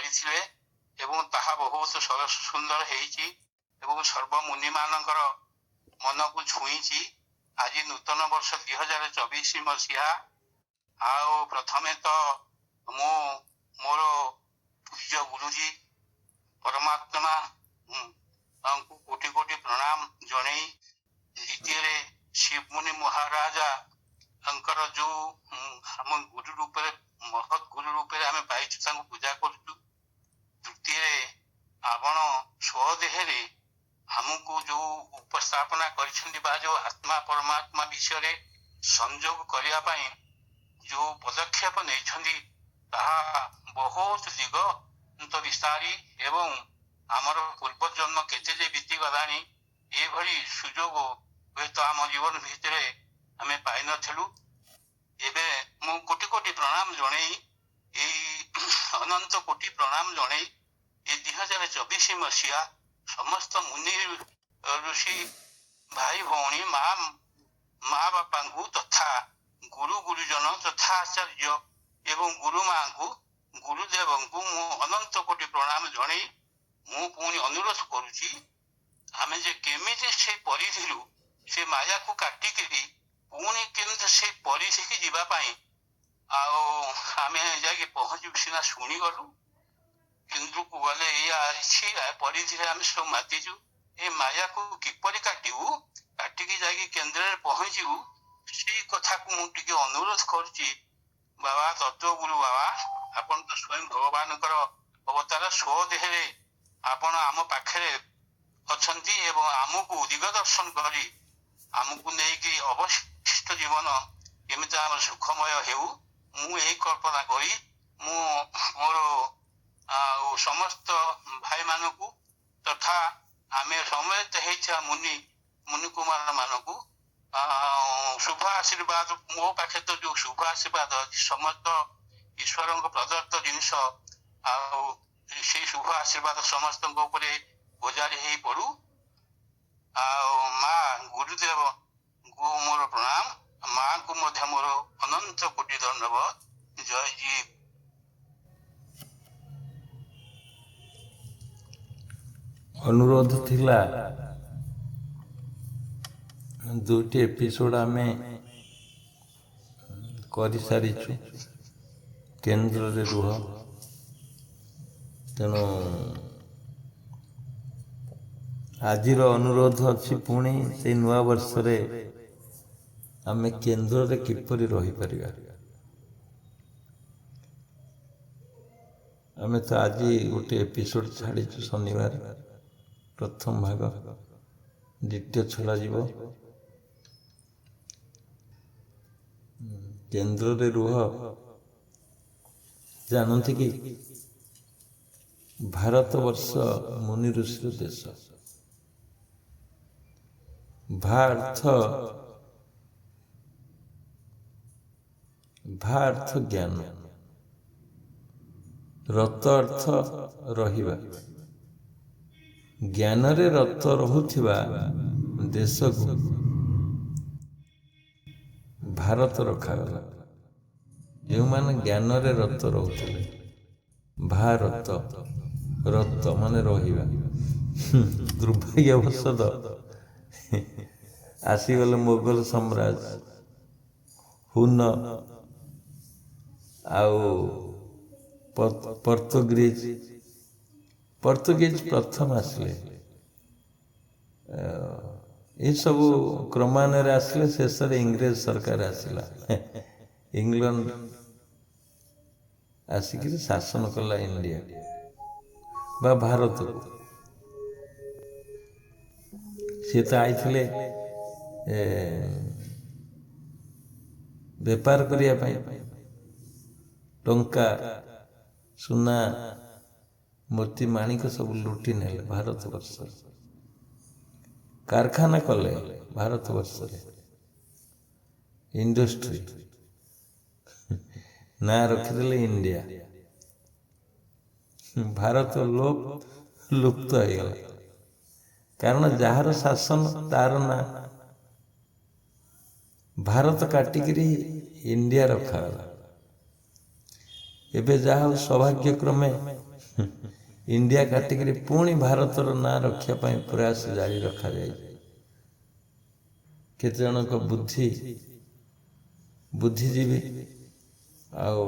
କରିଥିଲେ ଏବଂ ତାହା ବହୁତ ସୁନ୍ଦର ହେଇଛି ଏବଂ ସର୍ବମୁନିମାନଙ୍କର ମନକୁ ଛୁଇଁଛି। ଆଜି ନୂତନ ବର୍ଷ 2024 ମସିହା। ଆଉ ପ୍ରଥମେ ତ ମୁଁ ମୋର ପୂଜ୍ୟ ଗୁରୁଜୀ ପରମାତ୍ମା ତାଙ୍କୁ କୋଟି କୋଟି ପ୍ରଣାମ ଜଣେଇ, ଦ୍ୱିତୀୟରେ ଶିବମୁନି ମହାରାଜା ତାଙ୍କର ଯୋଉ ଆମ ଗୁରୁ ରୂପରେ ମହତ୍ ଗୁରୁ ରୂପରେ ଆମେ ପାଇଛୁ ତାଙ୍କୁ ପୂଜା କରୁଛୁ। ତୃତୀୟରେ ଆପଣ ସ୍ୱଦେହରେ ଆମକୁ ଯୋଉ ଉପସ୍ଥାପନା କରିଛନ୍ତି ବା ଯୋଉ ଆତ୍ମା ପରମାତ୍ମା ବିଷୟରେ ସଂଯୋଗ କରିବା ପାଇଁ ଯୋଉ ପଦକ୍ଷେପ ନେଇଛନ୍ତି ତାହା ବହୁତ ଦିଗନ୍ତ ବିସ୍ତାରୀ ଏବଂ ଆମର ପୂର୍ବଜନ୍ମ କେତେ ଯେ ବିତିଗଲାଣି ଏଭଳି ସୁଯୋଗ ହୁଏତ ଆମ ଜୀବନ ଭିତରେ ଆମେ ପାଇନଥିଲୁ। ଏବେ ମୁଁ କୋଟି କୋଟି ପ୍ରଣାମ ଜଣେଇ ଏଇ ଅନନ୍ତ କୋଟି ପ୍ରଣାମ ଜଣେଇ ଏ 2024 ମସିହା ସମସ୍ତ ମୁନି ଋଷି ଭାଇ ଭଉଣୀ ମା ବାପାଙ୍କୁ ତଥା ଗୁରୁ ଗୁରୁଜନ ତଥା ଆଚାର୍ଯ୍ୟ ଏବଂ ଗୁରୁମାଙ୍କୁ ଗୁରୁଦେବଙ୍କୁ ମୁଁ ଅନନ୍ତ କୋଟି ପ୍ରଣାମ ଜଣେଇ ମୁଁ ପୁଣି ଅନୁରୋଧ କରୁଛି ଆମେ ଯେ କେମିତି ସେ ପରିଧିରୁ ସେ ମାୟାକୁ କାଟିକିରି ପୁଣି କେମିତି ସେ ପରିଧିକି ଯିବା ପାଇଁ ଆଉ ଆମେ ଯାଇକି ପହଞ୍ଚିବୁ ସିନା ଶୁଣିଗଲୁ, କେନ୍ଦ୍ରକୁ ଗଲେ ଏଇଆ ଅଛି ପରିଧିରେ ଆମେ ସବୁ ମାତିଛୁ। ଏ ମାୟାକୁ କିପରି କାଟିବୁ, କାଟିକି ଯାଇକି କେନ୍ଦ୍ରରେ ପହଞ୍ଚିବୁ, ସେଇ କଥାକୁ ମୁଁ ଟିକେ ଅନୁରୋଧ କରୁଛି। ବାବା ତତ୍ତ୍ୱଗୁରୁ ବାବା, ଆପଣ ତ ସ୍ୱୟଂ ଭଗବାନଙ୍କର ଅବତାର, ସ୍ୱଦେହରେ ଆପଣ ଆମ ପାଖରେ ଅଛନ୍ତି ଏବଂ ଆମକୁ ଦିଗ ଦର୍ଶନ କରି ଆମକୁ ନେଇକି ଅବଶିଷ୍ଟ ଜୀବନ କେମିତି ଆମର ସୁଖମୟ ହେଉ, ମୁଁ ଏହି କଳ୍ପନା କରି ମୁଁ ମୋର ଆଉ ସମସ୍ତ ଭାଇମାନଙ୍କୁ ତଥା ଆମେ ସମବେତ ହେଇଥିବା ମୁନି କୁମାର ମାନଙ୍କୁ ଶୁଭ ଆଶୀର୍ବାଦ, ମୋ ପାଖରେ ତ ଯୋଉ ଶୁଭ ଆଶୀର୍ବାଦ ଅଛି ସମସ୍ତ ଈଶ୍ୱରଙ୍କ ପ୍ରଦତ୍ତ ଜିନିଷ, ଆଉ ସେଇ ଶୁଭ ଆଶୀର୍ବାଦ ସମସ୍ତଙ୍କ ଉପରେ ବଜାରି ହେଇ ପଡୁ। ଆଉ ମା ଗୁରୁଦେବଙ୍କୁ ମୋର ପ୍ରଣାମ, ମାଙ୍କୁ ମଧ୍ୟ ମୋର ଅନନ୍ତ କୋଟି ଧନ୍ୟବାଦ। ଜୟ ଜୀ। ଅନୁରୋଧ ଥିଲା ଦୁଇଟି ଏପିସୋଡ ଆମେ କରିସାରିଛୁ, କେନ୍ଦ୍ରରେ ରୁହ। ତେଣୁ ଆଜିର ଅନୁରୋଧ ଅଛି ପୁଣି ସେଇ ନୂଆ ବର୍ଷରେ ଆମେ କେନ୍ଦ୍ରରେ କିପରି ରହିପାରିବା। ଆମେ ତ ଆଜି ଗୋଟେ ଏପିସୋଡ ଛାଡ଼ିଛୁ ଶନିବାର, ପ୍ରଥମ ଭାଗ, ଦ୍ୱିତୀୟ ଛଡ଼ାଯିବ। କେନ୍ଦ୍ରରେ ରୁହ ଜାଣନ୍ତି କି ଭାରତବର୍ଷ ମୁନି ଋଷିର ଦେଶ। ଭା ଅର୍ଥ ଜ୍ଞାନ, ରତ ଅର୍ଥ ରହିବା। ଜ୍ଞାନରେ ରତ ରହୁଥିବା ଦେଶକୁ ଭାରତ ରଖାଗଲା। ଯେଉଁମାନେ ଜ୍ଞାନରେ ରତ ରହୁଥିଲେ, ଭାରତ, ରତ ମାନେ ରହିବା। ଦୁର୍ଭାଗ୍ୟବଶତ ଆସିଗଲେ ମୋଗଲ ସମ୍ରାଜ, ହୁନ ଆଉ ପର୍ତ୍ତୁଗୀଜ ପ୍ରଥମ ଆସିଲେ। ଏସବୁ କ୍ରମାନ୍ୱୟରେ ଆସିଲେ, ଶେଷରେ ଇଂରେଜ ସରକାର ଆସିଲା। ଇଂଲଣ୍ଡ ଆସିକିରି ଶାସନ କଲା ଇଣ୍ଡିଆ ବା ଭାରତକୁ। ସିଏ ତ ଆଇଥିଲେ ବେପାର କରିବା ପାଇଁ, ଟଙ୍କା ସୁନା ମୋତି ମାଣିକ ସବୁ ଲୁଟି ନେଲେ ଭାରତବର୍ଷରେ। କାରଖାନା କଲେ ଭାରତବର୍ଷରେ, ଇଣ୍ଡଷ୍ଟ୍ରି ନାଁ ରଖିଦେଲେ ଇଣ୍ଡିଆ। ଭାରତ ଲୁପ୍ତ ହେଇଗଲା, କାରଣ ଯାହାର ଶାସନ ତାର ନାଁ। ଭାରତ କାଟିକିରି ଇଣ୍ଡିଆ ରଖାଗଲା। ଏବେ ଯାହା ହଉ ସୌଭାଗ୍ୟକ୍ରମେ इंडिया काटिकी पुणी भारतर ना रखापी प्रयास जारी रखा जाए। केते जनक बुद्धिजीवी आउ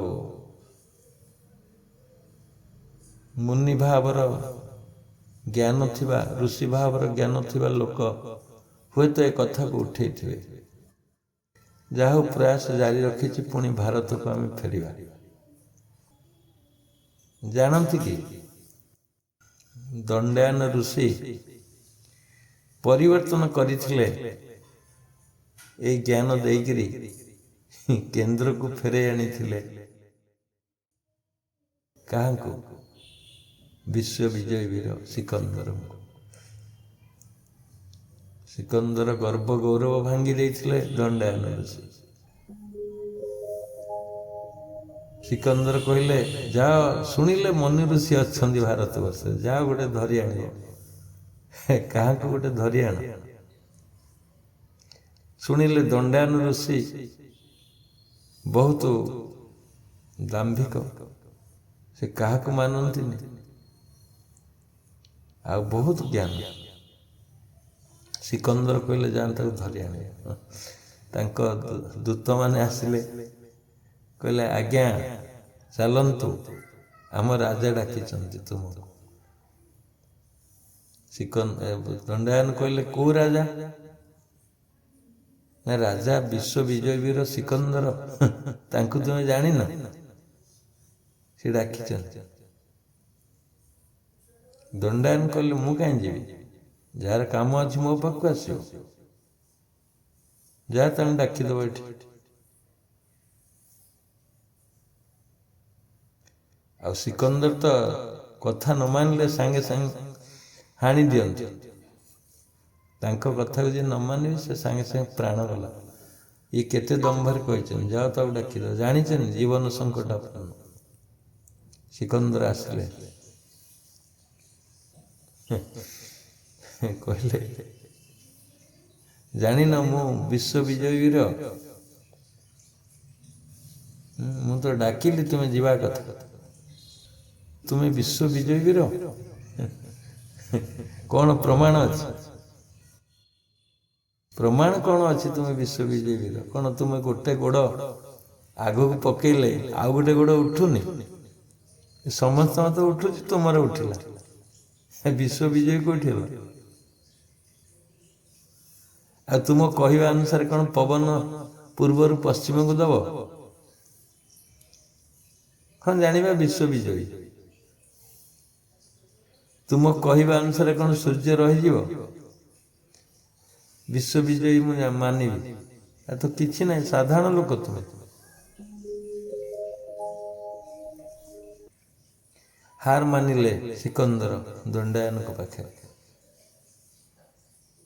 मुनि भावर ज्ञान थिबा ऋषि भावर ज्ञान थिबा लोक हुए तो एक कथा को उठे थे। जहाँ प्रयास जारी रखी पुणी भारत को आम फेरिबा। जानती कि दंडायन ऋषि परिवर्तन करथिले ए ज्ञान देकरी केंद्र को फेरे आनी थिले कहाँ को विश्व विजय वीर सिकंदर। सिकंदर गर्व गौरव भांगी देथिले दंडायन ऋषि। सिकंदर कहले जाओ शुणिले मनु ऋषि अच्छा भारत वर्ष जाओ गोटे धरी आण क्या गोटे धरी आण। शुणिले दंडायन ऋषि बहुत दाम्भिक से क्या मानती आ बहुत ज्ञान। सिकंदर कहले जान धरी आण। दूत मैंने आसिले कहले आज्ञा चलतु आम राजा डाकी तुमको। दंडायन कहले कौ राजा ना राजा विश्व विजय वीर सिकंदर तांकु तुम जान सी डाकी। दंडायन कहले मु कहीं जीवी जार काम अच्छी मो पाक आस जा तुम डाकीदेव ये। आ सिकंदर तो कथा न मानिले सांगे सांगे हाणी दियंती। तांको कथा को जे न मानिबे से सांगे सांगे प्राण गला। ये केते दम्भर कहछन जाओ ताऊ डाकी दो जानिछन जीवन संकट आपन। सिकंदर आसले कहले जानी न मु विश्व विजय वीर मु तो डाकिली तुम्हें जीवा कथा तुम्हें विश्व विजय वीर कौन प्रमाण अच्छी प्रमाण कौन अच्छी तुम्हें विश्व विजय वीर कौन तुम्हें गोटे गोड़ आग को पकेले आउ गोटे गोड़ उठुनी समस्त तो उठू तुम उठिला विश्व विजय को उठिल आ तुम कहवा अनुसार कौन पवन पूर्वर पश्चिम को दब हाँ जाना विश्व विजयी तुम कहवा अनुसार कौन सूर्य रही विश्व विजयी मुझे मानिबी तो किसी ना साधारण लोक तुम्हें हार मानिले सिकंदर दंडायन को पाखे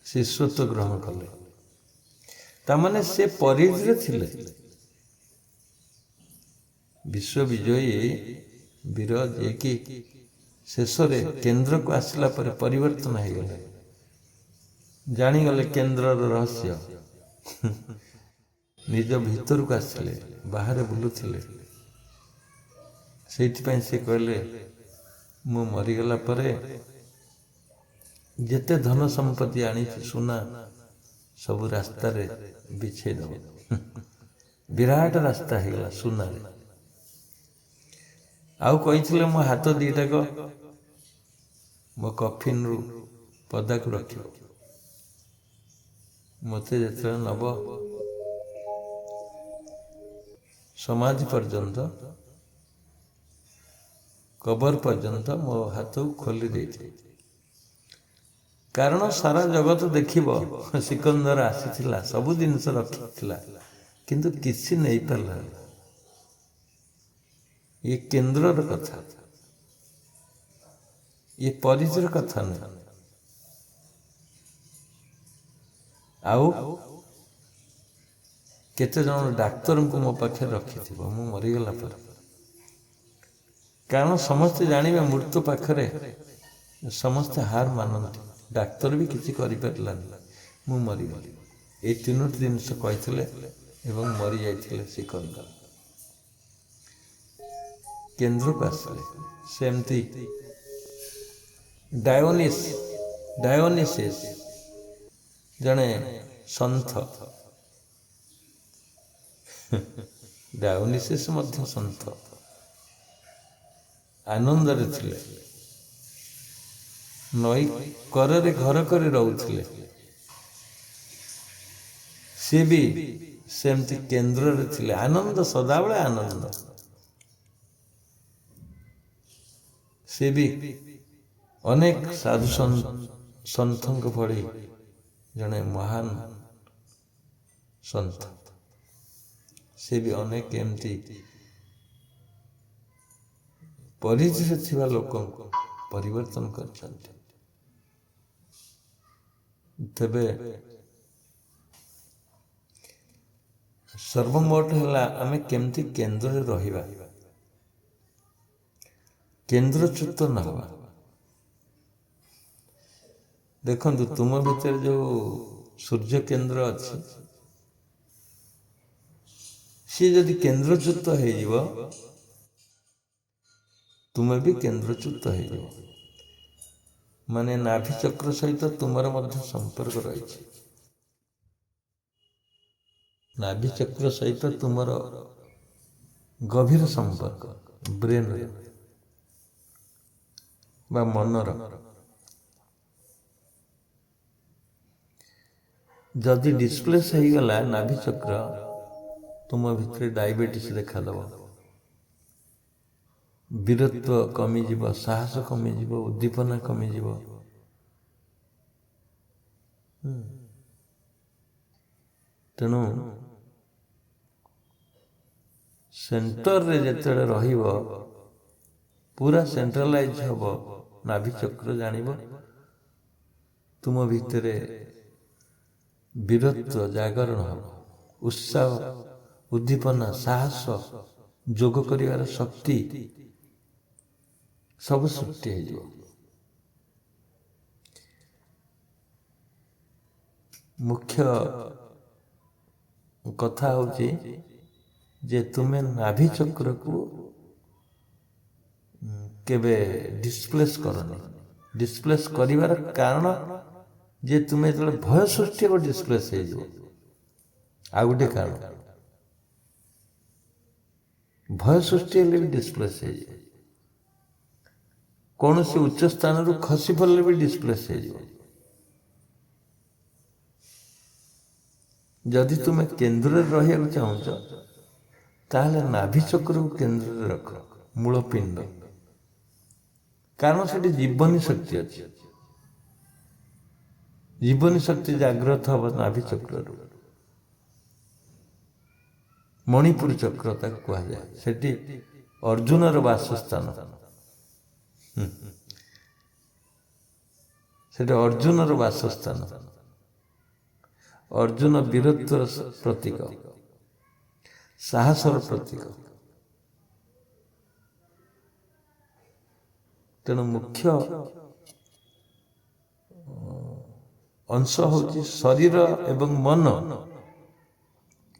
शिष्यत्व ग्रहण कले तामाने से परिधि थिले विश्व विजयी वीर जे कि शेष केन्द्र को आसला पर परिवर्तन हो गले जानीगले केन्द्र रहस्य निज भीतर को आसिले बाहर बुलुथिले से कहले मु मरीगला परे जेते धन संपत्ति आनी सुना सब रास्ता रे बिछे दो विराट रास्ता हो गला सुना रे आउ कही मो हाथ दीटा को मो कफिन रु पदा को रख मते जो नब समाज पर्यंत कबर पर्यंत मो हाथ खोली दे कारण सारा जगत देखिब सिकंदर आसीथिला सब जिनस रखिथिला किंतु किसी नहीं पारला ये केन्द्र कथा ये परिचय कथा नहीं आउ केते जन डाक्तर को मो पाखे रखि मु मरीगला पर कारण समस्ते जानवे मृत्यु पाखरे समस्ते हार मानती डाक्तर भी किसी करिपारलानी मु मरीगली ये तीनोटी जिनस कही मरी जाइए सिकंदर केन्द्र को आसले सेमती ଡାୟୋନିସିସ୍ ଜଣେ ସନ୍ଥ। ଡାୟୋନିସିସ୍ ମଧ୍ୟ ସନ୍ଥ, ଆନନ୍ଦରେ ଥିଲେ, ନଈ କରରେ ଘର କରି ରହୁଥିଲେ। ସିଏ ବି ସେମିତି କେନ୍ଦ୍ରରେ ଥିଲେ, ଆନନ୍ଦ, ସଦାବେଳେ ଆନନ୍ଦ। ସିଏ ବି ଅନେକ ସାଧୁ ସନ୍ଥଙ୍କ ଭଳି ଜଣେ ମହାନ ସନ୍ଥ। ସେ ବି ଅନେକ ଏମିତି ପରିଧିରେ ଥିବା ଲୋକଙ୍କୁ ପରିବର୍ତ୍ତନ କରିଛନ୍ତି। ତେବେ ସର୍ବମୋଟ ହେଲା ଆମେ କେମିତି କେନ୍ଦ୍ରରେ ରହିବା, କେନ୍ଦ୍ରଚ୍ୟୁତ ନ ହେବା। ଦେଖନ୍ତୁ, ତୁମ ଭିତରେ ଯେଉଁ ସୂର୍ଯ୍ୟ କେନ୍ଦ୍ର ଅଛି, ସିଏ ଯଦି କେନ୍ଦ୍ରଚ୍ୟୁତ ହେଇଯିବ, ତୁମେ ବି କେନ୍ଦ୍ରଚ୍ୟୁତ ହେଇଯିବ। ମାନେ ନାଭି ଚକ୍ର ସହିତ ତୁମର ମଧ୍ୟ ସମ୍ପର୍କ ରହିଛି। ନାଭି ଚକ୍ର ସହିତ ତୁମର ଗଭୀର ସମ୍ପର୍କ, ବ୍ରେନ୍ର ବା ମନର। ଯଦି ଡିସପ୍ଲେସ୍ ହେଇଗଲା ନାଭି ଚକ୍ର, ତୁମ ଭିତରେ ଡାଇବେଟିସ୍ ଦେଖାଦେବ, ବୀରତ୍ୱ କମିଯିବ, ସାହସ କମିଯିବ, ଉଦ୍ଦୀପନା କମିଯିବ। ତେଣୁ ସେଣ୍ଟରରେ ଯେତେବେଳେ ରହିବ, ପୁରା ସେଣ୍ଟ୍ରାଲାଇଜ୍ ହେବ ନାଭି ଚକ୍ର, ଜାଣିବ ତୁମ ଭିତରେ ବୀରତ୍ୱ ଜାଗରଣ ହେବ, ଉତ୍ସାହ, ଉଦ୍ଦୀପନା, ସାହସ, ଯୋଗ କରିବାର ଶକ୍ତି ସବୁ ସୃଷ୍ଟି ହେଇଯିବ। ମୁଖ୍ୟ କଥା ହେଉଛି ଯେ ତୁମେ ନାଭି ଚକ୍ରକୁ କେବେ ଡିସପ୍ଲେସ୍ କରନି। ଡିସପ୍ଲେସ୍ କରିବାର କାରଣ ଯେ ତୁମେ ଯେତେବେଳେ ଭୟ ସୃଷ୍ଟି ହେବ, ଡିସପ୍ଲେସ୍ ହେଇଯିବ। ଆଉ ଗୋଟେ କାରଣ, ଭୟ ସୃଷ୍ଟି ହେଲେ ବି ଡିସପ୍ଲେସ୍ ହେଇଯିବ। କୌଣସି ଉଚ୍ଚ ସ୍ଥାନରୁ ଖସି ପଡ଼ିଲେ ବି ଡିସପ୍ଲେସ୍ ହେଇଯିବ। ଯଦି ତୁମେ କେନ୍ଦ୍ରରେ ରହିବାକୁ ଚାହୁଁଛ, ତାହେଲେ ନାଭି ଚକ୍ରକୁ କେନ୍ଦ୍ରରେ ରଖ, ମୂଳପିଣ୍ଡ। କାରଣ ସେଠି ଜୀବନୀ ଶକ୍ତି ଅଛି। ଜୀବନୀ ଶକ୍ତି ଜାଗ୍ରତ ହେବ ନାଭି ଚକ୍ରରୁ। ମଣିପୁର ଚକ୍ର ତାକୁ କୁହାଯାଏ। ସେଠି ଅର୍ଜୁନର ବାସସ୍ଥାନ। ସେଠି ଅର୍ଜୁନର ବାସସ୍ଥାନ। ଅର୍ଜୁନ ବୀରତ୍ୱର ପ୍ରତୀକ, ସାହସର ପ୍ରତୀକ। ତେଣୁ ମୁଖ୍ୟ ଅଂଶ ହେଉଛି ଶରୀର ଏବଂ ମନ।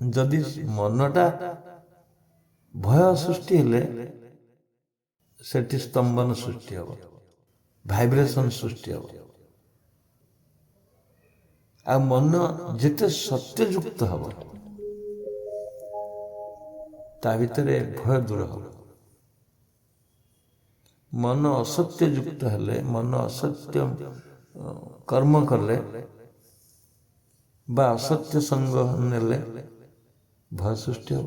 ଯଦି ମନଟା ଭୟ ସୃଷ୍ଟି ହେଲେ ସେଠି ସ୍ତମ୍ଭନ ସୃଷ୍ଟି ହେବ, ଭାଇବ୍ରେସନ ସୃଷ୍ଟି ହେବ। ଆଉ ମନ ଯେତେ ସତ୍ୟଯୁକ୍ତ ହେବ, ତା ଭିତରେ ଭୟ ଦୂର ହେବ। ମନ ଅସତ୍ୟଯୁକ୍ତ ହେଲେ, ମନ ଅସତ୍ୟ କର୍ମ କଲେ ବା ଅସତ୍ୟ ସଙ୍ଗ ନେଲେ ଭୟ ସୃଷ୍ଟି ହେବ।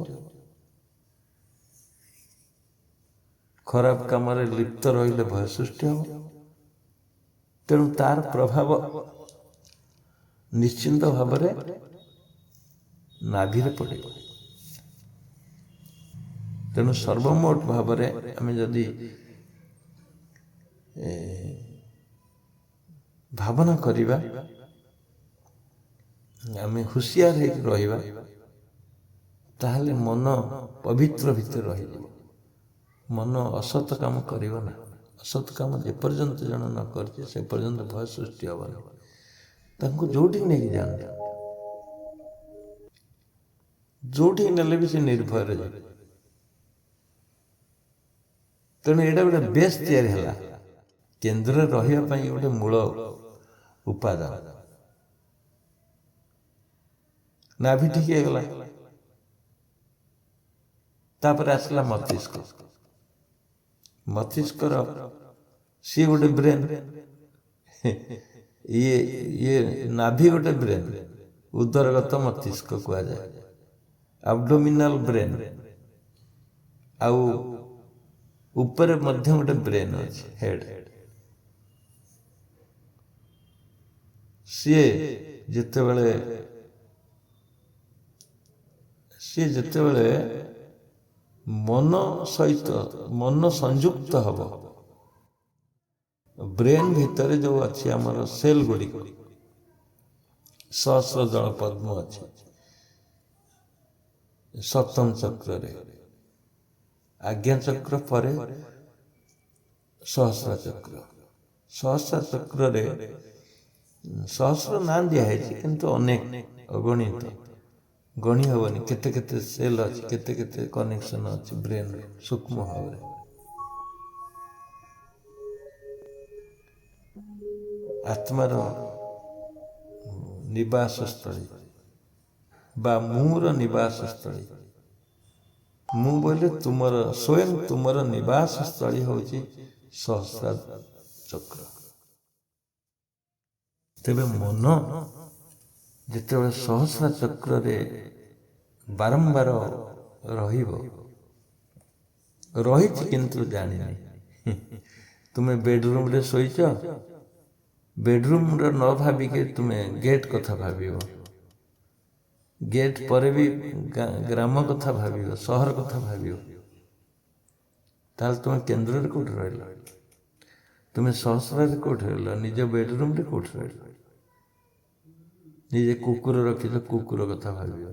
ଖରାପ କାମରେ ଲିପ୍ତ ରହିଲେ ଭୟ ସୃଷ୍ଟି ହେବ। ତେଣୁ ତାର ପ୍ରଭାବ ନିଶ୍ଚିନ୍ତ ଭାବରେ ନାଭିରେ ପଡ଼ିବ। ତେଣୁ ସର୍ବମୋଟ ଭାବରେ ଆମେ ଯଦି ଭାବନା କରିବା, ଆମେ ହୁସିଆର ହେଇକି ରହିବା, ତାହେଲେ ମନ ପବିତ୍ର ଭିତରେ ରହିଯିବ। ମନ ଅସତ କାମ କରିବ ନା। ଅସତ କାମ ଯେପର୍ଯ୍ୟନ୍ତ ଜଣ ନ କରିଛି, ସେ ପର୍ଯ୍ୟନ୍ତ ଭୟ ସୃଷ୍ଟି ହେବନି। ତାଙ୍କୁ ଯୋଉଠିକି ନେଇକି ଯାଆନ୍ତି, ଯୋଉଠିକି ନେଲେ ବି ସେ ନିର୍ଭୟରେ ଯିବେ। ତେଣୁ ଏଇଟା ଗୋଟେ ବେସ୍ ତିଆରି ହେଲା। କେନ୍ଦ୍ରରେ ରହିବା ପାଇଁ ଗୋଟେ ମୂଳ ଉପାଦାନ। ନାଭି ଠିକ ହେଇଗଲା, ତାପରେ ଆସିଲା ମସ୍ତିଷ୍କ। ମସ୍ତିଷ୍କର ସିଏ ଗୋଟେ ବ୍ରେନ୍, ଇଏ ନାଭି ଗୋଟେ ବ୍ରେନ୍, ଉଦରଗତ ମସ୍ତିଷ୍କ କୁହାଯାଏ, ଆବଡୋମିନାଲ ବ୍ରେନ୍। ଆଉ ଉପରେ ମଧ୍ୟ ଗୋଟେ ବ୍ରେନ୍ ଅଛି, ହେଡ୍। ସିଏ ଯେତେବେଳେ ମନ ସହିତ ମନ ସଂଯୁକ୍ତ ହବ, ବ୍ରେନ୍ ଭିତରେ ଯୋଉ ଅଛି ଆମର ସେଲ୍ ଗୁଡ଼ିକ, ସହସ୍ର ଜଳ ପଦ୍ମ ଅଛି ସପ୍ତମ ଚକ୍ରରେ, ଆଜ୍ଞା ଚକ୍ର ପରେ ସହସ୍ର ଚକ୍ର। ସହସ୍ର ଚକ୍ରରେ ସହସ୍ର ନାଁ ଦିଆହେଇଛି, କିନ୍ତୁ ଅନେକ, ଅଗଣିତ, ଗଣି ହବନି କେତେ କେତେ ସେଲ୍ ଅଛି, କେତେ କେତେ କନେକ୍ସନ ଅଛି ବ୍ରେନ୍ ସୂକ୍ଷ୍ମ ଭାବରେ। ଆତ୍ମାର ନିବାସ ସ୍ଥଳୀ ବା ମୁଁର ନିବାସ ସ୍ଥଳୀ। ମୁଁ ବୋଇଲେ ତୁମର ସ୍ୱୟଂ, ତୁମର ନିବାସ ସ୍ଥଳୀ ହଉଛି ସହସ୍ର ଚକ୍ର। ତେବେ ମନ ଯେତେବେଳେ ସହସ୍ର ଚକ୍ରରେ ବାରମ୍ବାର ରହିଛି କିନ୍ତୁ ଜାଣିନି। ତୁମେ ବେଡରୁମ୍ରେ ଶୋଇଛ, ବେଡରୁମ୍ର ନ ଭାବିକି ତୁମେ ଗେଟ୍ କଥା ଭାବିବ, ଗେଟ୍ ପରେ ବି ଗ୍ରାମ କଥା ଭାବିବ, ସହର କଥା ଭାବିବ, ତାହେଲେ ତୁମେ କେନ୍ଦ୍ରରେ କୋଉଠି ରହିଲ? ତୁମେ ସହସ୍ରରେ କୋଉଠି ରହିଲ? ନିଜ ବେଡରୁମ୍ରେ କୋଉଠି ରହିଲ? ନିଜେ କୁକୁର ରଖିଛ, କୁକୁର କଥା ଭାବିବ,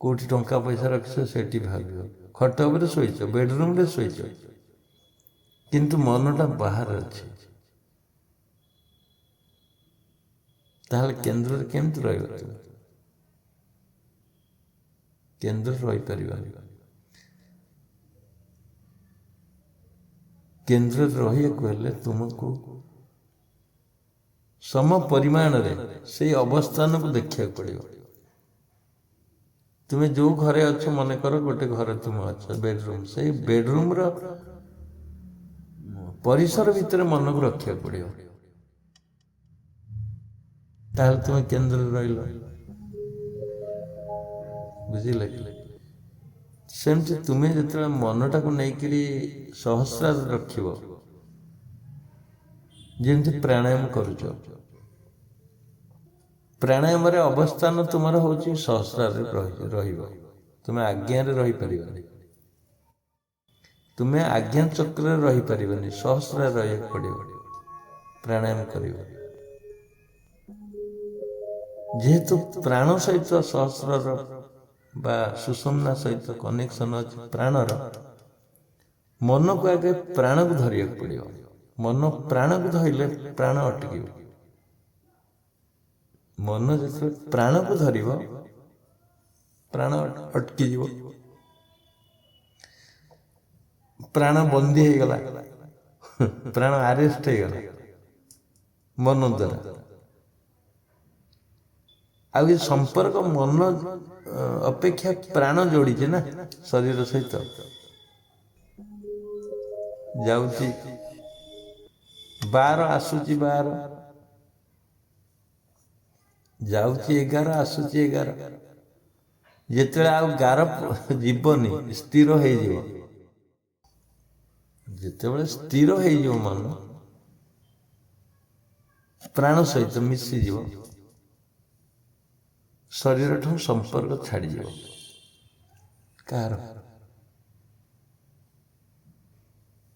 କୋଉଠି ଟଙ୍କା ପଇସା ରଖିଛ ସେଠି ଭାବିବ, ଖଟ ଉପରେ ଶୋଇଛ, ବେଡରୁମ୍ରେ ଶୋଇଛ, କିନ୍ତୁ ମନଟା ବାହାରେ ଅଛି। ତାହେଲେ କେନ୍ଦ୍ରରେ କେମିତି ରହିବ? ତୁମେ କେନ୍ଦ୍ରରେ ରହିପାରିବନି। କେନ୍ଦ୍ରରେ ରହିବାକୁ ହେଲେ ତୁମକୁ ସମ ପରିମାଣରେ ସେଇ ଅବସ୍ଥାନକୁ ଦେଖିବାକୁ ପଡ଼ିବ। ତୁମେ ଯୋଉ ଘରେ ଅଛ, ମନେକର ଗୋଟେ ଘରେ ତୁମେ ଅଛ, ବେଡରୁମ୍, ସେଇ ବେଡରୁମ୍ର ପରିସର ଭିତରେ ମନକୁ ରଖିବାକୁ ପଡ଼ିବ, ତାହେଲେ ତୁମେ କେନ୍ଦ୍ରରେ ରହିଲ। ବୁଝିଲେ? ସେମିତି ତୁମେ ଯେତେବେଳେ ମନଟାକୁ ନେଇକିରି ସହସ୍ରରେ ରଖିବ, ଯେମିତି ପ୍ରାଣାୟାମ କରୁଛ, ପ୍ରାଣାୟାମରେ ଅବସ୍ଥାନ ତୁମର ହଉଛି ସହସ୍ରରେ ରହିବ। ତୁମେ ଆଜ୍ଞାରେ ରହିପାରିବନି, ତୁମେ ଆଜ୍ଞା ଚକ୍ରରେ ରହିପାରିବନି, ସହସ୍ରରେ ରହିବାକୁ ପଡ଼ିବ ପ୍ରାଣାୟାମ କରିବ। ଯେହେତୁ ପ୍ରାଣ ସହିତ ସହସ୍ରର ବା ସୁଷୁମ୍ନା ସହିତ କନେକ୍ସନ ଅଛି ପ୍ରାଣର, ମନକୁ ଆଗେ ପ୍ରାଣକୁ ଧରିବାକୁ ପଡ଼ିବ। ମନ ପ୍ରାଣକୁ ଧରିଲେ ପ୍ରାଣ ଅଟକିବ। ମନ ଯେତେବେଳେ ପ୍ରାଣକୁ ଧରିବ, ପ୍ରାଣ ଅଟକିଯିବ, ପ୍ରାଣ ବନ୍ଦୀ ହେଇଗଲା, ପ୍ରାଣ ଆରେଷ୍ଟ ହେଇଗଲା ମନ ଦ୍ୱାରା। ଆଉ ଏ ସମ୍ପର୍କ ମନ ଅପେକ୍ଷା ପ୍ରାଣ ଯୋଡ଼ିଛି ନା ଶରୀର ସହିତ। ଯାଉଛି 12, ଆସୁଛି 12, ଯାଉଛି 11, ଆସୁଛି 11। ଯେତେବେଳେ ଆଉ 11 ଯିବନି, ସ୍ଥିର ହେଇଯିବ, ଯେତେବେଳେ ସ୍ଥିର ହେଇଯିବ ମନ, ପ୍ରାଣ ସହିତ ମିଶିଯିବ, ଶରୀରଠୁ ସମ୍ପର୍କ ଛାଡ଼ିଯିବ।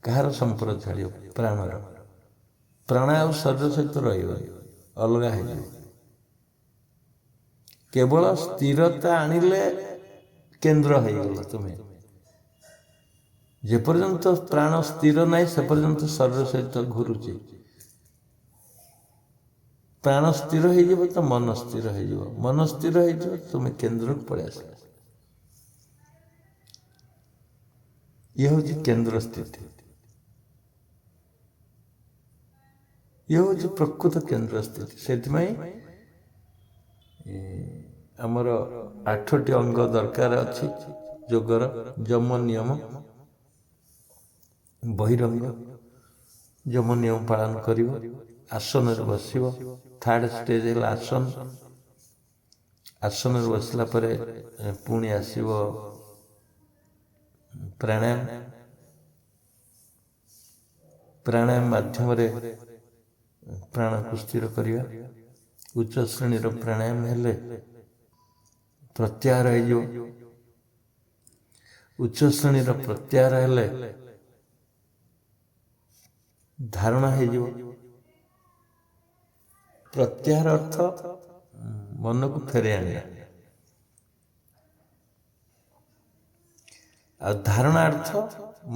କାହାର ସମ୍ପର୍କ ଛାଡ଼ିବ? ପ୍ରାଣର। ପ୍ରାଣ ଆଉ ଶରୀର ସହିତ ରହିବନି, ଅଲଗା ହେଇଯିବ। କେବଳ ସ୍ଥିରତା ଆଣିଲେ କେନ୍ଦ୍ର ହେଇଗଲ ତୁମେ। ଯେପର୍ଯ୍ୟନ୍ତ ପ୍ରାଣ ସ୍ଥିର ନାହିଁ, ସେ ପର୍ଯ୍ୟନ୍ତ ଶରୀର ସହିତ ଘୁରୁଛି। ପ୍ରାଣ ସ୍ଥିର ହେଇଯିବ ତ ମନ ସ୍ଥିର ହେଇଯିବ, ମନ ସ୍ଥିର ହେଇଯିବ ତୁମେ କେନ୍ଦ୍ରକୁ ପଳେଇ ଆସିଲ। ଇଏ ହଉଛି କେନ୍ଦ୍ର ସ୍ଥିତି। ଇଏ ହେଉଛି ପ୍ରକୃତ କେନ୍ଦ୍ର ସ୍ଥିତି। ସେଥିପାଇଁ ଆମର 8ଟି ଅଙ୍ଗ ଦରକାର ଅଛି ଯୋଗର। ଯମ ନିୟମ ବହିରଙ୍ଗ, ଯମ ନିୟମ ପାଳନ କରିବ, ଆସନରେ ବସିବ। ଥାର୍ଡ ଷ୍ଟେଜ୍ ହେଲା ଆସନ। ଆସନରେ ବସିଲା ପରେ ପୁଣି ଆସିବ ପ୍ରାଣାୟାମ। ପ୍ରାଣାୟାମ ମାଧ୍ୟମରେ ପ୍ରାଣକୁ ସ୍ଥିର କରିବା। ଉଚ୍ଚ ଶ୍ରେଣୀର ପ୍ରାଣାୟାମ ହେଲେ ପ୍ରତ୍ୟାହାର ହେଇଯିବ। ଉଚ୍ଚ ଶ୍ରେଣୀର ପ୍ରତ୍ୟାହାର ହେଲେ ଧାରଣା ହେଇଯିବ। ପ୍ରତ୍ୟାହାର ଅର୍ଥ ମନକୁ ଫେରେଇ ଆଣିବା, ଆଉ ଧାରଣା ଅର୍ଥ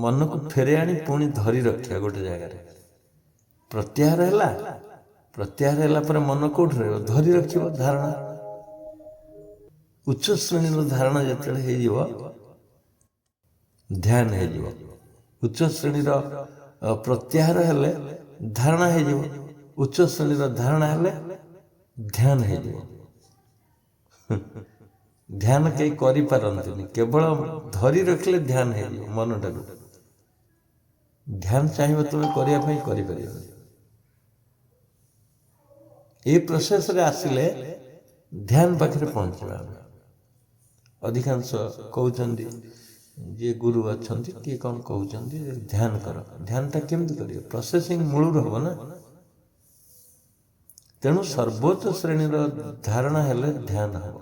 ମନକୁ ଫେରେଇ ଆଣି ପୁଣି ଧରି ରଖିବା ଗୋଟେ ଜାଗାରେ। ପ୍ରତ୍ୟାହାର ହେଲା ପରେ ମନ କୋଉଠି ରହିବ? ଧରି ରଖିବ ଧାରଣା। ଉଚ୍ଚ ଶ୍ରେଣୀର ଧାରଣା ଯେତେବେଳେ ହେଇଯିବ ଧ୍ୟାନ ହେଇଯିବ। ଉଚ୍ଚ ଶ୍ରେଣୀର ପ୍ରତ୍ୟାହାର ହେଲେ ଧାରଣା ହେଇଯିବ। ଉଚ୍ଚ ଶ୍ରେଣୀର ଧାରଣା ହେଲେ ଧ୍ୟାନ ହେଇଯିବ। ଧ୍ୟାନ କେହି କରିପାରନ୍ତିନି, କେବଳ ଧରି ରଖିଲେ ଧ୍ୟାନ ହେଇଯିବ ମନଟାକୁ। ଧ୍ୟାନ ଚାହିଁବ ତୁମେ କରିବା ପାଇଁ କରିପାରିବନି। এই ପ୍ରୋସେସରେ ଆସିଲେ ଧ୍ୟାନ ପାଖରେ ପହଞ୍ଚିବା। ଆମେ ଅଧିକାଂଶ କହୁଛନ୍ତି, ଯିଏ ଗୁରୁ ଅଛନ୍ତି କିଏ କ'ଣ କହୁଛନ୍ତି, ଧ୍ୟାନ କର। ଧ୍ୟାନଟା କେମିତି କରିବ? ପ୍ରୋସେସିଂ ମୂଳରୁ ହବ ନା। ତେଣୁ ସର୍ବୋଚ୍ଚ ଶ୍ରେଣୀର ଧାରଣା ହେଲେ ଧ୍ୟାନ ହବ।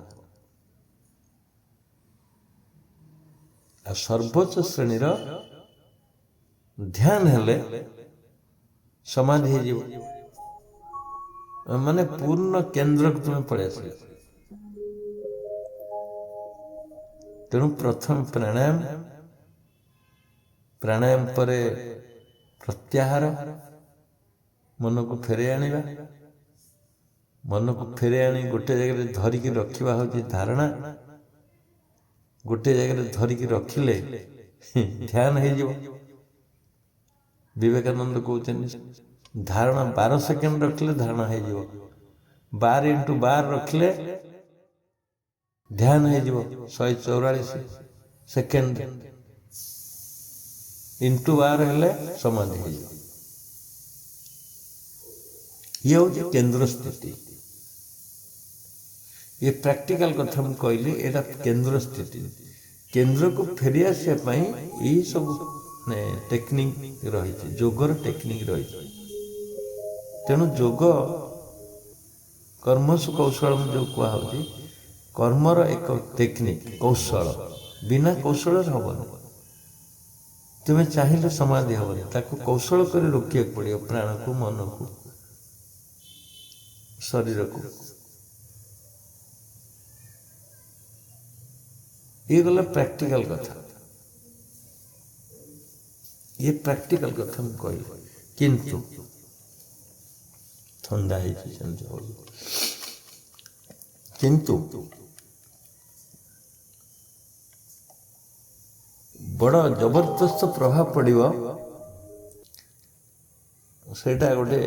ଆଉ ସର୍ବୋଚ୍ଚ ଶ୍ରେଣୀର ଧ୍ୟାନ ହେଲେ ସମାଧି ହେଇଯିବ। ମାନେ ପୂର୍ଣ୍ଣ କେନ୍ଦ୍ରକୁ ତୁମେ ପଳେଇ ଆସିବ। ତେଣୁ ପ୍ରଥମ ପ୍ରାଣାୟାମ ପରେ ପ୍ରତ୍ୟାହାର, ମନକୁ ଫେରେଇ ଆଣିବା। ମନକୁ ଫେରେଇ ଆଣି ଗୋଟେ ଜାଗାରେ ଧରିକି ରଖିବା ହେଉଛି ଧାରଣା। ଗୋଟେ ଜାଗାରେ ଧରିକି ରଖିଲେ ଧ୍ୟାନ ହେଇଯିବ। ବିବେକାନନ୍ଦ କହୁଛନ୍ତି ଧାରଣା 12 ସେକେଣ୍ଡ ରଖିଲେ ଧାରଣା ହେଇଯିବ। 12x12 ରଖିଲେ ଧ୍ୟାନ ହେଇଯିବ 144 ସେକେଣ୍ଡ। × 12 ହେଲେ ସମାଧି ହେଇଯିବ। ଇଏ ହେଉଛି କେନ୍ଦ୍ର ସ୍ଥିତି। ये ପ୍ରାକ୍ଟିକାଲ କଥା ମୁଁ କହିଲି, ଏଇଟା କେନ୍ଦ୍ର ସ୍ଥିତି। କେନ୍ଦ୍ରକୁ ଫେରି ଆସିବା ପାଇଁ ଏଇ ସବୁ ଟେକ୍ନିକ ରହିଛି, ଯୋଗର ଟେକ୍ନିକ ରହିଛି। ତେଣୁ ଯୋଗ କର୍ମସୁ କୌଶଳମ୍ ଯୋଉ କୁହାହଉଛି, କର୍ମର ଏକ ଟେକ୍ନିକ, କୌଶଳ। ବିନା କୌଶଳରେ ହବନି। ତୁମେ ଚାହିଁଲେ ସମାଧି ହବନି, ତାକୁ କୌଶଳ କରି ରୋକିବାକୁ ପଡ଼ିବ। ପ୍ରାଣକୁ, ମନକୁ, ଶରୀରକୁ। ये गला प्रैक्टिकल कथा। ये प्रैक्टिकल कथा मैं कहली, किंतु ठंडा किंतु बड़ा जबरदस्त प्रभाव पड़िबो। सेटा गोटे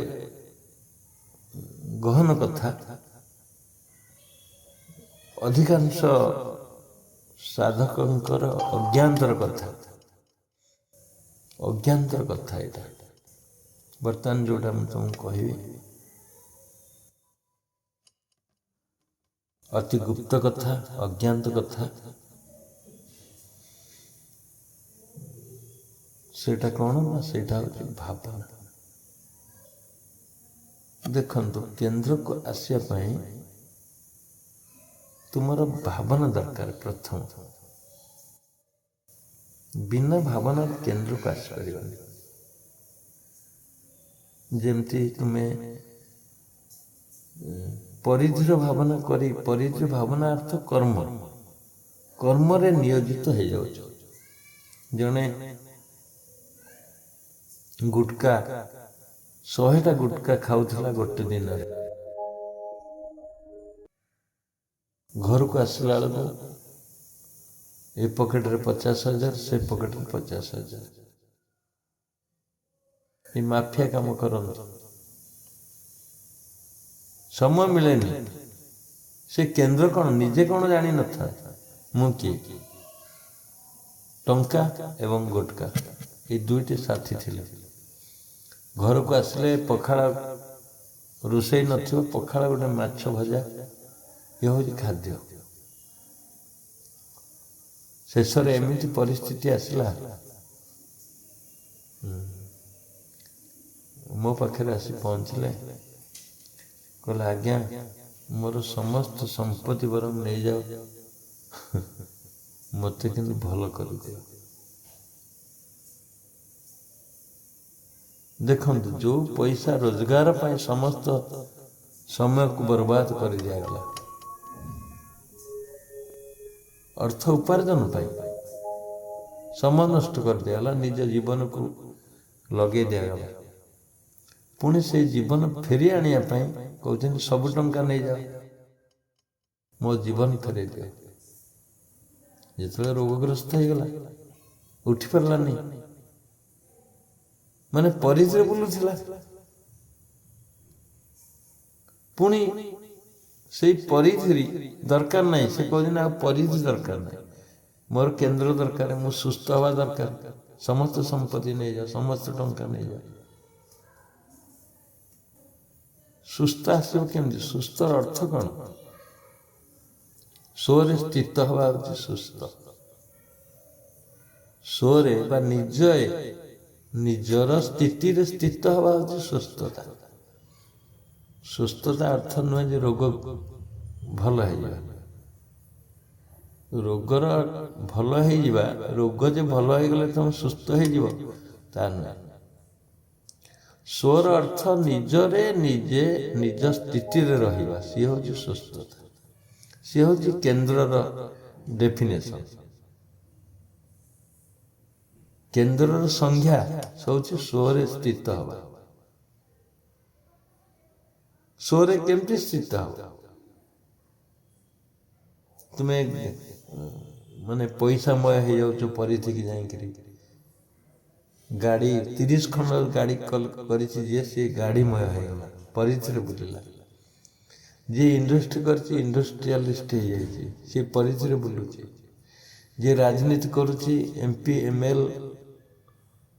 गहन कथा। अधिकांश साधकंकर अज्ञातर कथा एटा। बर्तमान जोटा मैं तुमको कहबी अति गुप्त कथा, अज्ञात कथा। सेटा कौन ना, सेटा होची भावना। देखंतु केंद्र को आसिया पाई तुमर भावना दरकार। प्रथम बिना भावना केंद्र को आस पारिबानी। जेमती तुम्हें परिधिर भावना करी, परिधि भावना अर्थ कर्म, कर्म रे नियोजित हो जाओ। जने गुटका 100टा गुटका खाऊला गोटे दिन, घर को आसला बेलू ए पकेट रे 50,000, से पकेट रे 50,000। ये माफिया काम करंतु। ସମୟ ମିଳେନି। ସେ କେନ୍ଦ୍ର କ'ଣ ନିଜେ କ'ଣ ଜାଣିନଥାଏ ମୁଁ କିଏ। ଟଙ୍କା ଏବଂ ଗୁଟକା ଏ ଦୁଇଟି ସାଥୀ ଥିଲେ। ଘରକୁ ଆସିଲେ ପଖାଳ ରୋଷେଇ ନଥିବ, ପଖାଳ ଗୋଟେ ମାଛ ଭଜା, ଇଏ ହେଉଛି ଖାଦ୍ୟ। ଶେଷରେ ଏମିତି ପରିସ୍ଥିତି ଆସିଲା, ମୋ ପାଖରେ ଆସି ପହଞ୍ଚିଲେ, କହିଲେ ଆଜ୍ଞା ମୋର ସମସ୍ତ ସମ୍ପତ୍ତି ବରଂ ନେଇଯାଅ, ମୋତେ କିନ୍ତୁ ଭଲ କରିଦିଅ। ଦେଖନ୍ତୁ, ଯେଉଁ ପଇସା ରୋଜଗାର ପାଇଁ ସମସ୍ତ ସମୟକୁ ବର୍ବାଦ କରିଦିଆଗଲା, ଅର୍ଥ ଉପାର୍ଜନ ପାଇଁ ସମୟ ନଷ୍ଟ କରିଦିଆଗଲା, ନିଜ ଜୀବନକୁ ଲଗେଇ ଦିଆଗଲା। ପୁଣି ସେଇ ଜୀବନ ଫେରି ଆଣିବା ପାଇଁ କହୁଛନ୍ତି ସବୁ ଟଙ୍କା ନେଇଯାଅ, ମୋ ଜୀବନ ଫେରେଇ ଦିଅ। ଯେତେବେଳେ ରୋଗଗ୍ରସ୍ତ ହେଇଗଲା, ଉଠି ପାରିଲାନି, ମାନେ ପରିଧିରେ ବୁଲୁଥିଲା। ପୁଣି ସେଇ ପରିଧି ଦରକାର ନାହିଁ, ସେ କହୁଛନ୍ତି ଆଉ ପରିଧି ଦରକାର ନାହିଁ, ମୋର କେନ୍ଦ୍ର ଦରକାର, ମୁଁ ସୁସ୍ଥ ହେବା ଦରକାର, ସମସ୍ତ ସମ୍ପତ୍ତି ନେଇଯାଅ, ସମସ୍ତ ଟଙ୍କା ନେଇଯାଅ। ସୁସ୍ଥ ଆସିବ କେମିତି? ସୁସ୍ଥର ଅର୍ଥ କ'ଣ? ସ୍ୱରେ ସ୍ଥିତ ହେବା ହେଉଛି ସୁସ୍ଥ। ସ୍ୱରେ ବା ନିଜର ସ୍ଥିତିରେ ସ୍ଥିତ ହେବା ହେଉଛି ସୁସ୍ଥତା। ସୁସ୍ଥତା ଅର୍ଥ ନୁହେଁ ଯେ ରୋଗ ଭଲ ହେଇଯିବା। ରୋଗର ଭଲ ହେଇଯିବା, ରୋଗ ଯେ ଭଲ ହେଇଗଲେ ତମେ ସୁସ୍ଥ ହେଇଯିବ ତା ନୁହେଁ। ସ୍ୱର ଅର୍ଥ ନିଜରେ ନିଜେ ନିଜ ସ୍ଥିତିରେ ରହିବା, ସିଏ ହେଉଛି ସୁସ୍ଥତା। ସିଏ ହେଉଛି କେନ୍ଦ୍ରର ଡେଫିନେସନ୍। କେନ୍ଦ୍ରର ସଂଜ୍ଞା ହେଉଛି ସ୍ୱରେ ସ୍ଥିତ ହେବା। ସ୍ୱରେ କେମିତି ସ୍ଥିତ ହେବ? ତୁମେ ମାନେ ପଇସାମୟ ହେଇଯାଉଛ ପରିଧିକି ଯାଇକିରି। ଗାଡ଼ି 30 ଖଣ୍ଡ ଗାଡ଼ି କରିଛି ଯିଏ, ସିଏ ଗାଡ଼ିମୟ ହେଇଗଲା, ପରିଧିରେ ବୁଲିଲା। ଯିଏ ଇଣ୍ଡଷ୍ଟ୍ରି କରିଛି ଇଣ୍ଡଷ୍ଟ୍ରିଆଲିଷ୍ଟ ହେଇଯାଇଛି, ସିଏ ପରିଧିରେ ବୁଲୁଛି। ଯିଏ ରାଜନୀତି କରୁଛି, MP ML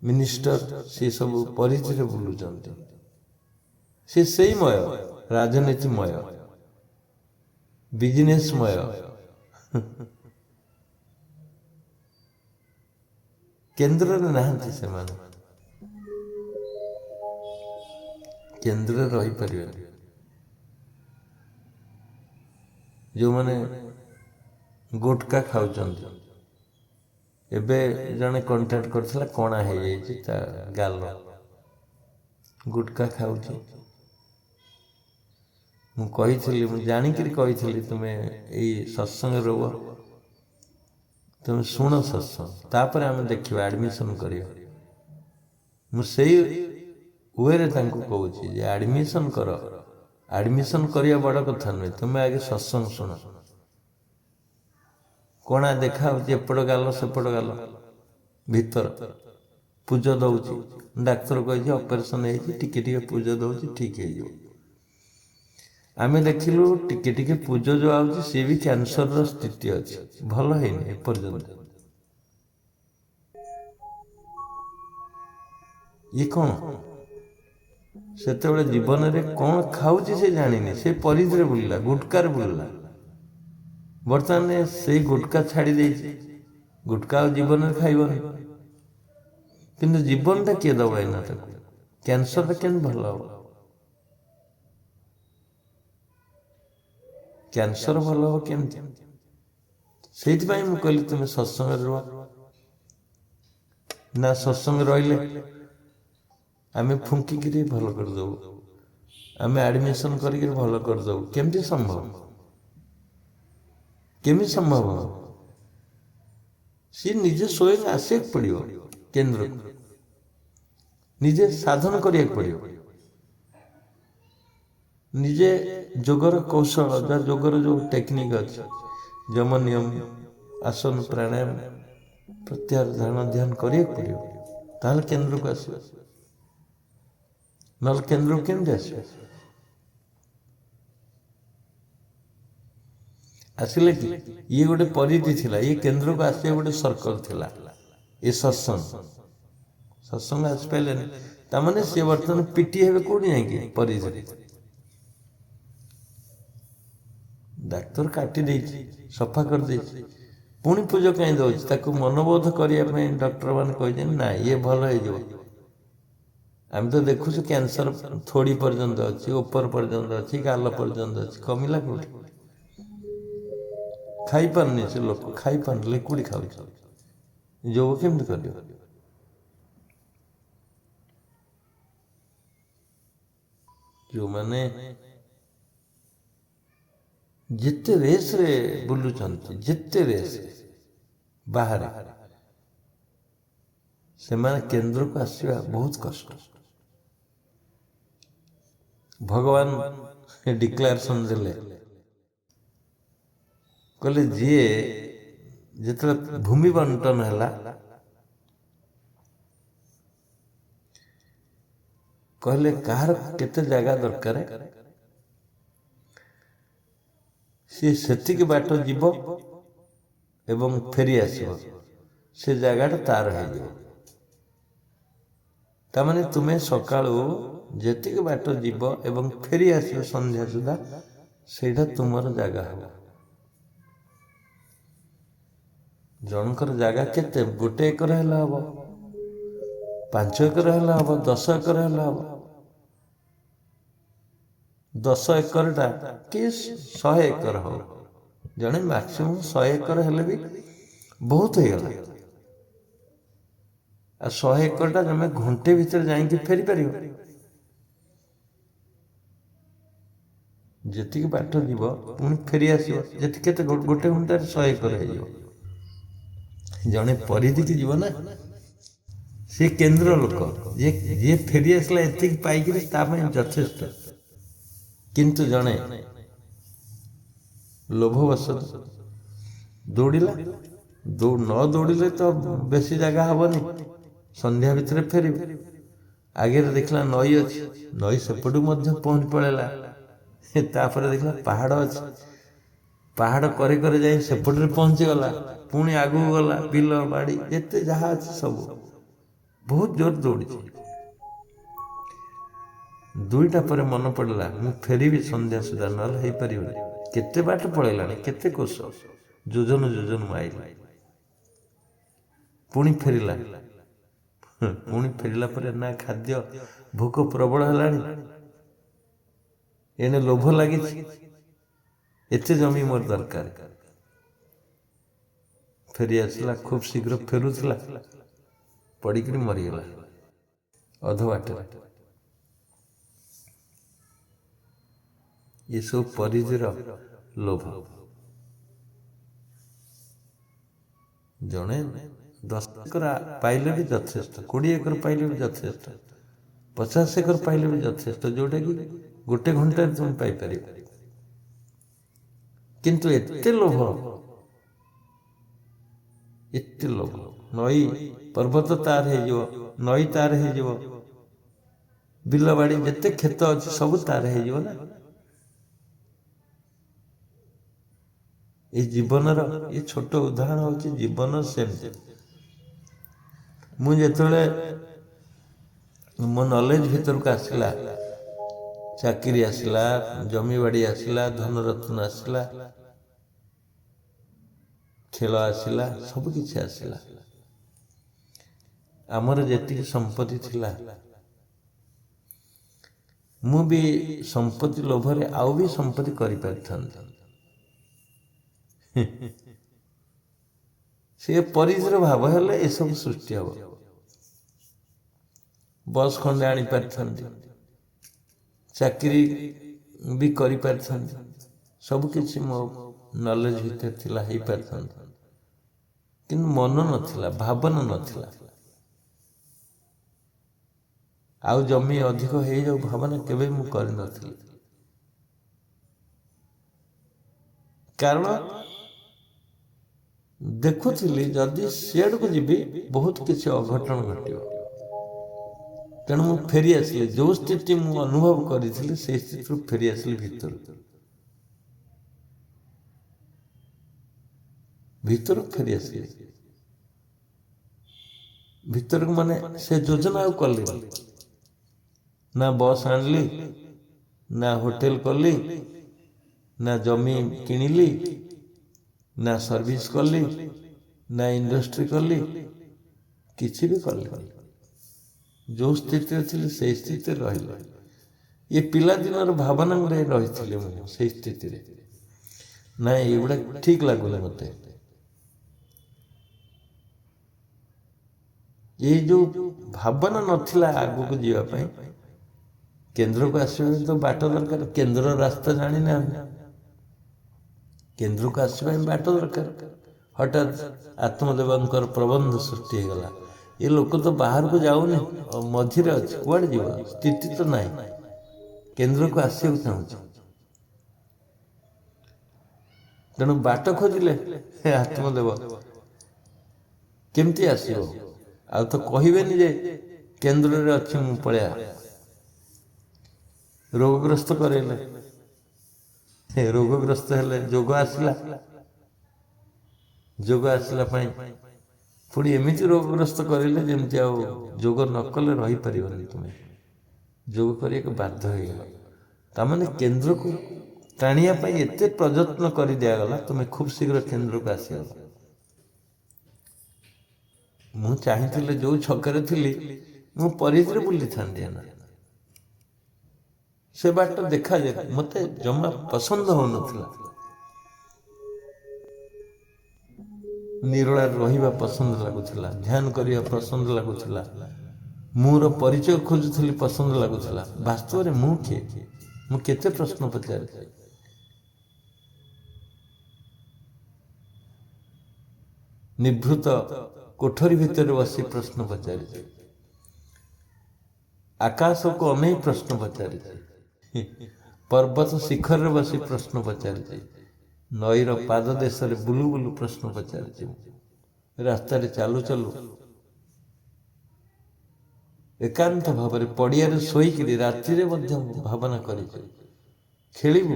ମିନିଷ୍ଟର, ସିଏ ସବୁ ପରିଧିରେ ବୁଲୁଛନ୍ତି। ସେ ସେଇମୟ, ରାଜନୀତିମୟ, ବିଜନେସମୟ। କେନ୍ଦ୍ରରେ ନାହାନ୍ତି ସେମାନେ, କେନ୍ଦ୍ରରେ ରହିପାରିବେନି। ଯେଉଁମାନେ ଗୁଟକା ଖାଉଛନ୍ତି, ଏବେ ଜଣେ କଣ୍ଟାକ୍ଟ କରିଥିଲା, କଣା ହେଇଯାଇଛି ତା ଗାଲ, ଗୁଟକା ଖାଉଛି। ମୁଁ କହିଥିଲି, ମୁଁ ଜାଣିକିରି କହିଥିଲି ତୁମେ ଏଇ ସତ୍ସଙ୍ଗ ରୋଗ, ତୁମେ ଶୁଣ ସତ୍ସଙ୍ଗ, ତାପରେ ଆମେ ଦେଖିବା ଆଡ଼ମିସନ୍ କରିବା। ମୁଁ ସେଇ ୱେରେ ତାଙ୍କୁ କହୁଛି ଯେ ଆଡ଼ମିସନ୍ କର। ଆଡ଼ମିସନ୍ କରିବା ବଡ଼ କଥା ନୁହେଁ, ତୁମେ ଆଗେ ସତ୍ସଙ୍ଗ ଶୁଣ। କଣା ଦେଖାହେଉଛି, ଏପଟ ଗାଲ ସେପଟ ଗାଲ, ଭିତର ପୂଜ ଦେଉଛି। ଡାକ୍ତର କହିଛି ଅପରେସନ୍ ହେଇଛି, ଟିକେ ଟିକେ ପୂଜ ଦେଉଛି, ଠିକ୍ ହେଇଯିବ। ଆମେ ଦେଖିଲୁ ଟିକେ ଟିକେ ପୂଜ ଯେଉଁ ଆଉଛି, ସିଏ ବି କ୍ୟାନ୍ସରର ସ୍ଥିତି ଅଛି, ଭଲ ହେଇନି ଏପର୍ଯ୍ୟନ୍ତ। ଇଏ କ'ଣ? ସେତେବେଳେ ଜୀବନରେ କ'ଣ ଖାଉଛି ସେ ଜାଣିନି, ସେ ପରିଧିରେ ବୁଲିଲା, ଗୁଟକାରେ ବୁଲିଲା। ବର୍ତ୍ତମାନ ସେଇ ଗୁଟକା ଛାଡ଼ି ଦେଇଛି, ଗୁଟକା ଆଉ ଜୀବନରେ ଖାଇବନି। କିନ୍ତୁ ଜୀବନଟା କିଏ ଦେବ ଏଇନା ତାକୁ? କ୍ୟାନ୍ସରଟା କେମିତି ଭଲ ହେବ? କ୍ୟାନ୍ସର ଭଲ ହେବ କେମିତି? ସେଇଥିପାଇଁ ମୁଁ କହିଲି ତୁମେ ସତ୍ସଙ୍ଗରେ ରୁହ। ନା ସତ୍ସଙ୍ଗ ରହିଲେ ଆମେ ଫୁଙ୍କିକିରି ଭଲ କରିଦେବୁ, ଆମେ ଆଡ଼ମିସନ୍ କରିକିରି ଭଲ କରିଦେବୁ। କେମିତି ସମ୍ଭବ? କେମିତି ସମ୍ଭବ? ସିଏ ନିଜେ ସ୍ୱୟଂ ଆସିବାକୁ ପଡ଼ିବ କେନ୍ଦ୍ରକୁ, ନିଜେ ସାଧନ କରିବାକୁ ପଡ଼ିବ। ନିଜେ ଯୋଗର କୌଶଳ, ବା ଯୋଗର ଯେଉଁ ଟେକ୍ନିକ୍ ଅଛି, ଯମ ନିୟମ, ଆସନ, ପ୍ରାଣାୟାମ, ପ୍ରତ୍ୟାହାର, ଧାରଣା, ଧ୍ୟାନ କରିବାକୁ ପଡ଼ିବ, ତାହେଲେ କେନ୍ଦ୍ରକୁ ଆସିବ। ନହେଲେ କେନ୍ଦ୍ରକୁ କେମିତି ଆସିବ? ଆସିଲେ କି ଇଏ ଗୋଟେ ପରିଧି ଥିଲା, ଇଏ କେନ୍ଦ୍ରକୁ ଆସିବା ଗୋଟେ ସର୍କଲ ଥିଲା, ଏ ସତ୍ସଙ୍ଗ ଆସିପାରିଲେନି, ତାମାନେ ସିଏ ବର୍ତ୍ତମାନ ପିଟି ହେବେ କୋଉଠି ଯାଇକି ପରିଧିରେ। ଡାକ୍ତର କାଟି ଦେଇଛି, ସଫା କରିଦେଇଛି, ପୁଣି ପୂଜ କାହିଁ ଦଉଛି? ତାକୁ ମନୋବୋଧ କରିବା ପାଇଁ ଡକ୍ଟର ମାନେ କହିଛନ୍ତି ନା ଇଏ ଭଲ ହେଇଯିବ। ଆମେ ତ ଦେଖୁଛୁ କ୍ୟାନ୍ସର ଥୋଡ଼ି ପର୍ଯ୍ୟନ୍ତ ଅଛି, ଉପର ପର୍ଯ୍ୟନ୍ତ ଅଛି, ଗାଲ ପର୍ଯ୍ୟନ୍ତ ଅଛି, କମିଲା କୋଉଠି? ଖାଇପାରୁନି ସେ ଲୋକ, ଖାଇପାରୁନି, ଲିକୁଇଡ ଖାଉଛି, ଯୋଗ କେମିତି କରିବ? ଯୋଉମାନେ ଯେତେ ରେସ୍ରେ ବୁଲୁଛନ୍ତି, ଯେତେ ରେସ୍ ବାହାରେ, ସେମାନେ କେନ୍ଦ୍ରକୁ ଆସିବା ବହୁତ କଷ୍ଟ। ଭଗବାନ ଡିକ୍ଲାରେସନ ଦେଲେ, କହିଲେ ଯିଏ ଯେତେବେଳେ ଭୂମି ବଣ୍ଟନ ହେଲା, କହିଲେ କାହାର କେତେ ଜାଗା ଦରକାର, ସିଏ ସେତିକି ବାଟ ଯିବ ଏବଂ ଫେରି ଆସିବ, ସେ ଜାଗାଟା ତାର ହେଇଯିବ। ତାମାନେ ତୁମେ ସକାଳୁ ଯେତିକି ବାଟ ଯିବ ଏବଂ ଫେରି ଆସିବ ସନ୍ଧ୍ୟା ସୁଦ୍ଧା, ସେଇଟା ତୁମର ଜାଗା ହବ। ଜଣଙ୍କର ଜାଗା କେତେ? 1 ଏକର ହେଲେ ହବ, 5 ଏକର ହେଲେ ହବ, 10 ଏକର ହେଲେ ହବ। 10 ଏକରଟା କି 100 ଏକର ହଉ, ଜଣେ ମାକ୍ସିମମ୍ 100 ଏକର ହେଲେ ବି ବହୁତ ହେଇଗଲା। ଆଉ 100 ଏକରଟା ତମେ ଘଣ୍ଟେ ଭିତରେ ଯାଇକି ଫେରି ପାରିବ? ଯେତିକି ବାଟ ଯିବ ପୁଣି ଫେରି ଆସିବ, ଯେତିକି କେତେ 1 ଘଣ୍ଟାରେ 100 ଏକର ହେଇଯିବ। ଜଣେ ପରିଧିକି ଯିବ ନା, ସେ କେନ୍ଦ୍ର ଲୋକ, ଯିଏ ଫେରି ଆସିଲା ଏତିକି ପାଇକିରି ତା ପାଇଁ ଯଥେଷ୍ଟ। କିନ୍ତୁ ଜଣେ ଲୋଭବଶତଃ ଦୌଡ଼ିଲା, ନ ଦୌଡ଼ିଲେ ତ ବେଶୀ ଜାଗା ହବନି, ସନ୍ଧ୍ୟା ଭିତରେ ଫେରିବ। ଆଗରେ ଦେଖିଲା ନଈ ଅଛି, ନଈ ସେପଟକୁ ମଧ୍ୟ ପହଞ୍ଚି ପଳେଇଲା। ତାପରେ ଦେଖିଲା ପାହାଡ଼ ଅଛି, ପାହାଡ଼ କରି କରି ଯାଇ ସେପଟରେ ପହଞ୍ଚିଗଲା, ପୁଣି ଆଗକୁ ଗଲା, ବିଲ ବାଡ଼ି ଯେତେ ଯାହା ଅଛି ସବୁ, ବହୁତ ଜୋର ଦୌଡ଼ିଛି। 2ଟା ପରେ ମନେ ପଡ଼ିଲା, ମୁଁ ଫେରିବି ସନ୍ଧ୍ୟା ସୁଦ୍ଧା, ନହେଲେ ହେଇପାରିବନି। କେତେ ବାଟ ପଳେଇଲାଣି, କେତେ କୋଶ, ଯୋଜନ ମାଇଲ। ପୁଣି ଫେରିଲା, ପୁଣି ଫେରିଲା ପରେ ନା ଖାଦ୍ୟ, ଭୋକ ପ୍ରବଳ ହେଲାଣି, ଏଣେ ଲୋଭ ଲାଗିଛି, ଏତେ ଜମି ମୋର ଦରକାର। ଫେରି ଆସିଲା, ଖୁବ ଶୀଘ୍ର ଫେରୁଥିଲା, ପଡ଼ିକିରି ମରିଗଲା ଅଧ ବାଟରେ। ଏସବୁ ପରିଧିର ଲୋଭ। ଜଣେ 10 ଏକର ପାଇଲେ ବି ଯଥେଷ୍ଟ, 20 ଏକର ପାଇଲେ ବି ଯଥେଷ୍ଟ, 50 ଏକର ପାଇଲେ ବି ଯଥେଷ୍ଟ, ଯୋଉଟା କି 1 ଘଣ୍ଟାରେ ତୁମେ ପାଇପାରିବ। କିନ୍ତୁ ଏତେ ଲୋଭ, ଏତେ ଲୋଭ, ନଈ ପର୍ବତ ତାର ହେଇଯିବ, ନଈ ତାର ହେଇଯିବ, ବିଲ ବାଡ଼ି ଯେତେ କ୍ଷେତ ଅଛି ସବୁ ତାର ହେଇଯିବ ନା। এই ଜୀବନର ଏ ଛୋଟ ଉଦାହରଣ ହେଉଛି ଜୀବନ ସେମିତି। ମୁଁ ଯେତେବେଳେ ମୋ ନଲେଜ ଭିତରକୁ ଆସିଲା, ଚାକିରି ଆସିଲା, ଜମିବାଡ଼ି ଆସିଲା, ଧନରତ୍ନ ଆସିଲା, ଖେଳ ଆସିଲା, ସବୁ କିଛି ଆସିଲା। ଆମର ଯେତିକି ସମ୍ପତ୍ତି ଥିଲା, ମୁଁ ବି ସମ୍ପତ୍ତି ଲୋଭରେ ଆଉ ବି ସମ୍ପତ୍ତି କରିପାରିଥାନ୍ତି। ସେ ପରିଧିର ଭାବ ହେଲେ ଏସବୁ ସୃଷ୍ଟି ହବ। ବସ୍ ଖଣ୍ଡେ ଆଣିପାରିଥାନ୍ତି, ଚାକିରି ବି କରିପାରିଥାନ୍ତି, ସବୁ କିଛି ମୋ ନଲେଜ ଭିତରେ ଥିଲା, ହେଇପାରିଥାନ୍ତି। କିନ୍ତୁ ମନ ନଥିଲା, ଭାବନା ନଥିଲା। ଆଉ ଜମି ଅଧିକ ହେଇଯାଉ ଭାବନା କେବେ ମୁଁ କରିନଥିଲି। କାରଣ ଦେଖୁଥିଲି ଯଦି ସିଆଡ଼କୁ ଯିବି ବହୁତ କିଛି ଅଘଟଣ ଘଟିବ। ତେଣୁ ମୁଁ ଫେରି ଆସିଲି, ଯେଉଁ ସ୍ଥିତି ମୁଁ ଅନୁଭବ କରିଥିଲି ସେଇ ସ୍ଥିତିରୁ ଫେରି ଆସିଲି ଭିତରୁ। ଭିତରକୁ ଫେରି ଆସିଲେ। ଭିତରକୁ ମାନେ ସେ ଯୋଜନା ଆଉ କଲିନି। ନା ବସ୍ ଆଣିଲି, ନା ହୋଟେଲ କଲି, ନା ଜମି କିଣିଲି, ନା ସର୍ଭିସ କଲି, ନା ଇଣ୍ଡଷ୍ଟ୍ରି କଲି, କିଛି ବି କଲିନି। ଯେଉଁ ସ୍ଥିତିରେ ଥିଲି ସେଇ ସ୍ଥିତିରେ ରହିଲେ। ଏ ପିଲାଦିନର ଭାବନାରେ ରହିଥିଲି ମୁଁ ସେଇ ସ୍ଥିତିରେ। ନାଇଁ ଏଗୁଡ଼ା ଠିକ ଲାଗୁନି ମୋତେ। ଏଇ ଯେଉଁ ଭାବନା ନଥିଲା ଆଗକୁ ଯିବା ପାଇଁ, କେନ୍ଦ୍ରକୁ ଆସିବା ପାଇଁ ତ ବାଟ ଦରକାର। କେନ୍ଦ୍ର ରାସ୍ତା ଜାଣିନେ ଆମେ, କେନ୍ଦ୍ରକୁ ଆସିବା ପାଇଁ ବାଟ ଦରକାର। ହଠାତ୍ ଆତ୍ମଦେବଙ୍କର ପ୍ରବନ୍ଧ ସୃଷ୍ଟି ହେଇଗଲା। ଏ ଲୋକ ତ ବାହାରକୁ ଯାଉନି, ମଝିରେ ଅଛି, କୁଆଡ଼େ ଯିବ, ସ୍ଥିତି ତ ନାହିଁ, କେନ୍ଦ୍ରକୁ ଆସିବାକୁ ଚାହୁଁଛି। ତେଣୁ ବାଟ ଖୋଜିଲେ ହେ ଆତ୍ମଦେବ କେମିତି ଆସିବ? ଆଉ ତ କହିବେନି ଯେ କେନ୍ଦ୍ରରେ ଅଛି ମୁଁ ପଳେଆ। ରୋଗଗ୍ରସ୍ତ କରେଇଲେ। ରୋଗଗ୍ରସ୍ତ ହେଲେ ଯୋଗ ଆସିଲା। ଯୋଗ ଆସିଲା ପାଇଁ ପୁଣି ଏମିତି ରୋଗଗ୍ରସ୍ତ କରିଲେ ଯେମିତି ଆଉ ଯୋଗ ନ କଲେ ରହିପାରିବନି ତୁମେ। ଯୋଗ କରିବାକୁ ବାଧ୍ୟ ହେଇଗଲ। ତାମାନେ କେନ୍ଦ୍ରକୁ ଟାଣିବା ପାଇଁ ଏତେ ପ୍ରଯତ୍ନ କରି ଦିଆଗଲା, ତୁମେ ଖୁବ୍ ଶୀଘ୍ର କେନ୍ଦ୍ରକୁ ଆସିଗଲ। ମୁଁ ଚାହିଁଥିଲେ ଯୋଉ ଛକରେ ଥିଲି ମୁଁ ପରିଧିରେ ବୁଲିଥାନ୍ତି ନା। ସେ ବାଟ ଦେଖାଯାଏ ମୋତେ ଜମା ପସନ୍ଦ ହଉନଥିଲା। ନିରୋଳାରେ ରହିବା ପସନ୍ଦ ଲାଗୁଥିଲା, ଧ୍ୟାନ କରିବା ପସନ୍ଦ ଲାଗୁଥିଲା, ମୋର ପରିଚୟ ଖୋଜୁଥିଲି, ପସନ୍ଦ ଲାଗୁଥିଲା। ବାସ୍ତବରେ ମୁଁ କିଏ? ମୁଁ କେତେ ପ୍ରଶ୍ନ ପଚାରିଥିଲି। ନିଭୃତ କୋଠରୀ ଭିତରେ ବସି ପ୍ରଶ୍ନ ପଚାରିଛି। ଆକାଶକୁ ଅନେଇ ପ୍ରଶ୍ନ ପଚାରିଛି। ପର୍ବତ ଶିଖରରେ ବସି ପ୍ରଶ୍ନ ପଚାରିଛି। ନଈର ପାଦ ଦେଶରେ ବୁଲୁ ବୁଲୁ ପ୍ରଶ୍ନ ପଚାରିଛି। ରାସ୍ତାରେ ଚାଲୁ ଚାଲୁ, ଏକାନ୍ତ ଭାବରେ ପଡ଼ିଆରେ ଶୋଇକିରି ରାତିରେ ମଧ୍ୟ ଭାବନା କରିଛି। ଖେଳିବୁ,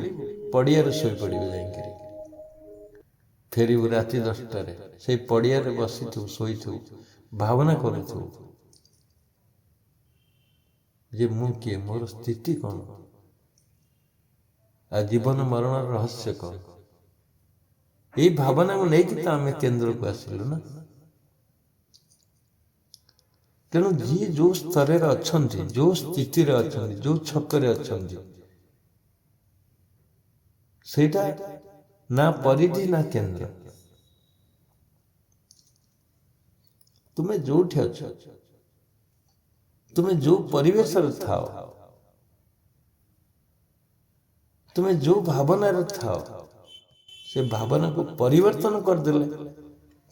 ପଡ଼ିଆରେ ଶୋଇପଡ଼ିବୁ ଯାଇକିରି। ଫେରିବୁ ରାତି 10ଟାରେ, ସେଇ ପଡ଼ିଆରେ ବସିଥିବୁ, ଶୋଇଥିବୁ, ଭାବନା କରୁଥିବୁ ଯେ ମୁଁ କିଏ, ମୋର ସ୍ଥିତି କ'ଣ, ଆଉ ଜୀବନ ମରଣର ରହସ୍ୟ କ'ଣ। ଏଇ ଭାବନାକୁ ନେଇକି ତ ଆମେ କେନ୍ଦ୍ରକୁ ଆସିଲୁ ନା। ତେଣୁ ଯିଏ ଯୋଉ ସ୍ତରରେ ଅଛନ୍ତି, ଯୋଉ ସ୍ଥିତିରେ ଅଛନ୍ତି, ଯୋଉ ଛକରେ ଅଛନ୍ତି, ସେଇଟା ନା ପରିଧି ନା କେନ୍ଦ୍ର। ତୁମେ ଯୋଉଠି ଅଛ, ତୁମେ ଯୋଉ ପରିବେଶରେ ଥାଅ, ତୁମେ ଯୋଉ ଭାବନାରେ ଥାଅ, ସେ ଭାବନାକୁ ପରିବର୍ତ୍ତନ କରିଦେଲେ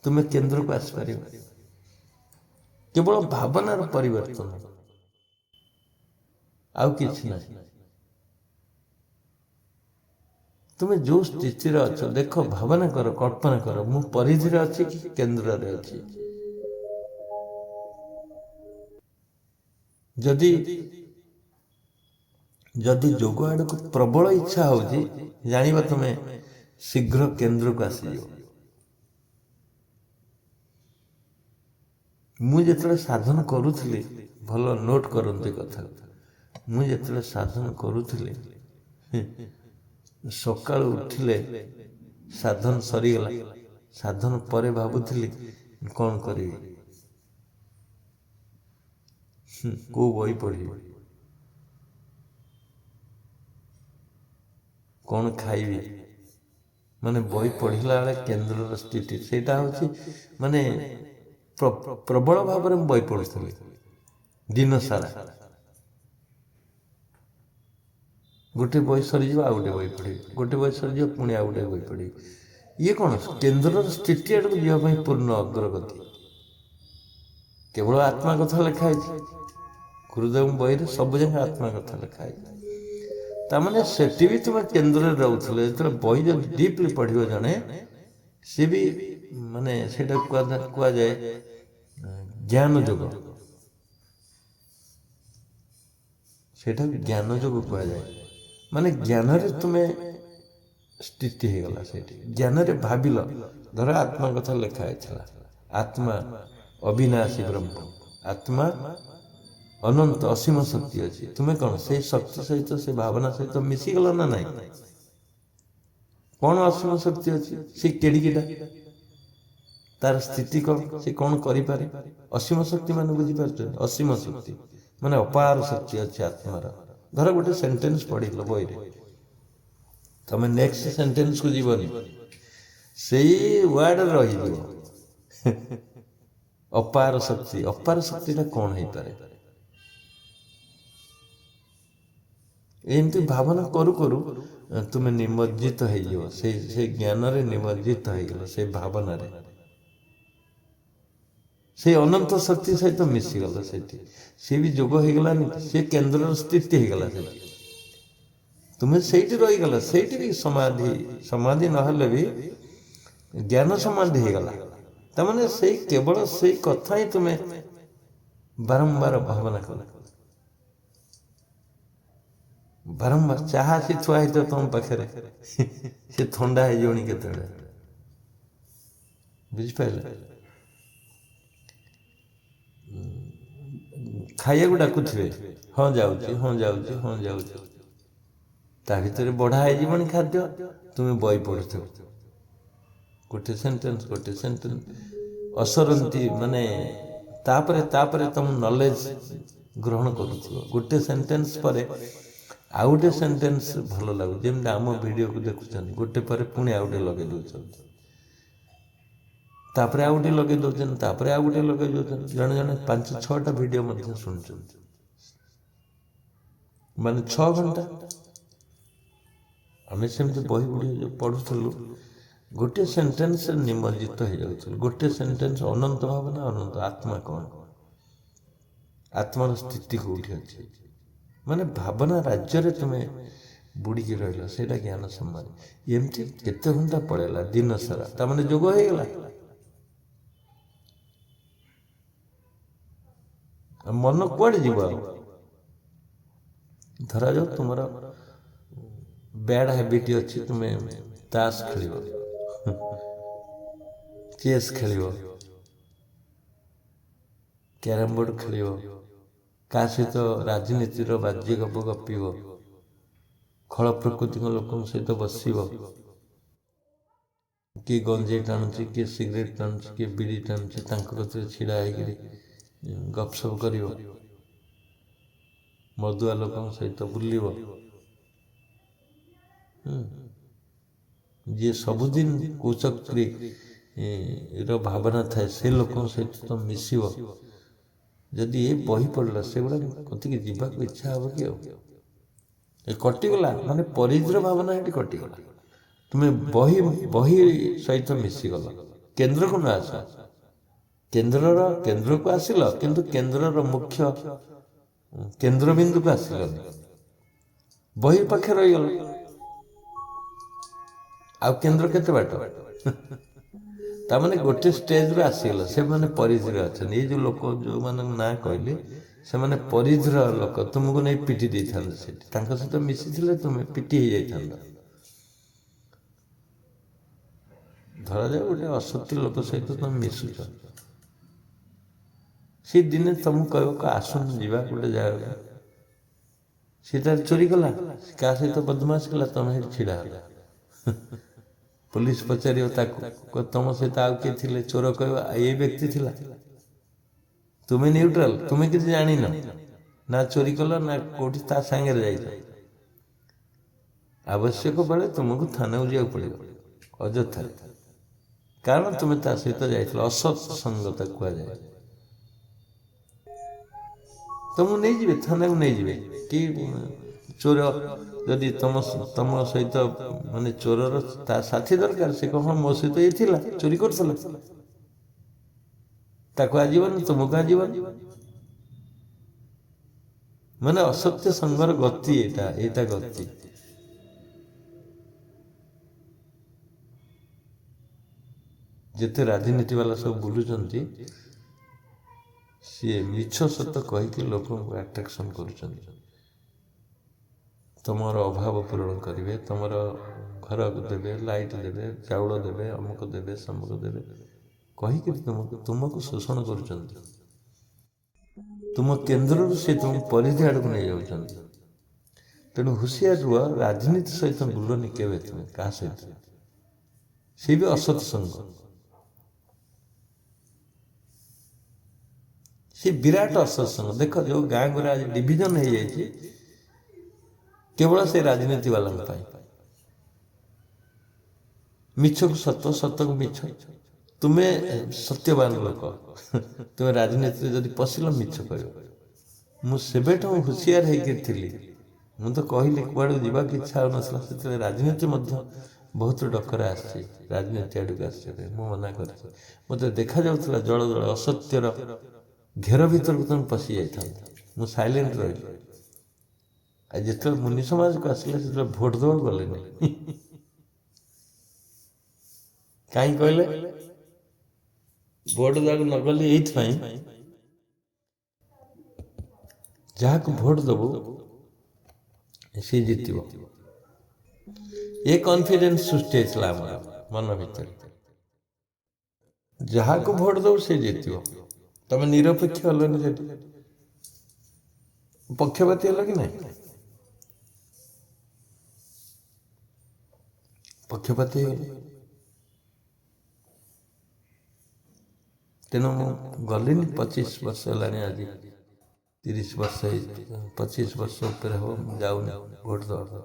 ତୁମେ କେନ୍ଦ୍ରକୁ ଆସିପାରିବ। କେବଳ ଭାବନାର ପରିବର୍ତ୍ତନ, ଆଉ କିଛି ନାହିଁ। ତୁମେ ଯୋଉ ସ୍ଥିତିରେ ଅଛ, ଦେଖ, ଭାବନା କର, କଳ୍ପନା କର, ମୁଁ ପରିଧିରେ ଅଛି କି କେନ୍ଦ୍ରରେ ଅଛି। ଯଦି ଯଦି ଯୋଗ ଆଡ଼କୁ ପ୍ରବଳ ଇଚ୍ଛା ହଉଛି, ଜାଣିବ ତୁମେ ଶୀଘ୍ର କେନ୍ଦ୍ରକୁ ଆସିଯିବ। ମୁଁ ଯେତେବେଳେ ସାଧନ କରୁଥିଲି, ଭଲ ନୋଟ କରନ୍ତି କଥା, ମୁଁ ଯେତେବେଳେ ସାଧନ କରୁଥିଲି, ସକାଳୁ ଉଠିଲେ ସାଧନ ସରିଗଲା, ସାଧନ ପରେ ଭାବୁଥିଲି କ'ଣ କରିବି, କୋଉ ବହି ପଢ଼ିବି, କ'ଣ ଖାଇବି। ମାନେ ବହି ପଢ଼ିଲା ବେଳେ କେନ୍ଦ୍ରର ସ୍ଥିତି ସେଇଟା ହେଉଛି, ମାନେ ପ୍ରବଳ ଭାବରେ ମୁଁ ବହି ପଢ଼ୁଥିଲି ଦିନ ସାରା। ଗୋଟେ ବହି ସରିଯିବ ଆଉ ଗୋଟେ ବହି ପଢ଼ିବି, ଗୋଟେ ବହି ସରିଯିବ ପୁଣି ଆଉ ଗୋଟେ ବହି ପଢ଼ିବି। ଇଏ କ'ଣ କେନ୍ଦ୍ରର ସ୍ଥିତି ଆଡ଼କୁ ଯିବା ପାଇଁ ପୂର୍ଣ୍ଣ ଅଗ୍ରଗତି। କେବଳ ଆତ୍ମା କଥା ଲେଖା ହେଇଛି ଗୁରୁଦେବ ବହିରେ, ସବୁ ଯାକ ଆତ୍ମା କଥା ଲେଖା ହେଇଛି। ତାମାନେ ସେଠି ବି ତୁମେ କେନ୍ଦ୍ରରେ ରହୁଥିଲେ। ଯେତେବେଳେ ବହି ଯଦି ଡିପ୍ଲି ପଢ଼ିବ ଜଣେ, ସେ ବି ମାନେ ସେଇଟା କୁହାଯାଏ ଜ୍ଞାନ ଯୋଗ। ସେଇଟା ଜ୍ଞାନ ଯୋଗ କୁହାଯାଏ। ମାନେ ଜ୍ଞାନରେ ତୁମେ ସ୍ଥିତି ହେଇଗଲା ସେଇଠି। ଜ୍ଞାନରେ ଭାବିଲ, ଧର ଆତ୍ମା କଥା ଲେଖା ହେଇଥିଲା, ଆତ୍ମା ଅବିନାଶୀ ବ୍ରହ୍ମ, ଆତ୍ମା ଅନନ୍ତ ଅସୀମ ଶକ୍ତି ଅଛି। ତୁମେ କ'ଣ ସେଇ ଶକ୍ତି ସହିତ ସେ ଭାବନା ସହିତ ମିଶିଗଲ ନା ନାହିଁ? କ'ଣ ଅସୀମ ଶକ୍ତି ଅଛି? ସେ କେଡ଼ିକିଟା, ତାର ସ୍ଥିତି କ'ଣ, ସେ କ'ଣ କରିପାରେ? ଅସୀମ ଶକ୍ତି ମାନେ ବୁଝିପାରୁଛନ୍ତି? ଅସୀମ ଶକ୍ତି ମାନେ ଅପାର ଶକ୍ତି ଅଛି ଆତ୍ମାର। ଧର ଗୋଟେ ସେଣ୍ଟେନ୍ସ ପଢିଲ ବହିରେ, ତମେ ନେକ୍ସଟ ସେଣ୍ଟେନ୍ସକୁ ଯିବନି, ସେଇ ୱାର୍ଡ ରହିଯିବ। ଅପାର ଶକ୍ତି, ଅପାର ଶକ୍ତିଟା କ'ଣ ହେଇପାରେ? ଏମିତି ଭାବନା କରୁ କରୁ ତୁମେ ନିମଜ୍ଜିତ ହେଇଯିବ, ସେଇ ଜ୍ଞାନରେ ନିମଜ୍ଜିତ ହେଇଗଲ, ସେଇ ଭାବନାରେ, ସେଇ ଅନନ୍ତ ଶକ୍ତି ସହିତ ମିଶିଗଲ। ସେଠି ସିଏ ବି ଯୋଗ ହେଇଗଲାନି, ସେ କେନ୍ଦ୍ରର ସ୍ଥିତି ହେଇଗଲା ସେଠି, ତୁମେ ସେଇଠି ରହିଗଲ। ସେଇଠି ବି ସମାଧି ନହେଲେ ବି ଜ୍ଞାନ ସମାଧି ହେଇଗଲା। ତାମାନେ ସେଇ କେବଳ ସେଇ କଥା ହିଁ ତୁମେ ବାରମ୍ବାର ଭାବନା କଲ। ବାରମ୍ବାର ଚାହା ଆସି ଥୁଆ ହେଇଥିବ ତମ ପାଖରେ, ସେ ଥଣ୍ଡା ହେଇଯିବଣି କେତେବେଳେ, ବୁଝିପାରିଲେ? ଖାଇବାକୁ ଡାକୁଥିବେ, ହଁ ଯାଉଛି, ହଁ ଯାଉଛି, ହଁ ଯାଉଛି, ତା ଭିତରେ ବଢା ହେଇଯିବଣି ଖାଦ୍ୟ, ତୁମେ ବହି ପଢୁଥିବ, ଗୋଟେ ସେଣ୍ଟେନ୍ସ ଅସରନ୍ତି, ମାନେ ତାପରେ ତମ ନଲେଜ ଗ୍ରହଣ କରୁଥିବ। ଗୋଟେ ସେଣ୍ଟେନ୍ସ ପରେ ଆଉ ଗୋଟେ ସେଣ୍ଟେନ୍ସ ଭଲ ଲାଗୁଛି, ଯେମିତି ଆମ ଭିଡ଼ିଓକୁ ଦେଖୁଛନ୍ତି, ଗୋଟେ ପରେ ପୁଣି ଆଉ ଗୋଟେ ଲଗେଇ ଦେଉଛନ୍ତି, ତାପରେ ଆଉ ଗୋଟେ ଲଗେଇ ଦେଉଛନ୍ତି, ତାପରେ ଆଉ ଗୋଟେ ଲଗେଇ ଦେଉଛନ୍ତି। ଜଣେ 5-6ଟା ଭିଡ଼ିଓ ମଧ୍ୟ ଶୁଣୁଛନ୍ତି, ମାନେ 6 ଘଣ୍ଟା। ଆମେ ସେମିତି ବହି ପଢୁଥିଲୁ, ଗୋଟେ ସେଣ୍ଟେନ୍ସ ନିମଜ୍ଜିତ ହେଇଯାଉଥିଲୁ। ଗୋଟେ ସେଣ୍ଟେନ୍ସ ଅନନ୍ତ ଭାବନା, ଅନନ୍ତ ଆତ୍ମା କ'ଣ, ଆତ୍ମାର ସ୍ଥିତି କୋଉଠି ଅଛି, ମାନେ ଭାବନା ରାଜ୍ୟରେ ତୁମେ ବୁଡ଼ିକି ରହିଲ, ସେଇଟା ଜ୍ଞାନ ସମାଧି। ଏମିତି କେତେ ଘଣ୍ଟା ପଳେଇଲା ଦିନ ସାରା, ତାମାନେ ଯୋଗ ହେଇଗଲା। ମନ କୁଆଡେ ଯିବ ଆଉ? ଧରାଯାଉ ତୁମର ବ୍ୟାଡ୍ ହ୍ୟାବିଟ୍ ଅଛି, ତୁମେ ତାସ୍ ଖେଳିବ, ଚେସ୍ ଖେଳିବ, କ୍ୟାରମ ବୋର୍ଡ ଖେଳିବ, କାହା ସହିତ ରାଜନୀତିର ବାଜ୍ୟ ଗପ ଗପିବ, ଖଳ ପ୍ରକୃତିକ ଲୋକଙ୍କ ସହିତ ବସିବ, କିଏ ଗଞ୍ଜେଇ ଟାଣୁଛି, କିଏ ସିଗାରେଟ୍ ଟାଣୁଛି, କିଏ ବିଡ଼ି ଟାଣୁଛି, ତାଙ୍କ କତିରେ ଛିଡ଼ା ହେଇକିରି ଗପସପ କରିବ, ମଦୁଆ ଲୋକଙ୍କ ସହିତ ବୁଲିବ, ଯିଏ ସବୁଦିନ କୁଚକ୍ରି ର ଭାବନା ଥାଏ, ସେ ଲୋକଙ୍କ ସହିତ ତମେ ମିଶିବ। ଯଦି ଏ ବହି ପଢିଲ, ସେଗୁଡା କତିକି ଯିବାକୁ ଇଚ୍ଛା ହବ କି ଆଉ? ଏ କଟିଗଲା, ମାନେ ପରିଧିର ଭାବନା ଏଠି କଟିଗଲା। ତୁମେ ବହି ସହିତ ମିଶିଗଲ, କେନ୍ଦ୍ରକୁ ନ ଆସ, କେନ୍ଦ୍ରକୁ ଆସିଲ, କିନ୍ତୁ କେନ୍ଦ୍ରର ମୁଖ୍ୟ କେନ୍ଦ୍ରବିନ୍ଦୁକୁ ଆସିଲନି, ବହି ପାଖେ ରହିଗଲ। ଆଉ କେନ୍ଦ୍ର କେତେ ବାଟ? ତାମାନେ ଗୋଟେ ଷ୍ଟେଜରୁ ଆସିଗଲ, ସେମାନେ ପରିଧିରେ ଅଛନ୍ତି। ଏଇ ଯୋଉ ଲୋକ ଯୋଉମାନଙ୍କ ନାଁ କହିଲି, ସେମାନେ ପରିଧିର ଲୋକ, ତୁମକୁ ନେଇ ପିଟି ଦେଇଥାନ୍ତେ ସେଠି, ତାଙ୍କ ସହିତ ମିଶିଥିଲେ ତୁମେ ପିଟି ହେଇଯାଇଥାନ୍ତ। ଧରାଯାଉ ଗୋଟେ ଅସତ୍ୟ ଲୋକ ସହିତ ତମେ ମିଶୁଛ, ସେ ଦିନେ ତମକୁ କହିବ ଆସୁନ ଯିବା ଗୋଟେ ଜାଗାକୁ, ସେ ତାର ଚୋରି କଲା, କାହା ସହିତ ବଦମାସ କଲା, ତମେ ସେଠି ଛିଡ଼ା ହେଲା। ପୋଲିସ ପଚାରିବ ତାକୁ, ତମ ସହିତ ଆଉ କିଏ ଥିଲେ? ଚୋର କହିବ ଏଇ ବ୍ୟକ୍ତି ଥିଲା। ତୁମେ ନ୍ୟୁଟ୍ରାଲ, ତୁମେ କିଛି ଜାଣିନ, ନା ଚୋରି କଲ, ନା କୋଉଠି ତା ସାଙ୍ଗରେ ଯାଇଛ। ଆବଶ୍ୟକ ବେଳେ ତୁମକୁ ଥାନାକୁ ଯିବାକୁ ପଡିବ ଅଯଥାରେ, କାରଣ ତୁମେ ତା ସହିତ ଯାଇଥିଲ। ଅସତ୍ ସଙ୍ଗତ କୁହାଯାଏ। ତମକୁ ନେଇଯିବେ, ଥାନାକୁ ନେଇଯିବେ। କି ଚୋର ଯଦି ତମ ସହିତ, ମାନେ ଚୋରର ତା ସାଥୀ ଦରକାର, ସେ କହ ମୋ ସହିତ ଏଇ ଥିଲା, ଚୋରି କରୁଥିଲା, ତାକୁ ଆଜୀବନ, ତୁମକୁ ଆଜୀବନ। ମାନେ ଅସତ୍ୟ ସଙ୍ଗର ଗତି ଏଇଟା ଗତି। ଯେତେ ରାଜନୀତି ବାଲା ସବୁ ବୁଲୁଛନ୍ତି, ସିଏ ମିଛ ସତ କହିକି ଲୋକଙ୍କୁ ଆଟ୍ରାକ୍ସନ କରୁଛନ୍ତି। ତମର ଅଭାବ ପୂରଣ କରିବେ, ତମର ଘର ଦେବେ, ଲାଇଟ୍ ଦେବେ, ଚାଉଳ ଦେବେ, ଅମୁକ ଦେବେ, ସମୁକ ଦେବେ କହିକିରି ତୁମକୁ ଶୋଷଣ କରୁଛନ୍ତି। ତୁମ କେନ୍ଦ୍ରରୁ ସେ ତୁମକୁ ପରିଧି ଆଡ଼କୁ ନେଇଯାଉଛନ୍ତି। ତେଣୁ ହୁସିଆର ରୁହ, ରାଜନୀତି ସହିତ ବୁଲନି କେବେ ତୁମେ କାହା ସହିତ, ସେ ବି ଅସତ୍ ସଙ୍ଗ। ସେ ବିରାଟ ଅସତ୍ ସଙ୍ଗ। ଦେଖ ଯୋଉ ଗାଁ ଗୁରା ଆଜି ଡିଭିଜନ ହେଇଯାଇଛି କେବଳ ସେ ରାଜନୀତି ବାଲାଙ୍କ ପାଇଁ। ମିଛକୁ ସତ, ସତକୁ ମିଛ। ତୁମେ ସତ୍ୟବାନ ଲୋକ, ତୁମେ ରାଜନୀତିରେ ଯଦି ପଶିଲ ମିଛ କହିବ। ମୁଁ ସେବେଠୁ ହୁସିଆର ହେଇକି ଥିଲି। ମୁଁ ତ କହିଲି କୁଆଡ଼କୁ ଯିବାକୁ ଇଚ୍ଛା ହେଉନଥିଲା, ସେତେବେଳେ ରାଜନୀତି ମଧ୍ୟ ବହୁତ ଡକରା ଆସିଛି, ରାଜନୀତି ଆଡ଼କୁ ଆସିବା ପାଇଁ ମୁଁ ମନା କରିଛି। ମୋତେ ଦେଖାଯାଉଥିଲା ଜଳ ଜଳ ଅସତ୍ୟର ଘେର ଭିତରକୁ ତୁମେ ପଶି ଯାଇଥାନ୍ତ, ମୁଁ ସାଇଲେଣ୍ଟ ରହିଲି। ଆଉ ଯେତେବେଳେ ମୁନି ସମାଜକୁ ଆସିଲେ ସେତେବେଳେ ଭୋଟ ଦେବାକୁ ଗଲେନି। କାହିଁ କହିଲେ? ଭୋଟ ଦେବାକୁ ନଗଲି ଏଇଥିପାଇଁ, ଯାହାକୁ ଭୋଟ ଦେବୁ ସେ ଜିତିବ, ଏ କନଫିଡେନ୍ସ ସୃଷ୍ଟି ହେଇଥିଲା ଆମର ମନ ଭିତରେ। ଯାହାକୁ ଭୋଟ ଦେବୁ ସେ ଜିତିବ। ତମେ ନିରପେକ୍ଷ ହେଲନି, ସେଠି ପକ୍ଷପାତୀ ହେଲ କି ନାହିଁ? ପକ୍ଷପାତୀ ହେଲେ। ତେଣୁ ମୁଁ ଗଲିନି। 25 ବର୍ଷ ହେଲାଣି, ଆଜି 30 ବର୍ଷ ହେଇ 25 ବର୍ଷ ଉପରେ ହବ ମୁଁ ଯାଉନି ଭୋଟ ଦେବାକୁ।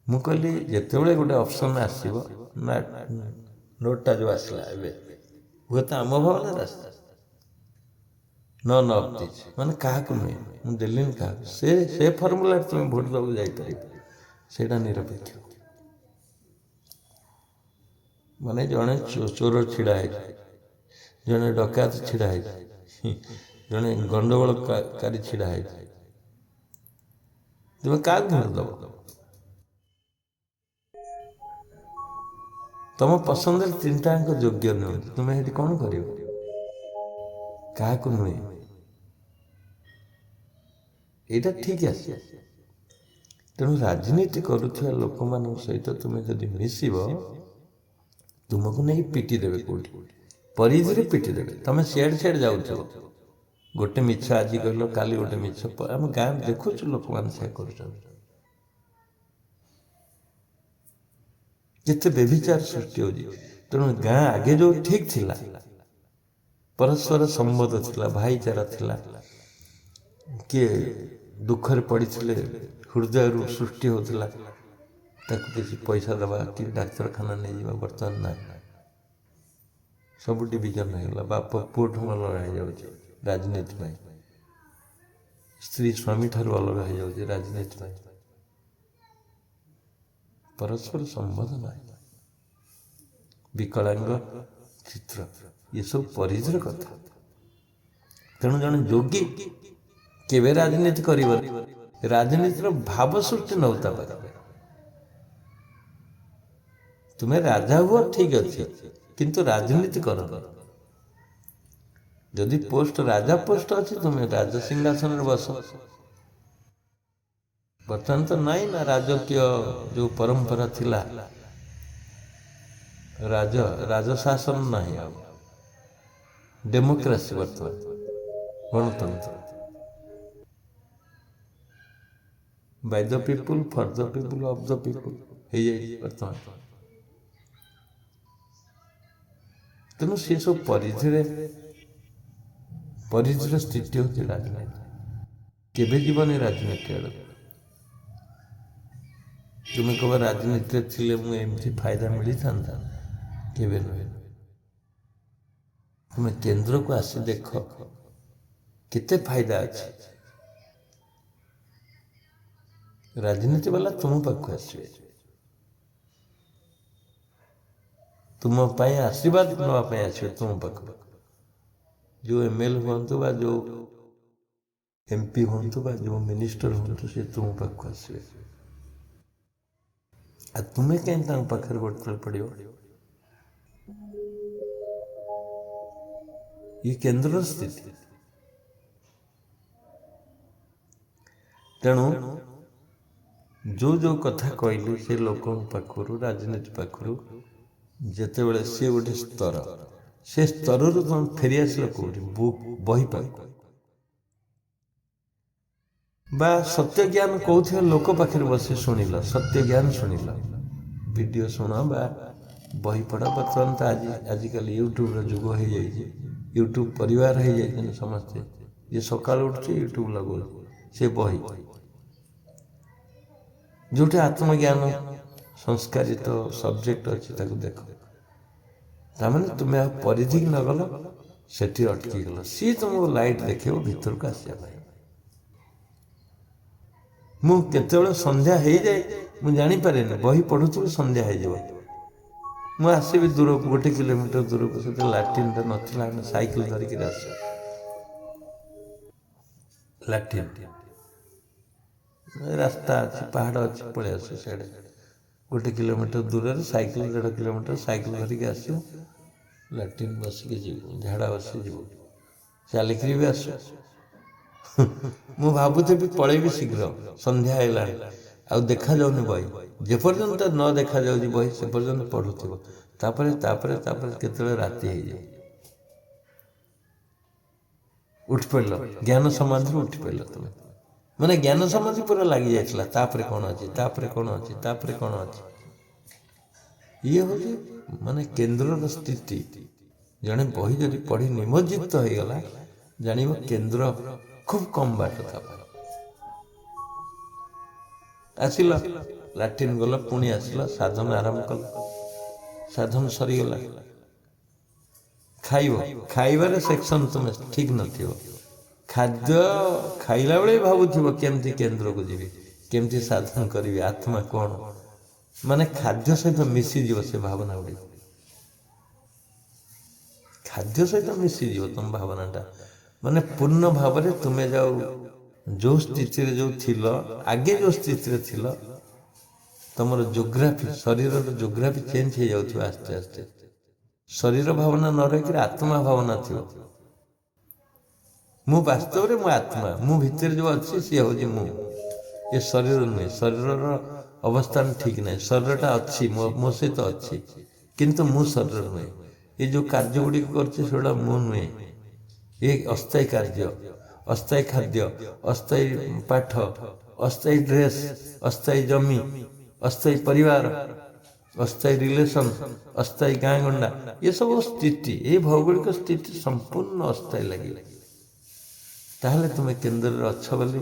ମୁଁ କହିଲି ଯେତେବେଳେ ଗୋଟେ ଅପସନ୍ ଆସିବ ନା, ନୋଟଟା ଯେଉଁ ଆସିଲା ଏବେ, ହୁଏତ ଆମ ଭାବନାରେ ଆସିଲା ନନ୍ ଅଫ୍ ଦିସ୍, ମାନେ କାହାକୁ ନୁହେଁ, ମୁଁ ଦେଲିନି କାହାକୁ। ସେ ଫର୍ମୁଲାରେ ତୁମେ ଭୋଟ ଦେବାକୁ ଯାଇପାରିବ, ସେଇଟା ନିରପେକ୍ଷ। ମାନେ ଜଣେ ଚୋର ଛିଡ଼ା ହେଇଛି, ଜଣେ ଡକାୟତ ଛିଡ଼ା ହେଇଛି, ଜଣେ ଗଣ୍ଡଗୋଳକାରୀ ଛିଡ଼ା ହେଇଛି, ତୁମେ କାହାକୁ ଭୋଟ ଦେବ? ତମ ପସନ୍ଦରେ ତିନିଟାଙ୍କ ଯୋଗ୍ୟ ନୁହନ୍ତି, ତୁମେ ସେଠି କ'ଣ କରିବ? କାହାକୁ ନୁହେଁ, ଏଇଟା ଠିକ୍ ଆସେ। ତେଣୁ ରାଜନୀତି କରୁଥିବା ଲୋକମାନଙ୍କ ସହିତ ତୁମେ ଯଦି ମିଶିବ, ତୁମକୁ ନେଇ ପିଟି ଦେବେ, କୋଉଠି ପରିଧିରେ ପିଟି ଦେବେ। ତମେ ସିଆଡ଼େ ସିଆଡ଼େ ଯାଉଥିବ, ଗୋଟେ ମିଛ ଆଜି କହିଲ, କାଲି ଗୋଟେ ମିଛ। ଆମ ଗାଁ ଦେଖୁଛୁ ଲୋକମାନେ ସେୟା କରୁଛନ୍ତି। କେତେ ବ୍ୟଭିଚାର ସୃଷ୍ଟି ହେଉଛି। ତେଣୁ ଗାଁ ଆଗେ ଯୋଉ ଠିକ୍ ଥିଲା, ପରସ୍ପର ସମ୍ମତ ଥିଲା, ଭାଇଚାରା ଥିଲା, କିଏ ଦୁଃଖରେ ପଡ଼ିଥିଲେ ହୃଦୟରୁ ସୃଷ୍ଟି ହେଉଥିଲା, ତାକୁ କିଛି ପଇସା ଦେବା କି ଡାକ୍ତରଖାନା ନେଇଯିବା। ବର୍ତ୍ତମାନ ନାହିଁ, ସବୁ ଡିଭିଜନ ହେଇଗଲା। ବାପ ପୁଅଠୁ ଅଲଗା ହେଇଯାଉଛି ରାଜନୀତି ପାଇଁ, ସ୍ତ୍ରୀ ସ୍ୱାମୀ ଠାରୁ ଅଲଗା ହେଇଯାଉଛି ରାଜନୀତି ପାଇଁ। ପରସ୍ପର ସମ୍ବନ୍ଧ ନାହିଁ। ବିକଳାଙ୍ଗ ଚିତ୍ର, ଏସବୁ ପରିଧିର କଥା। ତେଣୁ ଜଣେ ଯୋଗୀ କେବେ ରାଜନୀତି କରିବନି, ରାଜନୀତିର ଭାବ ସୃଷ୍ଟି ନ ତା ପାଖରେ। ତୁମେ ରାଜା ହୁଅ ଠିକ୍ ଅଛି, କିନ୍ତୁ ରାଜନୀତି କର। ଯଦି ପୋଷ୍ଟ ରାଜା ପୋଷ୍ଟ ଅଛି, ତୁମେ ରାଜ ସିଂହାସନରେ ବସ। ବର୍ତ୍ତମାନ ତ ନାଇଁ ନା ରାଜକୀୟ ଯୋଉ ପରମ୍ପରା ଥିଲା, ରାଜଶାସନ ନାହିଁ ଆଉ, ଡେମୋକ୍ରାସି ବର୍ତ୍ତମାନ, ଗଣତନ୍ତ୍ର। By the people, for the people, of the people ହେଇଯାଇଛି ବର୍ତ୍ତମାନ। ତେଣୁ ସେସବୁ ପରିଧିର ସ୍ଥିତି ହେଉଛି ରାଜନୀତି। କେବେ ଯିବନି ରାଜନୀତି ଆଡ଼କୁ। ତୁମେ କହିବ ରାଜନୀତିରେ ଥିଲେ ମୁଁ ଏମିତି ଫାଇଦା ମିଳିଥାନ୍ତା, କେବେ ନୁହେଁ। ତୁମେ କେନ୍ଦ୍ରକୁ ଆସି ଦେଖ କେତେ ଫାଇଦା ଅଛି। ରାଜନୀତି ବାଲା ତୁମ ପାଖକୁ ଆସିବେ, ତୁମ ପାଇଁ ଆଶୀର୍ବାଦ ନେବା ପାଇଁ ଆସିବେ ତୁମ ପାଖକୁ। ଯେଉଁ MLA ହୁଅନ୍ତୁ ବା ଯେଉଁ MP ହୁଅନ୍ତୁ ବା ଯେଉଁ ମିନିଷ୍ଟର ହୁଅନ୍ତୁ, ସେ ତୁମ ପାଖକୁ ଆସିବେ। ଆଉ ତୁମେ କାହିଁ ତାଙ୍କ ପାଖରେ ଗୋଡ଼ତଳେ ପଡ଼ିବ? ଇଏ କେନ୍ଦ୍ରର ସ୍ଥିତି। ତେଣୁ जो कथा कहली से लोक पाखु राजनीति पाखु जितेबले सी गोटे स्तर से स्तर तुम फेरी आसल कौटी बही पाख बा सत्य ज्ञान कौन लोक पाखे बस शुणिल सत्य ज्ञान शुणिल वीडियो शुण बा बही पढ़ा बर्तमान तो आज आजिकल यूट्यूब जुग हो जाए यूट्यूब परिवार हो जाए समस्ते ये सकाल उठुचे यूट्यूब लगो से बही जोटे आत्मज्ञान संस्कारित तो सब्जेक्ट अच्छी देख ताने तुम्हें परिधि न गल से अटकी गल सी तुमको लाइट देखे भीतर को आसा मुझे संध्या हो जाए मुझे जानीपे बही पढ़ुथी संध्या हो मुझे आसबि दूर को 1 किलोमीटर दूर को से लाट्रिन नाला सैकेल धरिक आस लाट्रिन रास्ता अच्छी पहाड़ अच्छी पलि आस सियाड़े 1 किलोमीटर दूर सैकेल 1.5 किलोमीटर सैकेल धरिक आस लाट्रिन बसिक जीव झाड़ा बस जीव चलिक भी आस मु भावुथी पलैबी शीघ्र संध्या है आ देखा जाऊनी बही जेपर्यंत न देखा जाऊँ बही से पर्यंत पढ़ुथ्व केतले राति हो जाए उठ पड़ल ज्ञान समाधि उठ पड़ल तुम्हें माने ज्ञान समाधि पूरा लगी जाता कौन अच्छी कौन अच्छी कौन अच्छी ये हूँ माने केन्द्र स्थिति जड़े बही जब पढ़ी निमज्जित हो गला जान केन्द्र खूब कम बाट आसिल लाट्रिन गल पुणी आसिल साधन आरंभ कल साधन सरीगला खाइबार सेक्शन तुम ठीक न खाद्य खाइला बेले भावुव केमती केन्द्र को जी केमती साधन करी आत्मा कौन माने खाद्य सहित मिसीज से भावना गुड़ी खाद्य सहित मिसीज तुम भावनाटा माने पूर्ण भाव में तुम्हें जाओ जो स्थिति जो थिल आगे जो स्थिति थिल तुम जोग्राफी शरीर जोग्राफी चेंज हो जाऊ आस्ते आस्ते शरीर भावना न रही आत्मा भावना थी मु वास्तव में मो आत्मा मु भितर जो अच्छी सी हूँ मु ये शरीर नुहे शरीर अवस्थान ठीक ना शरीरटा अच्छी मो सहित अच्छी किंतु मु शरीर नुहे ये जो कार्य गुड़िक कर मु नुहे ये अस्थायी कार्य अस्थायी खाद्य अस्थायी पाठ अस्थायी ड्रेस अस्थायी जमी अस्थायी परिवार अस्थायी रिलेशन अस्थायी गाँ गंडा ये सब स्थिति ये भौगोलिक स्थिति संपूर्ण अस्थायी लगे ताहले तुम्हें केन्द्र अच्छ बोली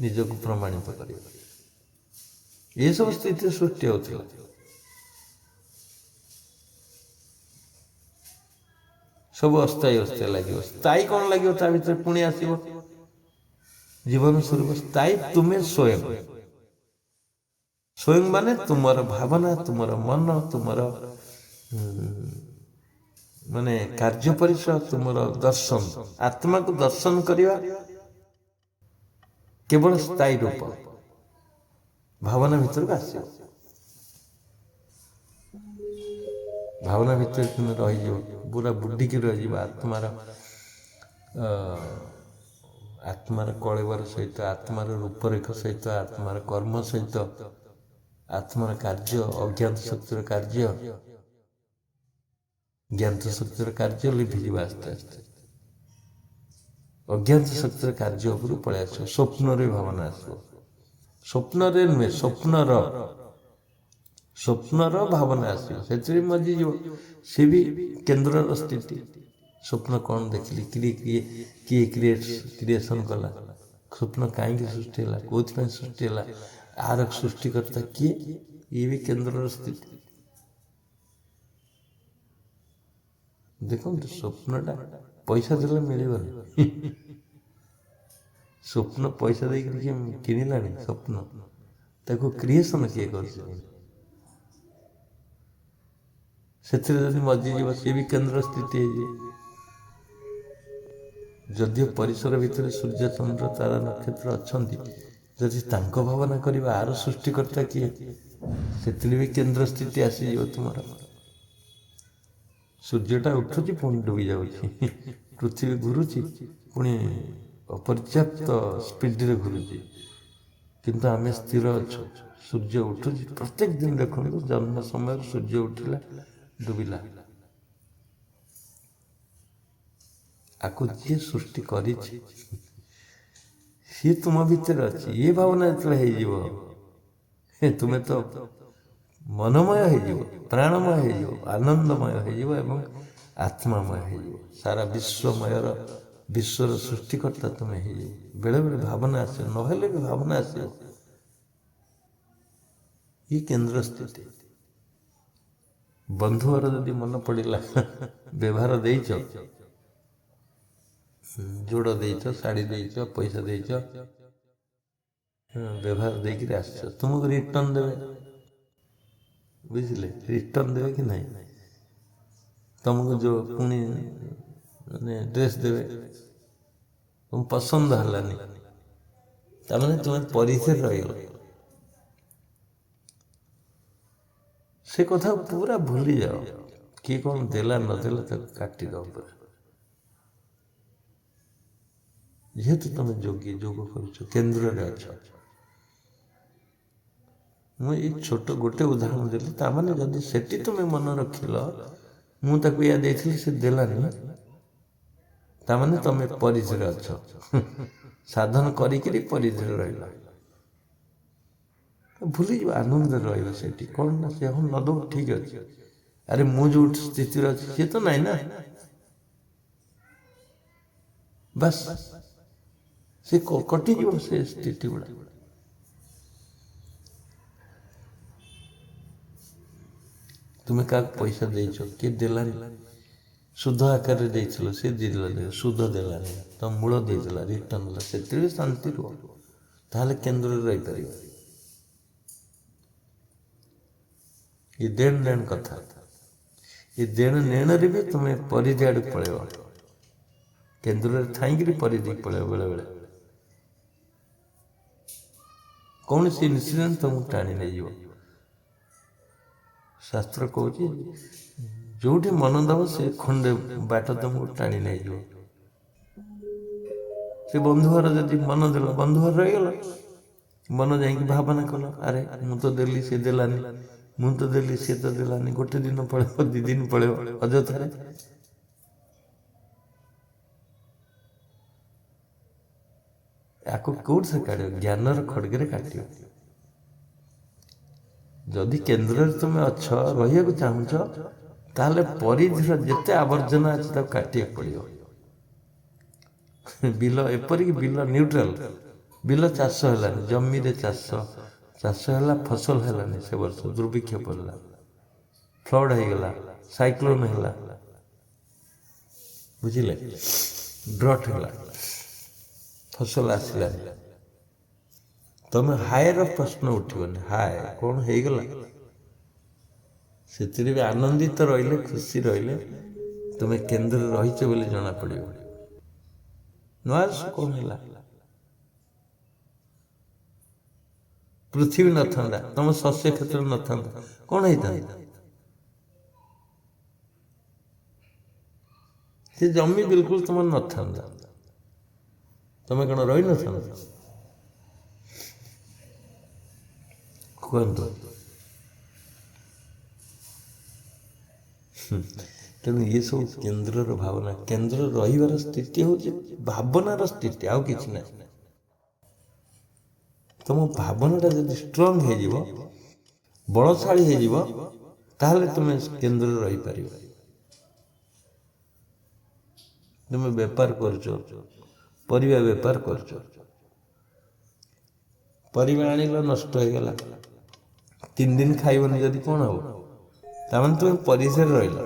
निजक प्रमाणित कर ये सब स्थिति सृष्टि होता सब अस्थायी अस्थायी लगे स्थायी कौन लगे ता भीतर पुणी आसो जीवन स्वरूप स्थायी तुम्हें स्वयं स्वयं माने तुमर भावना तुमर मन तुमर माने कार्य परिसर तुमर दर्शन आत्मा को दर्शन करवा केवल स्थायी रूप भावना भीतर आस भावना भीतर तुम रही पूरा बुड्डिक रही आत्मार आत्मार कलेवर सहित आत्मार रूपरेख सहित आत्मार कर्म सहित आत्मार कार्य अज्ञात शक्तिर कार्य ज्ञात शक्तिर कार्य लिभिज आस्ते आस्ते अज्ञात शक्तिर कार्य उपर पलि आस स्वप्न भावना आस स्वप्न नुहे स्वप्नर भावना आसो से मजीज सी भी केन्द्र स्थिति स्वप्न कौन देखिली किए क्रिएशन कला स्वप्न कहीं सृष्टि है कौन सृष्टि है आर सृष्टिकर्ता किए ये भी केन्द्र स्थिति देखो स्वप्नटा पैसा देले मिलबनी स्वप्न पैसा दे किणला स्वप्न ताको क्रिएशन किए कर मजीज सी भी केन्द्र स्थिति है जदिव परिसर भितर सूर्य चंद्र तारा नक्षत्र अच्छा जदि भावना करवा आर सृष्टिकर्ता किए से भी केन्द्र स्थिति आसीज तुम सूर्यटा उठुची पुणी डूबी जाऊँगी पृथ्वी घूरुची पुणी अपर्याप्त स्पीड रे घूरुची କିନ୍ତୁ ଆମେ ସ୍ଥିର ଅଛୁ। ସୂର୍ଯ୍ୟ ଉଠୁଛି ପ୍ରତ୍ୟେକ ଦିନ, ଦେଖନ୍ତୁ ଜନ୍ମ ସମୟରେ ସୂର୍ଯ୍ୟ ଉଠିଲା ଡୁବିଲା। ଆକୁ ଯିଏ ସୃଷ୍ଟି କରିଛି ସିଏ ତୁମ ଭିତରେ ଅଛି। ଇଏ ଭାବନା ଯେତେବେଳେ ହେଇଯିବ, ତୁମେ ତ ମନମୟ ହେଇଯିବ, ପ୍ରାଣମୟ ହେଇଯିବ, ଆନନ୍ଦମୟ ହେଇଯିବ ଏବଂ ଆତ୍ମାମୟ ହେଇଯିବ। ସାରା ବିଶ୍ୱର ସୃଷ୍ଟିକର୍ତ୍ତା ତୁମେ ହେଇଯିବ। ବେଳେବେଳେ ଭାବନା ଆସିବ, ନହେଲେ ବି ଭାବନା ଆସିବ। ଇଏ କେନ୍ଦ୍ର ସ୍ଥିତି। ବନ୍ଧୁଘର ଯଦି ମନେ ପଡ଼ିଲା, ବ୍ୟବହାର ଦେଇଛ, ଯୋଡ଼ ଦେଇଛ, ଶାଢ଼ୀ ଦେଇଛ, ପଇସା ଦେଇଛ, ବ୍ୟବହାର ଦେଇକିରି ଆସିଛ, ତୁମକୁ ରିଟର୍ଣ୍ଣ ଦେବେ। ବୁଝିଲେ? ରିଟର୍ଣ୍ଣ ଦେବେ କି ନାହିଁ? ତମକୁ ଯେଉଁ ପୁଣି ମାନେ ଡ୍ରେସ୍ ଦେବେ, ତୁମ ପସନ୍ଦ ହେଲାନି, ତାମାନେ ତୁମେ ପରିସରରେ ରହିଗଲ। ସେ କଥା ପୁରା ଭୁଲିଯାଅ। କିଏ କ'ଣ ଦେଲା ନଦେଲା ତାକୁ କାଟିଦବ ପୁରା। ଯେହେତୁ ତମେ ଯୋଗ କରୁଛ, କେନ୍ଦ୍ରରେ ଅଛ। ମୁଁ ଏଇ ଛୋଟ ଗୋଟେ ଉଦାହରଣ ଦେଲି। ତାମାନେ ଯଦି ସେଠି ତୁମେ ମନେ ରଖିଲ ମୁଁ ତାକୁ ଏଇଆ ଦେଇଥିଲି, ସେ ଦେଲାନି, ତାମାନେ ତମେ ପରିଧିରେ ଅଛ। ସାଧନ କରିକିରି ପରିଧିରେ ରହିଲ, ଭୁଲିଯିବ, ଆନନ୍ଦରେ ରହିବ। ସେଠି କ'ଣ ନା ସେ ହଁ ନ ଦେବ, ଠିକ୍ ଅଛି। ଆରେ ମୁଁ ଯୋଉ ସ୍ଥିତିରେ ଅଛି ସିଏ ତ ନାହିଁ ନା, ବାସ୍ ସେ କଟିଯିବ ସେ ସ୍ଥିତି ଗୁଡ଼ା। ତୁମେ କାହାକୁ ପଇସା ଦେଇଛ, କିଏ ଦେଲାନି, ସୁଧ ଆକାରରେ ଦେଇଥିଲ, ସେ ଦେଲାନି, ସୁଧ ଦେଲାନି, ତମ ମୂଳ ଦେଇଦେଲା, ରିଟର୍ଣ୍ଣ ଦେଲା, ସେଥିରେ ବି ଶାନ୍ତି ରୁହ। ତାହେଲେ କେନ୍ଦ୍ରରେ ରହିପାରିବ। ଏ ଦେଣ ନେଣ କଥା, ଏ ଦେଣ ନେଣରେ ବି ତୁମେ ପରିଧି ଆଡ଼କୁ ପଳେଇବ। କେନ୍ଦ୍ରରେ ଥାଇକିରି ପରିଧି ପଳେଇବ। ବେଳେବେଳେ କୌଣସି ଇନ୍ସିଡେଣ୍ଟ ତମକୁ ଟାଣି ନେଇଯିବ। ଶାସ୍ତ୍ର କହୁଛି ଯୋଉଠି ମନ ଦେବ ସେ ଖଣ୍ଡେ ବାଟ ତମକୁ ଟାଣି ନେଇଯିବ। ସେ ବନ୍ଧୁଘର ଯଦି ମନ ଦେଲ, ବନ୍ଧୁଘର ରହିଗଲ, ମନ ଯାଇକି ଭାବନା କଲ, ଆରେ ମୁଁ ତ ଦେଲି ସେ ଦେଲାନି, ମୁଁ ତ ଦେଲି ସେ ତ ଦେଲାନି। ଗୋଟେ ଦିନ ପଳେଇବ, 2 ଦିନ ପଳେଇବ ଅଯଥାରେ। ଆକୁ କୋଉଠି କାଟିବ? ଜ୍ଞାନର ଖଡ୍ଗରେ କାଟିବ। ଯଦି କେନ୍ଦ୍ରରେ ତୁମେ ଅଛ, ରହିବାକୁ ଚାହୁଁଛ, ତାହେଲେ ପରିଧିର ଯେତେ ଆବର୍ଜନା ଅଛି ତାକୁ କାଟିବାକୁ ପଡ଼ିବ। ବିଲ, ଏପରିକି ବିଲ ନ୍ୟୁଟ୍ରାଲ, ବିଲ ଚାଷ ହେଲାନି, ଜମିରେ ଚାଷ ହେଲା, ଫସଲ ହେଲାନି, ସେ ବର୍ଷ ଦୁର୍ଭିକ୍ଷ ପଡ଼ିଲା, ଫ୍ଲଡ୍ ହେଇଗଲା, ସାଇକ୍ଲୋନ ହେଲା, ବୁଝିଲେ, ଡ୍ରଟ୍ ହେଲା, ଫସଲ ଆସିଲାନି। ତମେ ହାୟର ପ୍ରଶ୍ନ ଉଠିବନି, ହାୟ କ'ଣ ହେଇଗଲା? ସେଥିରେ ବି ଆନନ୍ଦିତ ରହିଲେ, ଖୁସି ରହିଲେ, ତୁମେ କେନ୍ଦ୍ରରେ ରହିଛ ବୋଲି ଜଣା ପଡ଼ିବ। ନଆସ କ'ଣ ହେଲା? ପୃଥିବୀ ନଥାନ୍ତା, ତମ ଶସ୍ୟ କ୍ଷେତ୍ର ନଥାନ୍ତା, କ'ଣ ହେଇଥାନ୍ତା? ସେ ଜମି ବିଲକୁଲ ତମର ନଥାନ୍ତା, ତମେ କ'ଣ ରହିନଥାନ୍ତା? କୁହନ୍ତୁ। ତେଣୁ ଏସବୁ କେନ୍ଦ୍ରର ଭାବନା। କେନ୍ଦ୍ର ରହିବାର ସ୍ଥିତି ହେଉଛି ଭାବନାର ସ୍ଥିତି, ଆଉ କିଛି ନାହିଁ। ତମ ଭାବନାଟା ଯଦି ଷ୍ଟ୍ରଙ୍ଗ ହେଇଯିବ, ବଳଶାଳୀ ହେଇଯିବ, ତାହେଲେ ତୁମେ କେନ୍ଦ୍ରରେ ରହିପାରିବ। ତୁମେ ବେପାର କରୁଛ, ପରିବା ବେପାର କରୁଛ, ପରିବା ଆଣିଲ, ନଷ୍ଟ ହେଇଗଲା, 3 ଦିନ ଖାଇବନି ଯଦି କ'ଣ ହବ? ତାମାନେ ତୁମେ ପରିସରରେ ରହିଲ।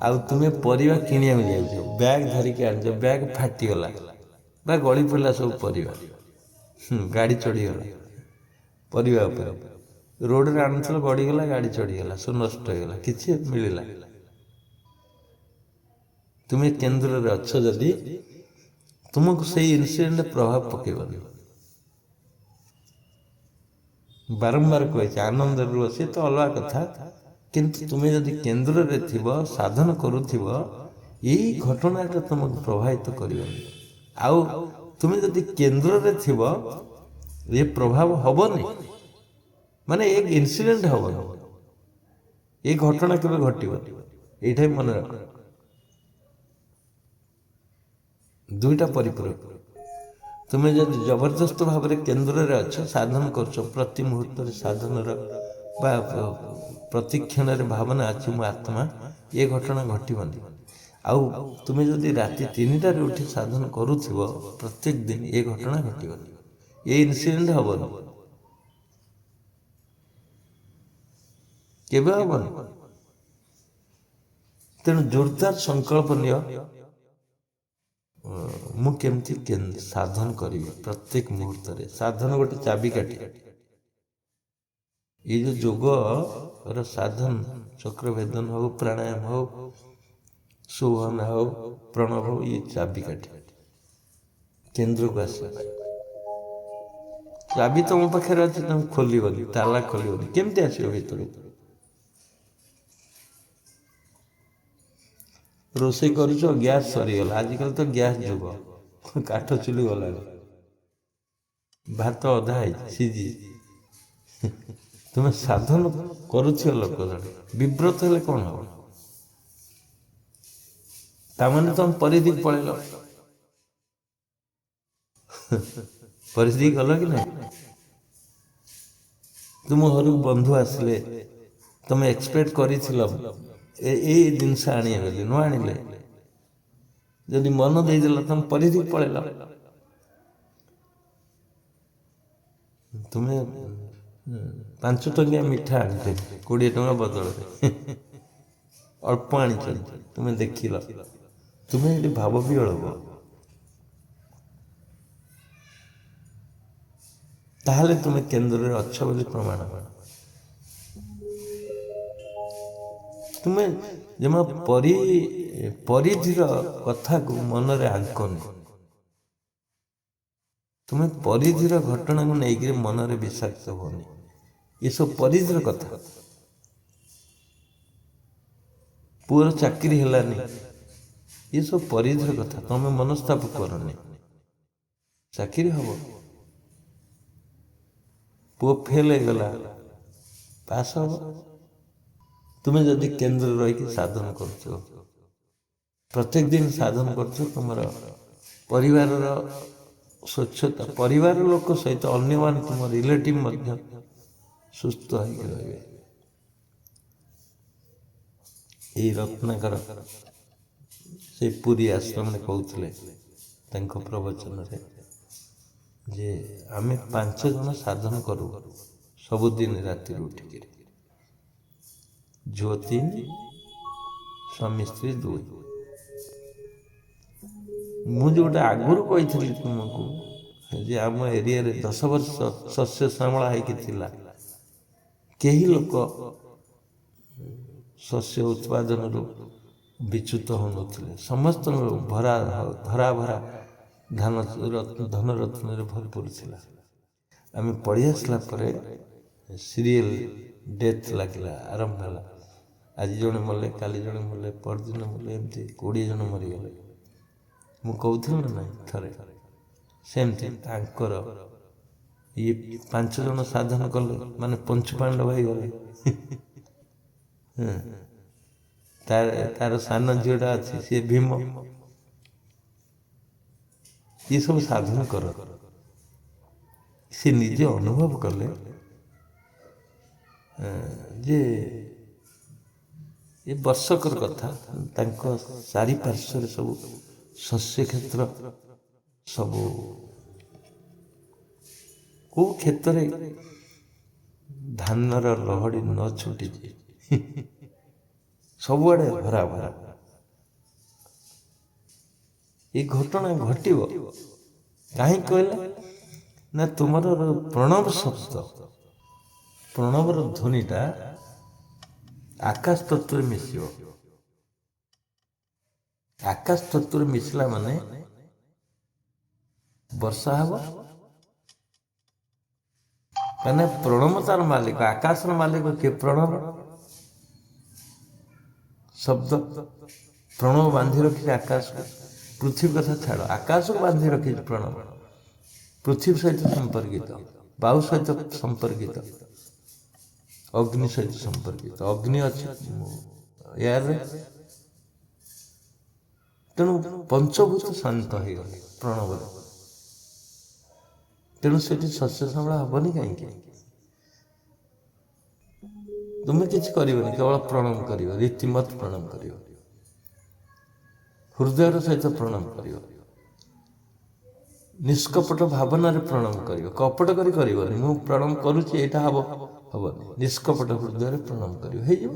ଆଉ ତୁମେ ପରିବା କିଣିବାକୁ ଯାଇଛ, ବ୍ୟାଗ ଧରିକି ଆଣିଛ, ବ୍ୟାଗ ଫାଟିଗଲା ବା ଗଳି ପଡ଼ିଲା ସବୁ ପରିବା, ଗାଡ଼ି ଚଢ଼ିଗଲା ପରିବା ଉପରେ, ରୋଡ଼ରେ ଆଣୁଥିଲ, ଗଡ଼ିଗଲା, ଗାଡ଼ି ଚଢ଼ିଗଲା, ସବୁ ନଷ୍ଟ ହେଇଗଲା, କିଛି ମିଳିଲା। ତୁମେ କେନ୍ଦ୍ରରେ ଅଛ ଯଦି, ତୁମକୁ ସେଇ ଇନସିଡେଣ୍ଟ ପ୍ରଭାବ ପକେଇବନି। ବାରମ୍ବାର କହିଛି ଆନନ୍ଦରେ ରୁହ, ସେ ତ ଅଲଗା କଥା, କିନ୍ତୁ ତୁମେ ଯଦି କେନ୍ଦ୍ରରେ ଥିବ, ସାଧନ କରୁଥିବ, ଏଇ ଘଟଣାଟା ତୁମକୁ ପ୍ରଭାବିତ କରିବନି। ଆଉ ତୁମେ ଯଦି କେନ୍ଦ୍ରରେ ଥିବ ଏ ପ୍ରଭାବ ହବନି, ମାନେ ଏ ଇନସିଡେଣ୍ଟ ହବନି, ଏ ଘଟଣା କେବେ ଘଟିବ, ଏଇଟା ହିଁ ମନେ ରଖ। ଦୁଇଟା ପରିପୂରକ। ତୁମେ ଯଦି ଜବରଦସ୍ତ ଭାବରେ କେନ୍ଦ୍ରରେ ଅଛ, ସାଧନ କରୁଛ, ପ୍ରତି ମୁହୂର୍ତ୍ତରେ ସାଧନର ବା ପ୍ରତିକ୍ଷଣରେ ଭାବନା ଅଛି ମୁଁ ଆତ୍ମା, ଏ ଘଟଣା ଘଟିବନି। ଆଉ ତୁମେ ଯଦି ରାତି 3ଟାରେ ଉଠି ସାଧନ କରୁଥିବ ପ୍ରତ୍ୟେକ ଦିନ, ଏ ଘଟଣା ଘଟିବନି, ଏ ଇନସିଡେଣ୍ଟ ହବନି, କେବେ ହବନି। ତେଣୁ ଜୋରଦାର ସଂକଳ୍ପ ନିଅ, ମୁଁ କେମିତି ସାଧନ କରିବି ପ୍ରତ୍ୟେକ ମୁହୂର୍ତ୍ତରେ। ସାଧନ ଗୋଟେ ଚାବିକାଠି। ଏଇ ଯୋଉ ଯୋଗର ସାଧନ, ଚକ୍ରଭେଦନ ହଉ, ପ୍ରାଣାୟାମ ହଉ, ସୁହନ ହଉ, ପ୍ରଣବ ହଉ, ଇଏ ଚାବିକାଠି କେନ୍ଦ୍ରକୁ ଆସିବା ପାଇଁ। ଚାବି ତମ ପାଖରେ ଅଛି, ତମେ ଖୋଲିବନି, ତାଲା ଖୋଲିବନି, କେମିତି ଆସିବ ଭିତରକୁ? ରୋଷେଇ କରୁଛ, ଗ୍ୟାସ୍ ସରିଗଲା, ଆଜିକାଲି ତ ଗ୍ୟାସ୍ ଯୁଗ, କାଠ ଚୁଲି ଗଲାଣି, ଭାତ ଅଧା ହେଇଛି ସିଝିଛି। ତୁମେ ସାଧନ କରୁଥିବ ଲୋକ ଜଣେ ବିବ୍ରତ ହେଲେ କଣ ହବ? ତାମାନେ ତମେ ପରିଧି ପଳେଇଲ। ପରିଧି ଗଲ କି ନାହିଁ? ତୁମ ଘରକୁ ବନ୍ଧୁ ଆସିଲେ, ତମେ ଏକ୍ସପେକ୍ଟ କରିଥିଲ ଏଇ ଜିନିଷ ଆଣିବେ ବୋଲି, ନ ଆଣିଲେ, ଯଦି ମନ ଦେଇଦେଲ ତମେ ପରିଧି ପଳେଇଲ। ତୁମେ 5 ଟଙ୍କିଆ ମିଠା ଆଣିଛ 20 ଟଙ୍କା ବଦଳରେ, ଅଳ୍ପ ଆଣିଛନ୍ତି, ତୁମେ ଦେଖିଲ, ତୁମେ ଏଠି ଭାବ ବିହଳ ହବ। ତାହେଲେ ତୁମେ କେନ୍ଦ୍ରରେ ଅଛ ବୋଲି ପ୍ରମାଣ। ତୁମେ ଜମା ପରିଧିର କଥାକୁ ମନରେ ଆଙ୍କନି। ତୁମେ ପରିଧିର ଘଟଣାକୁ ନେଇକରି ମନରେ ବିଷାକ୍ତ ହୁଅନି। ଏସବୁ ପରିଧିର କଥା। ପୁଅର ଚାକିରି ହେଲାନି, ଏସବୁ ପରିଧିର କଥା, ତମେ ମନସ୍ତାପ କରନି। ଚାକିରି ହବ, ପୁଅ ଫେଲ ହେଇଗଲା, ପାସ୍ ହବ। ତୁମେ ଯଦି କେନ୍ଦ୍ରରେ ରହିକି ସାଧନ କରୁଛ, ପ୍ରତ୍ୟେକ ଦିନ ସାଧନ କରୁଛ, ତୁମର ପରିବାରର ସ୍ୱଚ୍ଛତା, ପରିବାର ଲୋକ ସହିତ ଅନ୍ୟମାନେ, ତୁମ ରିଲେଟିଭ ମଧ୍ୟ ସୁସ୍ଥ ହେଇକି ରହିବେ। ଏଇ ରତ୍ନାକର ସେ ପୁରୀ ଆଶ୍ରମରେ କହୁଥିଲେ ତାଙ୍କ ପ୍ରବଚନରେ ଯେ ଆମେ 5 ଜଣ ସାଧନ କରୁ ସବୁଦିନ ରାତିରୁ ଉଠିକିରି, ଝିଅ 3, ସ୍ୱାମୀ ସ୍ତ୍ରୀ 2। ମୁଁ ଯୋଉଟା ଆଗରୁ କହିଥିଲି ତୁମକୁ ଯେ ଆମ ଏରିଆରେ 10 ବର୍ଷ ଶସ୍ୟ ଶ୍ୟାମଳା ହେଇକି ଥିଲା, କେହି ଲୋକ ଶସ୍ୟ ଉତ୍ପାଦନରୁ ବିଚ୍ୟୁତ ହେଉନଥିଲେ, ସମସ୍ତଙ୍କର ଧରା ଭରା ଧନରତ୍ନରେ ଭରପୁର ଥିଲା। ଆମେ ପଢ଼ି ଆସିଲା ପରେ ସିରିଏଲ ଡେଥ୍ ଲାଗିଲା, ଆରମ୍ଭ ହେଲା। ଆଜି ଜଣେ ମଲେ, କାଲି ଜଣେ ମଲେ, ପରଦିନ ମଲେ, ଏମିତି 20 ଜଣ ମରିଗଲେ। ମୁଁ କହୁଥିଲି ନା ନାହିଁ ଥରେ, ସେମିତି ତାଙ୍କର ଇଏ 5 ଜଣ ସାଧନ କଲେ, ମାନେ ପଞ୍ଚୁପାଣ୍ଡବ ହେଇଗଲେ। ତାର ସାନ ଝିଅଟା ଅଛି, ସିଏ ଭୀମ। ଏସବୁ ସାଧନ କର, ସେ ନିଜେ ଅନୁଭବ କଲେ ଯେ ଏ ବର୍ଷକର କଥା, ତାଙ୍କ ଚାରିପାର୍ଶ୍ୱରେ ସବୁ ଶସ୍ୟ କ୍ଷେତ୍ର, ସବୁ କୋଉ କ୍ଷେତ୍ରରେ ଧାନର ଲହଡ଼ି ନ ଛୁଟିଛି, ସବୁଆଡ଼େ ଭରା ଭରା। ଏ ଘଟଣା ଘଟିବ କାହିଁକି କହିଲେ ନା, ତୁମର ପ୍ରଣବ ଶବ୍ଦ, ପ୍ରଣବର ଧ୍ୱନିଟା ଆକାଶ ତତ୍ତ୍ୱରେ ମିଶିବ। ଆକାଶ ତତ୍ତ୍ୱରେ ମିଶିଲା ମାନେ ବର୍ଷା ହେବ, କାହିଁକିନା ପ୍ରଣବ ତାର ମାଲିକ, ଆକାଶର ମାଲିକ କିଏ? ପ୍ରଣବ ଶବ୍ଦ। ପ୍ରଣବ ବାନ୍ଧି ରଖିଛି ଆକାଶକୁ, ପୃଥିବୀ କଥା ଛାଡ଼, ଆକାଶକୁ ବାନ୍ଧି ରଖିଛି ପ୍ରଣବ। ପୃଥିବୀ ସହିତ ସମ୍ପର୍କିତ, ବାୟୁ ସହିତ ସମ୍ପର୍କିତ, ଅଗ୍ନି ସହିତ ସମ୍ପର୍କିତ। ଅଗ୍ନି ଅଛି ଏୟାରରେ, ତେଣୁ ପଞ୍ଚଭୂତ ଶାନ୍ତ ହେଇଗଲେ ପ୍ରଣବରେ। ତେଣୁ ସେଠି ଶସ୍ୟ ଶ୍ୟାମଳ ହବନି କାହିଁକି? ତୁମେ କିଛି କରିବନି, କେବଳ ପ୍ରଣାମ କରିବ, ରୀତିମତ ପ୍ରଣାମ କରିବ, ହୃଦୟର ସହିତ ପ୍ରଣାମ କରିବ, ନିଷ୍କପଟ ଭାବନାରେ ପ୍ରଣାମ କରିବ। କପଟ କରି କରିବନି, ମୁଁ ପ୍ରଣାମ କରୁଛି ଏଇଟା ହବ, ହବନି। ନିଷ୍କପଟ ହୃଦୟରେ ପ୍ରଣାମ କରିବ, ହେଇଯିବ।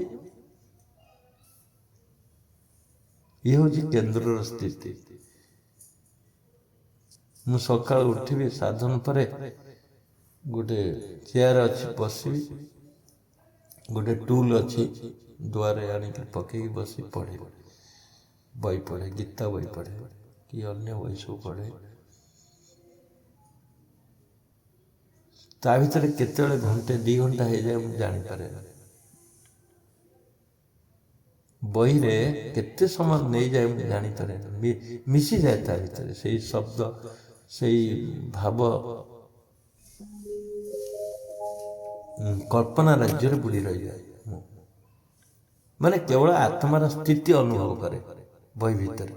ଇଏ ହେଉଛି କେନ୍ଦ୍ରର ସ୍ଥିତି। ମୁଁ ସକାଳୁ ଉଠିବି, ସାଧନ ପରେ ଗୋଟେ ଚେୟାର ଅଛି ବସିବି, ଗୋଟେ ଟୁଲ୍ ଅଛି ଦୁଆରେ ଆଣିକି ପକେଇକି ବସି ପଢ଼େ, ବହି ପଢ଼େ, ଗୀତା ବହି ପଢ଼େ କି ଅନ୍ୟ ବହି ସବୁ ପଢ଼େ। ତା ଭିତରେ କେତେବେଳେ ଘଣ୍ଟେ 2 ଘଣ୍ଟା ହେଇଯାଏ ମୁଁ ଜାଣିପାରେ। ବହିରେ କେତେ ସମୟ ନେଇଯାଏ ମୁଁ ଜାଣିପାରେ, ମିଶିଯାଏ ତା ଭିତରେ ସେଇ ଶବ୍ଦ, ସେଇ ଭାବ, କଳ୍ପନା ରାଜ୍ୟରେ ବୁଡ଼ି ରହିଯାଏ ମୁଁ। ମାନେ କେବଳ ଆତ୍ମାର ସ୍ଥିତି ଅନୁଭବ କରେ ବହି ଭିତରେ,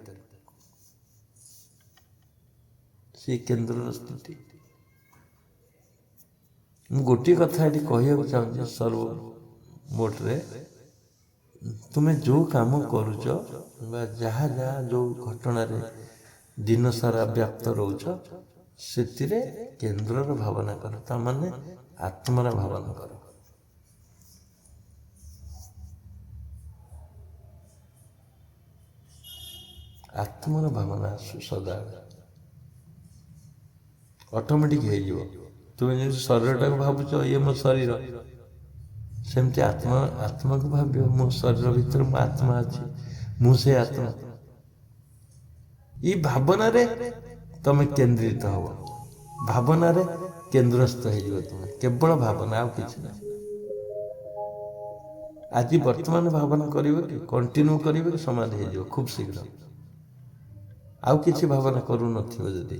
ସେଇ କେନ୍ଦ୍ରର ସ୍ଥିତି। ମୁଁ ଗୋଟିଏ କଥା ଏଠି କହିବାକୁ ଚାହୁଁଛି ସର୍ବମୋଟରେ, ତୁମେ ଯେଉଁ କାମ କରୁଛ ବା ଯାହା ଯାହା ଯେଉଁ ଘଟଣାରେ ଦିନ ସାରା ବ୍ୟାପ୍ତ ରହୁଛ, ସେଥିରେ କେନ୍ଦ୍ରର ଭାବନା କର, ତାମାନେ ଆତ୍ମାର ଭାବନା କର। ଆତ୍ମାର ଭାବନା ଆସୁ ସଦାବେଳେ, ଅଟୋମେଟିକ୍ ହେଇଯିବ। ତୁମେ ଯେମିତି ଶରୀରଟାକୁ ଭାବୁଛ ଇଏ ମୋ ଶରୀର, ସେମିତି ଆତ୍ମାକୁ ଭାବିବ ମୋ ଶରୀର ଭିତରେ ମୋ ଆତ୍ମା ଅଛି, ମୁଁ ସେ ଆତ୍ମା। ଏଇ ଭାବନାରେ ତମେ କେନ୍ଦ୍ରିତ ହବ, ଭାବନାରେ କେନ୍ଦ୍ରସ୍ଥ ହେଇଯିବ ତୁମେ, କେବଳ ଭାବନା, ଆଉ କିଛି ନାହିଁ। ଆଜି ବର୍ତ୍ତମାନ ଭାବନା କରିବ କି, କଣ୍ଟିନ୍ୟୁ କରିବ କି, ସମାଧି ହେଇଯିବ ଖୁବ୍ ଶୀଘ୍ର। ଆଉ କିଛି ଭାବନା କରୁନଥିବ ଯଦି,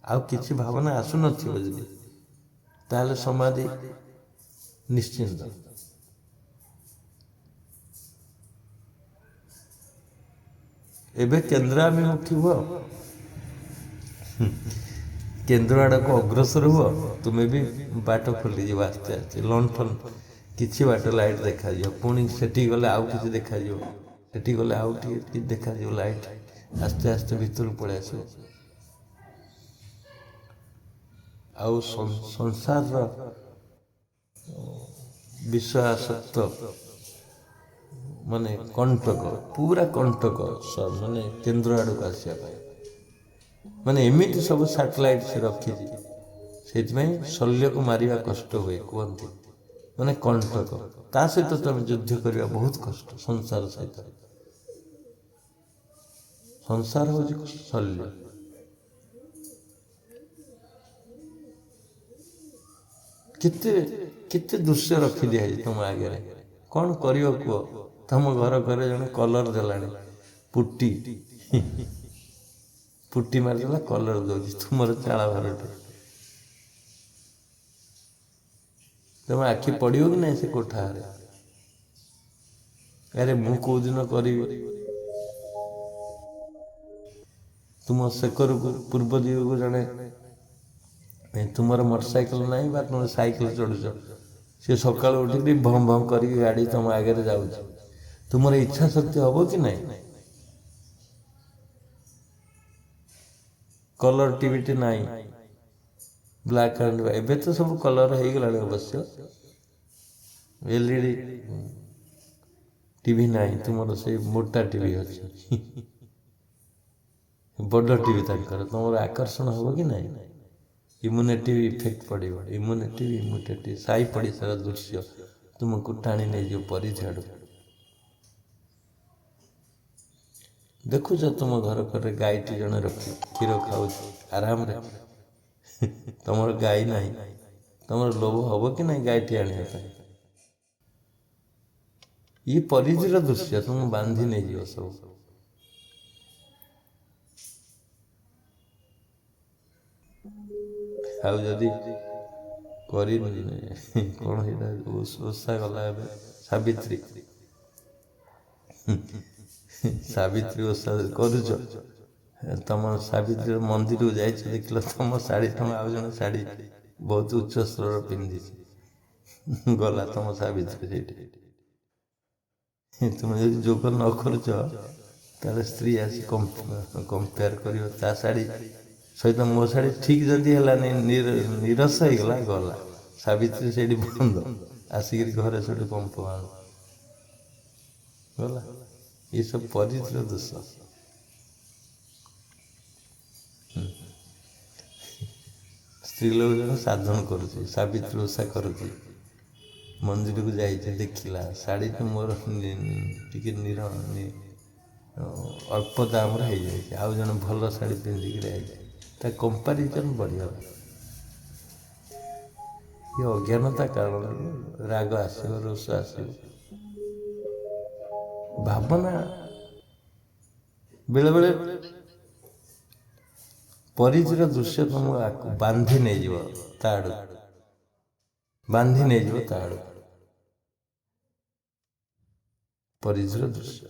ଆଉ କିଛି ଭାବନା ଆସୁନଥିବ ଯଦି, ତାହେଲେ ସମାଧି ନିଶ୍ଚିନ୍ତ। ଏବେ କେନ୍ଦ୍ରାଭିମୁଖୀ ହୁଅ, କେନ୍ଦ୍ର ଆଡ଼କୁ ଅଗ୍ରସର ହୁଅ, ତୁମେ ବି ବାଟ ଖୋଲିଯିବ ଆସ୍ତେ ଆସ୍ତେ। ଲଣ୍ଠନ କିଛି ବାଟ ଲାଇଟ୍ ଦେଖାଯିବ, ପୁଣି ସେଠିକି ଗଲେ ଆଉ କିଛି ଦେଖାଯିବ, ସେଠି ଗଲେ ଆଉ ଟିକେ ଦେଖାଯିବ ଲାଇଟ୍, ଆସ୍ତେ ଆସ୍ତେ ଭିତରକୁ ପଳେଇ ଆସିବ। ଆଉ ସଂସାରର ବିଷୟାସକ୍ତ ମାନେ କଣ୍ଟକ, ପୁରା କଣ୍ଟକ, ମାନେ କେନ୍ଦ୍ର ଆଡ଼କୁ ଆସିବା ପାଇଁ, ମାନେ ଏମିତି ସବୁ ସାଟେଲାଇଟ୍ ସେ ରଖିଛି, ସେଇଥିପାଇଁ ଶଲ୍ୟକୁ ମାରିବା କଷ୍ଟ ହୁଏ କୁହନ୍ତି, ମାନେ କଣ୍ଟକ। ତା ସହିତ ତମେ ଯୁଦ୍ଧ କରିବା ବହୁତ କଷ୍ଟ, ସଂସାର ସହିତ। ସଂସାର ହେଉଛି ଶଲ୍ୟ। କେତେ କେତେ ଦୃଶ୍ୟ ରଖିଦିଆହେଇଛି ତୁମ ଆଗରେ, କ'ଣ କରିବ କୁହ? ତମ ଘର ଘରେ ଜଣେ କଲର ଦେଲାଣି, ପୁଟି ପୁଟି ମାରିଦେଲା, କଲର ଦେଉଛି ତୁମର ଚାଳ ଘରଟେ। ତମ ଆଖି ପଡ଼ିବ କି ନାହିଁ ସେ କୋଠାରେ? ଆରେ ମୁଁ କୋଉଦିନ କରିବି? ତୁମ ସେକରକୁ ପୂର୍ବ ଦିଗକୁ ଜଣେ, ତୁମର ମୋଟରସାଇକେଲ ନାହିଁ ବା ତୁମେ ସାଇକେଲ ଚଢ଼ୁଛ, ସେ ସକାଳୁ ଉଠିକି ଭଁ ଭଁ କରିକି ଗାଡ଼ି ତମ ଆଗରେ ଯାଉଛି, ତୁମର ଇଚ୍ଛା ଶକ୍ତି ହବ କି ନାହିଁ? କଲର ଟିଭିଟି ନାହିଁ, ବ୍ଲାକ୍ ଆଣ୍ଡ ହ୍ୱାଇଟ୍, ଏବେ ତ ସବୁ କଲର ହେଇଗଲାଣି ଅବଶ୍ୟ, LED ଟିଭି ନାହିଁ, ତୁମର ସେଇ ମୋଟା ଟିଭି ଅଛି, ବଡ଼ ଟିଭି ତାଙ୍କର, ତୁମର ଆକର୍ଷଣ ହବ କି ନାହିଁ? ଇମ୍ୟୁନିଟିଭ୍ ଇଫେକ୍ଟ ପଡ଼ିବ, ଇମ୍ୟୁନିଟିଭ୍, ସାଇ ପଡ଼ିଶାର ଦୃଶ୍ୟ ତୁମକୁ ଟାଣି ନେଇଯିବ ପରିଧି ଆଡ଼କୁ। ଦେଖୁଛ ତୁମ ଘର କରେ ଗାଈଟି ଜଣେ ରଖି କ୍ଷୀର ଖାଉଛି ଆରାମରେ, ତମର ଗାଈ ନାହିଁ, ତମର ଲୋଭ ହବ କି ନାହିଁ ଗାଈଟି ଆଣିବା ପାଇଁ? ଇଏ ପରିଧିର ଦୃଶ୍ୟ ତୁମକୁ ବାନ୍ଧି ନେଇଯିବ ସବୁ। ଆଉ ଯଦି କରି କ'ଣ ସେଇଟା ଓଷା ଗଲା ଏବେ ସାବିତ୍ରୀ ସାବିତ୍ରୀ ଓଷା କରୁଛ, ତମ ସାବିତ୍ରୀ ମନ୍ଦିରକୁ ଯାଇଛ, ଦେଖିଲ ତମ ଶାଢ଼ୀ ତମ ଆଉ ଜଣେ ଶାଢ଼ୀ ବହୁତ ଉଚ୍ଚ ସ୍ତରର ପିନ୍ଧିଛି, ଗଲା ତମ ସାବିତ୍ରୀ ସେଇଠି। ତୁମେ ଯଦି ଯୋଗ ନ କରୁଛ ତାହେଲେ ସ୍ତ୍ରୀ ଆସି କମ୍ପେୟାର କରିବ ତା ଶାଢ଼ୀ ସହିତ ମୋ ଶାଢ଼ୀ ଠିକ୍ ଯଦି ହେଲାନି, ନିରସ ହେଇଗଲା, ଗଲା ସାବିତ୍ରୀ ସେଇଠି ବନ୍ଦ, ଆସିକିରି ଘରେ ସେଠୁ କମ୍ପ ଆଣ ଗଲା। ଏସବୁ ପରିତ୍ର ଦୋଷ। ସ୍ତ୍ରୀ ଲୋକ ଜଣ ସାଧନ କରୁଛି, ସାବିତ୍ରୀ ଓଷା କରୁଛି, ମନ୍ଦିରକୁ ଯାଇଛି, ଦେଖିଲା ଶାଢ଼ୀଟି ମୋର ଟିକେ ଅଳ୍ପ ଦାମର ହେଇଯାଇଛି, ଆଉ ଜଣେ ଭଲ ଶାଢ଼ୀ ପିନ୍ଧିକିରି ଆଇଛି, ତା କମ୍ପାରିଜନ୍ ବଢ଼ିଗଲା। ଏ ଅଜ୍ଞାନତା କାରଣରୁ ରାଗ ଆସିବ, ରୋଷ ଆସିବ। ଭାବନା ବେଳେବେଳେ ପରିଚିତ ଦୃଶ୍ୟ ତମକୁ ବାନ୍ଧି ନେଇଯିବ ତା ଆଡ଼କୁ, ବାନ୍ଧି ନେଇଯିବ ତା ଆଡ଼କୁ। ପରିଚିତ ଦୃଶ୍ୟ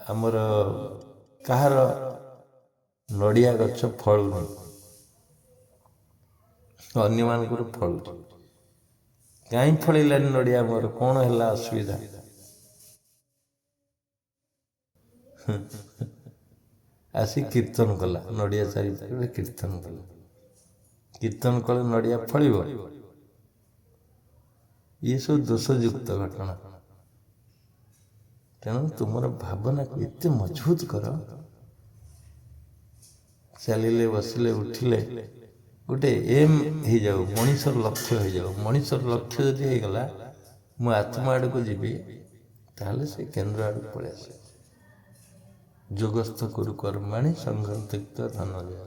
ଆମର କାହାର ନଡ଼ିଆ ଗଛ ଫଳୁନି, ଅନ୍ୟମାନଙ୍କର ଫଳୁଛି, କାହିଁ ଫଳିଲାନି ନଡ଼ିଆ, ମୋର କ'ଣ ହେଲା ଅସୁବିଧା? ଆସି କୀର୍ତ୍ତନ କଲା, ନଡ଼ିଆ ଚାରିପାଖରେ କୀର୍ତ୍ତନ କଲା, କୀର୍ତ୍ତନ କଲେ ନଡ଼ିଆ ଫଳିବ? ଏସବୁ ଦୋଷଯୁକ୍ତ ଘଟଣା। ତେଣୁ ତୁମର ଭାବନାକୁ ଏତେ ମଜବୁତ କର, ଚାଲିଲେ ବସିଲେ ଉଠିଲେ ଗୋଟେ ଏମ୍ ହେଇଯାଉ, ମଣିଷର ଲକ୍ଷ୍ୟ ହେଇଯାଉ। ମଣିଷର ଲକ୍ଷ୍ୟ ଯଦି ହେଇଗଲା ମୁଁ ଆତ୍ମା ଆଡ଼କୁ ଯିବି, ତାହେଲେ ସେ କେନ୍ଦ୍ର ଆଡ଼କୁ ପଳେଇ ଆସିବ। ଯୋଗସ୍ଥ କୁରୁ କର୍ମାଣି ସଂଘଂ ତ୍ୟକ୍ତ୍ୱା ଧନଞ୍ଜୟ।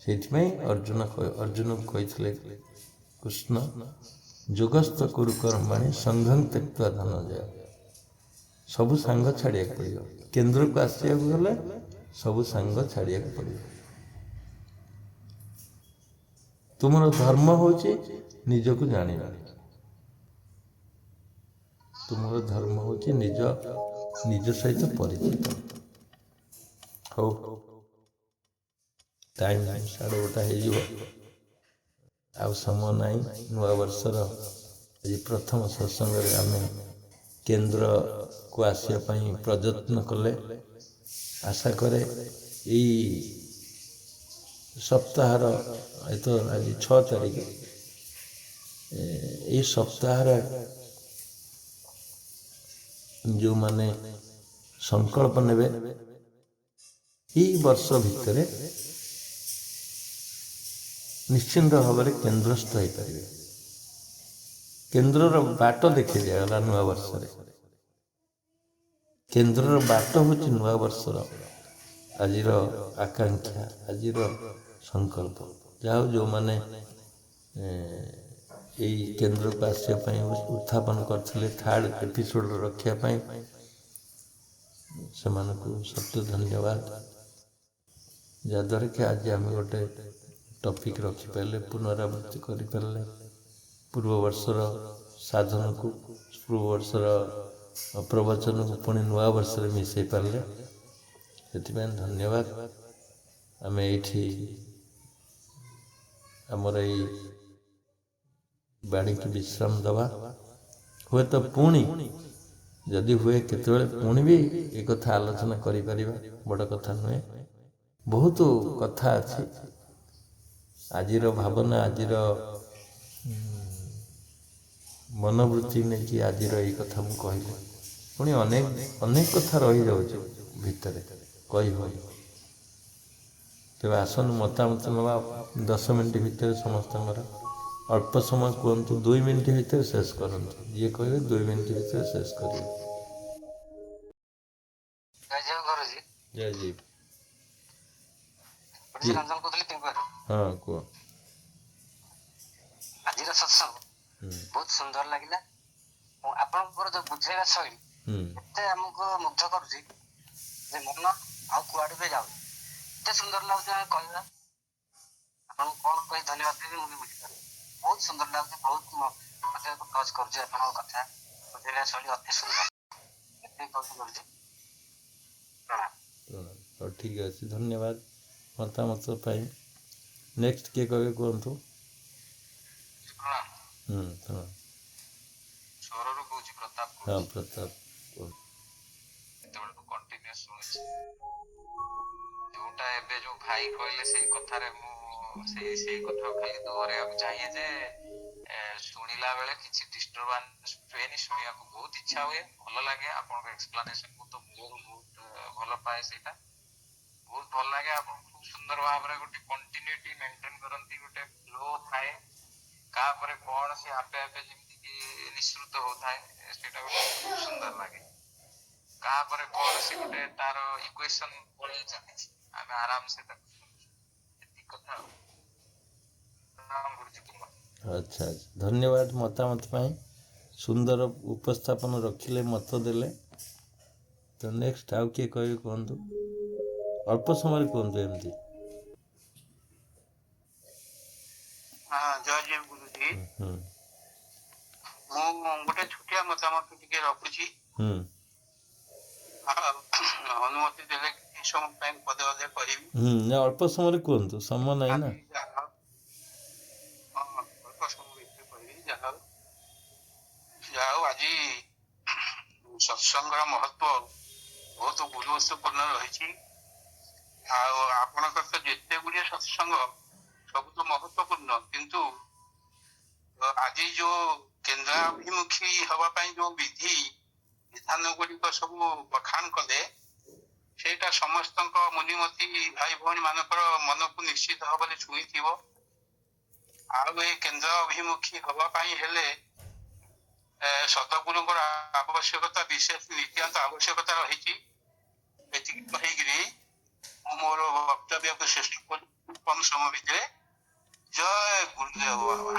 ସେଇଥିପାଇଁ ଅର୍ଜୁନକୁ କହିଥିଲେ କୃଷ୍ଣ, ଯୋଗସ୍ଥ କୁରୁ କର୍ମାଣି ସଂଘଂ ତ୍ୟକ୍ତ୍ୱା ଧନଞ୍ଜୟ। ସବୁ ସାଙ୍ଗ ଛାଡ଼ିବାକୁ ପଡ଼ିବ, କେନ୍ଦ୍ରକୁ ଆସିବାକୁ ଗଲେ ସବୁ ସାଙ୍ଗ ଛାଡ଼ିବାକୁ ପଡ଼ିବ। ତୁମର ଧର୍ମ ହେଉଛି ନିଜକୁ ଜାଣିବା, ତୁମର ଧର୍ମ ହେଉଛି ନିଜ ସହିତ ପରିଚିତ। ହଉ, ଟାଇମ୍ 12:30 ହେଇଯିବ, ଆଉ ସମୟ ନାହିଁ। ନୂଆ ବର୍ଷର ଆଜି ପ୍ରଥମ ସତ୍ସଙ୍ଗରେ ଆମେ କେନ୍ଦ୍ରକୁ ଆସିବା ପାଇଁ ପ୍ରଯତ୍ନ କଲେ। ଆଶା କରେ ଏଇ ସପ୍ତାହର, ତ ଆଜି 6 ତାରିଖ, ଏଇ ସପ୍ତାହରେ ଯେଉଁମାନେ ସଂକଳ୍ପ ନେବେ ଏଇ ବର୍ଷ ଭିତରେ ନିଶ୍ଚିନ୍ତ ଭାବରେ କେନ୍ଦ୍ରସ୍ଥ ହେଇପାରିବେ। କେନ୍ଦ୍ରର ବାଟ ଦେଖେଇ ଦିଆଗଲା ନୂଆ ବର୍ଷରେ। କେନ୍ଦ୍ରର ବାଟ ହେଉଛି ନୂଆ ବର୍ଷର ଆଜିର ଆକାଂକ୍ଷା, ଆଜିର ସଂକଳ୍ପ। ଯାହା ହଉ ଯେଉଁମାନେ ଏଇ କେନ୍ଦ୍ରକୁ ଆସିବା ପାଇଁ ଉତ୍ଥାପନ କରିଥିଲେ, 3rd ଏପିସୋଡ଼ ରଖିବା ପାଇଁ, ସେମାନଙ୍କୁ ସତ୍ୟ ଧନ୍ୟବାଦ। ଯାହାଦ୍ୱାରା କି ଆଜି ଆମେ ଗୋଟେ ଟପିକ୍ ରଖିପାରିଲେ, ପୁନରାବୃତ୍ତି କରିପାରିଲେ, ପୂର୍ବବର୍ଷର ସାଧନକୁ, ପୂର୍ବବର୍ଷର ପ୍ରବଚନକୁ ପୁଣି ନୂଆ ବର୍ଷରେ ମିଶାଇ ପାରିଲେ। ସେଥିପାଇଁ ଧନ୍ୟବାଦ। ଆମେ ଏଇଠି ଆମର ଏଇ ବାଣୀକି ବିଶ୍ରାମ ଦେବା। ହୁଏତ ପୁଣି ଯଦି ହୁଏ କେତେବେଳେ ପୁଣି ବି ଏ କଥା ଆଲୋଚନା କରିପାରିବା, ବଡ଼ କଥା ନୁହେଁ। ବହୁତ କଥା ଅଛି। ଆଜିର ଭାବନା, ଆଜିର ମନୋବୃତ୍ତି ନେଇକି ଆଜିର ଏଇ କଥା ମୁଁ କହିଲି, ପୁଣି ଅନେକ କଥା ରହିଯାଉଛି ଭିତରେ, କହିହୁଏନି। ତେବେ ଆସନ୍ତୁ ମତାମତ ନେବା। 10 ମିନିଟ୍ ଭିତରେ ସମସ୍ତଙ୍କର, ଅଳ୍ପ ସମୟ କୁହନ୍ତୁ, 2 ମିନିଟ୍ ଭିତରେ ଶେଷ କରନ୍ତୁ। ଯିଏ କହିବେ 2 ମିନିଟ୍ ଭିତରେ ଶେଷ କରିବେ। ଜୟ ଜୟ। ହଁ କୁହ। ଆଜିର ସତ୍ସଙ୍ଗ ବହୁତ ସୁନ୍ଦର ଲାଗିଲା। ଆପଣଙ୍କର ଯୋଉ ବୁଝେଇବା ଶୈଳୀ ଏତେ ଆମକୁ ମୁଗ୍ଧ କରୁଛି ଯେ ମନ ଆଉ କୁଆଡେ ବି ଯାଉନି। ଏତେ ସୁନ୍ଦର ଲାଗୁଛି ଆମେ କହିବା ଆପଣଙ୍କୁ କଣ କହି ଧନ୍ୟବାଦ ଦେବି ମୁଁ ବି ବୁଝିପାରୁନି। ବହୁତ ସୁନ୍ଦର ଲାଗୁଛି, ବହୁତ ମତେ ଟଚ୍ କରୁଛି ଆପଣଙ୍କ କଥା। ବୁଝେଇବା ଶୈଳୀ ଅତି ସୁନ୍ଦର। ଏତିକି କହୁଛି ଗୁରୁଜୀ, ପ୍ରଣାମ। ହଉ ଠିକ୍ ଅଛି, ଧନ୍ୟବାଦ ମତାମତ ପାଇଁ। ନେକ୍ସଟ କିଏ କହିବେ କୁହନ୍ତୁ? ପ୍ରଣାମ। ହଁ ସ୍ୱରରୁ କହୁଛି ପ୍ରତାପ ହଁ କହୁଛି। ପ୍ରତାପ କୁହନ୍ତୁ। ସେତେବେଳଠୁ କଣ୍ଟିନ୍ୟୁଅସ୍ ଶୁଣୁଛି। ଯୋଉଟା ଏବେ ଯୋଉ ଭାଇ କହିଲେ ସେଇ କଥାରେ ମୁଁ ସେଇ କଥାକୁ ଖାଲି ଦୋହରେଇବାକୁ ଚାହେଁ ଯେ ଶୁଣିଲା ବେଳେ କିଛି ଡିଷ୍ଟର୍ବାନ୍ସ ହୁଏନି, ଶୁଣିବାକୁ ବହୁତ ଇଚ୍ଛା ହୁଏ, ଭଲ ଲାଗେ। ଆପଣଙ୍କ ଏକ୍ସପ୍ଲାନେସନ ମୁଁ ତ ବହୁତ ଭଲ ପାଏ, ସେଇଟା ବହୁତ ଭଲ ଲାଗେ। ଆପଣ ଖୁବ ସୁନ୍ଦର ଭାବରେ ଗୋଟେ କଣ୍ଟିନ୍ୟୁଟି ମେଣ୍ଟେନ କରନ୍ତି, ଗୋଟେ ଫ୍ଲୋ ଥାଏ, କାପରେ କଣ ସେ ଆପେ ଆପେ ଯେମିତି କି ନିଃସୃତ ହଉଥାଏ, ସେଇଟା ଗୋଟେ ଖୁବ ସୁନ୍ଦର ଲାଗେ। କାପରେ କଣ ସେ ଗୋଟେ ତାର ଇକ୍ୱେସନ ଭଳି ଚାଲିଛି, ଆମେ ଆରାମସେ ତାକୁ ଶୁଣୁଛୁ। ଏତିକି କଥା ଆଉ। ପ୍ରଣାମ ଗୁରୁଜୀ, କୁମାର। ଆଚ୍ଛା ଧନ୍ୟବାଦ ମତାମତ ପାଇଁ। ସୁନ୍ଦର ଉପସ୍ଥାପନ ରଖିଲେ, ମତ ଦେଲେ। ତ ନେକ୍ସଟ ଆଉ କିଏ କହିବେ କୁହନ୍ତୁ? ଅଳ୍ପ ସମୟରେ କୁହନ୍ତୁ ଏମିତି। ଜୟ ଜୟ ଗୁରୁଜୀ। ହୁଁ ମୁଁ ଗୋଟେ ଛୋଟିଆ ମତାମତ ଟିକେ ରଖୁଛି। ଅନୁମତି ଦେଲେ କିଛି ସମୟ ପାଇଁ ପଦେ ପଦେ କହିବି। ଅଳ୍ପ ସମୟରେ କୁହନ୍ତୁ, ସମୟ ନାହିଁ ନା। ଅଳ୍ପ ସମୟ ଭିତରେ କହିବି। ଯାହା ହଉ ଆଜି ସତ୍ସଙ୍ଗର ମହତ୍ଵ ବହୁତ ଗୁରୁତ୍ୱପୂର୍ଣ୍ଣ ରହିଛି। ଆଉ ଆପଣଙ୍କର ତ ଯେତେ ଗୁଡ଼ିଏ ସତ୍ସଙ୍ଗ ସବୁ ତ ମହତ୍ୱପୂର୍ଣ୍ଣ, କିନ୍ତୁ ଆଜି ଯୋଉ କେନ୍ଦ୍ରାଭିମୁଖୀ ହବା ପାଇଁ ଯୋଉ ବିଧାନ ଗୁଡ଼ିକ ସବୁ ବଖାଣ କଲେ, ସେଇଟା ସମସ୍ତଙ୍କ ମୁନିମତି ଭାଇ ଭଉଣୀ ମାନଙ୍କର ମନକୁ ନିଶ୍ଚିତ ଭାବରେ ଛୁଇଁଥିବ। ଆଉ ଏ କେନ୍ଦ୍ର ଅଭିମୁଖୀ ହବା ପାଇଁ ହେଲେ ସଦଗୁରୁଙ୍କର ଆବଶ୍ୟକତା, ବିଶେଷ ନିତ୍ୟାନ୍ତ ଆବଶ୍ୟକତା ରହିଛି। ଏତିକି କହିକିରି ମୁଁ ମୋର ବକ୍ତବ୍ୟକୁ ଶେଷ କରି କମ ସମୟ ଭିତରେ ଜୟ ଗୁରୁଦେବ ବାବା।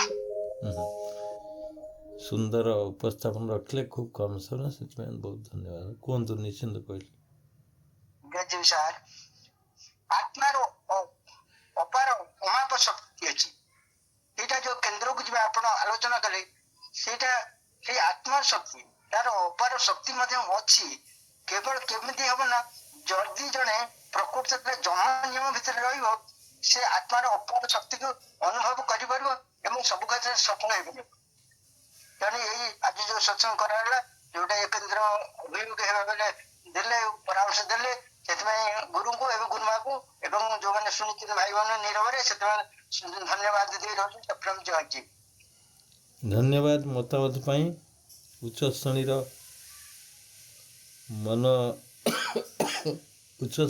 ସୁନ୍ଦର ଉପସ୍ଥାପନ ରଖିଲେ, ଖୁବ କମ ସମୟ, ସେଥିପାଇଁ ବହୁତ ଧନ୍ୟବାଦ। କୁହନ୍ତୁ, ନିଶ୍ଚିନ୍ତ କହିଲେ। ସାର୍, ଆତ୍ମାର ଅପାର ଅମାପ ଶକ୍ତି ଅଛି। ସେଇଟା ଯୋଉ କେନ୍ଦ୍ରକୁ ଯିବା ଆପଣ ଆଲୋଚନା କଲେ, ସେଇଟା ସେଇ ଆତ୍ମା ଶକ୍ତି, ତାର ଅପାର ଶକ୍ତି ମଧ୍ୟ ଅଛି। କେବଳ କେମିତି ହବ ନା, ଯଦି ଜଣେ ପ୍ରକୃତରେ ଜମା ନିୟମ ଭିତରେ ରହିବ, ସେ ଆତ୍ମାର ଅପାର ଶକ୍ତିକୁ ଅନୁଭବ କରିପାରିବ ଏବଂ ସବୁ କ୍ଷେତ୍ରରେ ସଫଳ ହେଇପାରିବ। ତେଣୁ ଏଇ ଆଜି ଯୋଉ ସତ୍ସଙ୍ଗ କରାଗଲା, ଯୋଉଟା ଏ କେନ୍ଦ୍ର ଅଭିମୁଖୀ ହେବା ବେଳେ ଦେଲେ, ପରାମର୍ଶ ଦେଲେ, ସେଥିପାଇଁ ଗୁରୁଙ୍କୁ ଏବଂ ଗୁରୁମାକୁ ଏବଂ ଯୋଉମାନେ ଶୁଣିଛନ୍ତି ଭାଇ ଭଉଣୀ ନିରବରେ, ସେଥିପାଇଁ ଧନ୍ୟବାଦ ଦେଇ ରହୁଛି। ଧନ୍ୟବାଦ ମତାମତ ପାଇଁ। ଉଚ୍ଚ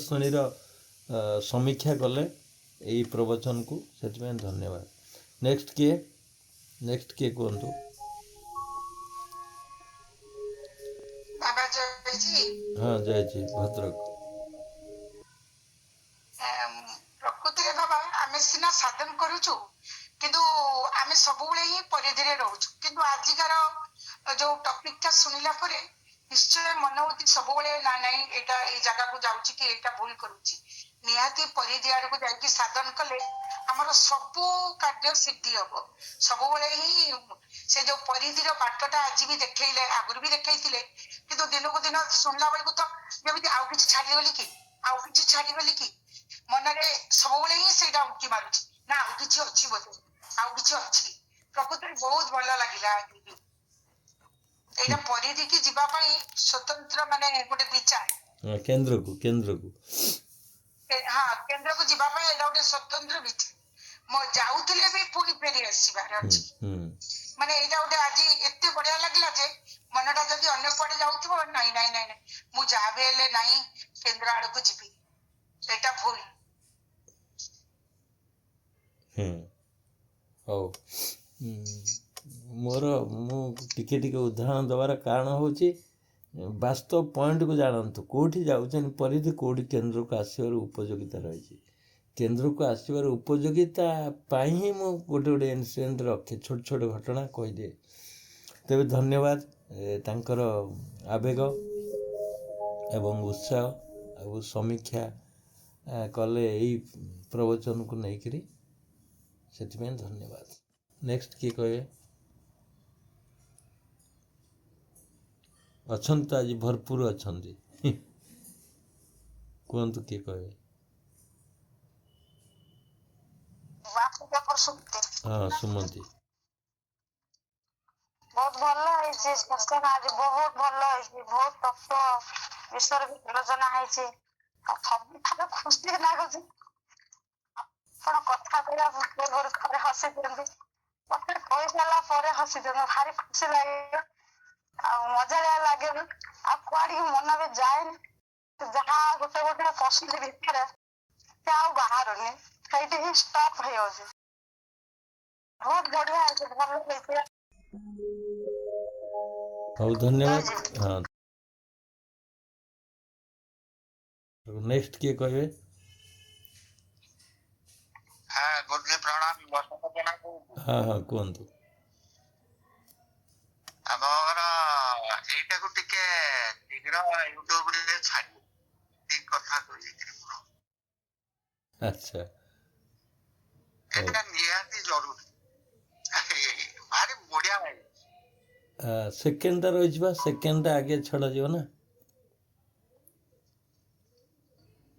ଶ୍ରେଣୀର ସମୀକ୍ଷା କଲେ ଏଇ ପ୍ରବଚନକୁ, ସେଥିପାଇଁ ଧନ୍ୟବାଦ। ନେକ୍ସଟ କିଏ କୁହନ୍ତୁ? ବାବା ଜୟଜୀ। ହଁ ଜୟଜୀ, ଭଦ୍ରକ। ପ୍ରକୃତିରେ ବାବା ଆମେ ସିନା ସାଧନ କରୁଛୁ, କିନ୍ତୁ ଆମେ ସବୁବେଳେ ହିଁ ପରିଧିରେ ରହୁଛୁ। କିନ୍ତୁ ଆଜିକାର ଯୋଉ ଟପିକ ଟା ଶୁଣିଲା ପରେ ନିଶ୍ଚୟ ମନ ହଉଛି ସବୁବେଳେ ନାଇଁ ଏଇଟା ଏଇ ଜାଗାକୁ ଯାଉଛି କି ଏଇଟା ଭୁଲ କରୁଛି। ନିହାତି ପରିଧି ଆଡକୁ ଯାଇକି ସାଧନ କଲେ ଆମର ସବୁ କାର୍ଯ୍ୟ ସିଦ୍ଧି ହବ। ସବୁବେଳେ ହିଁ ସେ ଯୋଉ ପରିଧିର ବାଟଟା ଆଜି ବି ଦେଖେଇଲେ, ଆଗରୁ ବି ଦେଖେଇଥିଲେ, କିନ୍ତୁ ଦିନକୁ ଦିନ ଶୁଣିଲା ବେଳକୁ ତ ଯେମିତି ଆଉ କିଛି ଛାଡିଗଲି କି ମନରେ ସବୁବେଳେ ହିଁ ସେଇଟା ଉଙ୍କି ମାରୁଛି, ନା ଆଉ କିଛି ଅଛି ବୋଧେ, ଆଉ କିଛି ଅଛି। ପ୍ରକୃତରେ ବହୁତ ଭଲ ଲାଗିଲା। ଏଇଟା ପରିଧିକି ଯିବା ପାଇଁ ସ୍ୱତନ୍ତ୍ର ମାନେ ଗୋଟେ ବିଚାର, କେନ୍ଦ୍ରକୁ ହଁ କେନ୍ଦ୍ରକୁ ଯିବା ପାଇଁ ଏଇଟା ଗୋଟେ ସ୍ୱତନ୍ତ୍ର ବିଚାର। ମୁଁ ଯାଉଥିଲେ ବି ପୁଣି ଫେରି ଆସିବାର ଅଛି। ମାନେ ଏଇଟା ଗୋଟେ ଆଜି ଏତେ ବଢିଆ ଲାଗିଲା ଯେ ମନଟା ଯଦି ଅନ୍ୟ କୁଆଡେ ଯାଉଥିବ, ନାଇଁ ମୁଁ ଯାହା ବି ହେଲେ ନାଇଁ କେନ୍ଦ୍ର ଆଡକୁ ଯିବି, ସେଇଟା ଭୁଲ। ହଉ, ମୁଁ ଟିକେ ଉଦାହରଣ ଦେବାର କାରଣ ହେଉଛି, ବାସ୍ତବ ପଏଣ୍ଟକୁ ଜାଣନ୍ତୁ। କେଉଁଠି ଯାଉଛନ୍ତି, ପରିଧି କେଉଁଠି କେନ୍ଦ୍ରକୁ ଆସିବାର ଉପଯୋଗିତା ରହିଛି। କେନ୍ଦ୍ରକୁ ଆସିବାର ଉପଯୋଗିତା ପାଇଁ ହିଁ ମୁଁ ଗୋଟେ ଇନସିଡେଣ୍ଟ ରଖେ, ଛୋଟ ଘଟଣା କହିଦିଏ। ତେବେ ଧନ୍ୟବାଦ ତାଙ୍କର ଆବେଗ ଏବଂ ଉତ୍ସାହ ଆଉ ସମୀକ୍ଷା କଲେ ଏଇ ପ୍ରବଚନକୁ ନେଇକରି, ସେଥିପାଇଁ ଧନ୍ୟବାଦ। ନେକ୍ସଟ କିଏ କହିବେ? ଅଛନ୍ତି ତ ଆଜି ଭରପୁର ଅଛନ୍ତି। କୁହନ୍ତୁ କିଏ କହିବେ? ହଁ, ସୁମନ୍ତି। ବହୁତ ଭଲ ହେଇଛି ସତ୍ସଙ୍ଗ ଆଜି, ବହୁତ ଭଲ ହେଇଛି। ବହୁତ ତତ୍ଵ ବିଷୟରେ ବି ଆଲୋଚନା ହେଇଛି। ସବୁଠାରୁ ଖୁସି ଲାଗୁଛି ଆପଣ କଥା କହିବା ପୂର୍ବରୁ ଥରେ ହସି ଦିଅନ୍ତି, ମତେ କହିସାରିଲା ପରେ ହସି ଦିଅନ୍ତି, ଭାରି ଖୁସି ଲାଗେ ଆଉ ମଜାଳିଆ ଲାଗେ ବି। ଆଉ କୁଆଡିକି ମନ ବି ଯାଏନି, ଯାହା ଗୋଟେ ଗୋଟେ ପଶୁଛି ଭିତରେ ସେ ଆଉ ବାହାରୁନି, ସେଇଠି ହିଁ ଷ୍ଟପ୍ ହେଇଯାଉଛି। ବହୁତ ବଢିଆ ହେଇଛି, ଭଲ ହେଇଛି। ହଉ, ଧନ୍ୟବାଦ। ହଁ, ନେକ୍ସଟ କିଏ କହିବେ? ଗୁରୁଜୀ ପ୍ରଣାମ, ବସନ୍ତ ଜେନା କହୁଛି। ହଁ ହଁ, କୁହନ୍ତୁ। ଆମର ଏଇଟାକୁ ଟିକେ ଶୀଘ୍ର ୟୁଟ୍ୟୁବରେ ଛାଡିବ, ଠିକ କଥା କହିଛି। ଆଚ୍ଛା, ହଉ। ଏଟା ନିହାତି ଜରୁରୀ, ଭାରି ବଢିଆ ଲାଗେ। ସେକେଣ୍ଡଟା ରହିଛି ବା, ସେକେଣ୍ଡଟା ଆଗେ ଛଡ଼ାଯିବ ନା।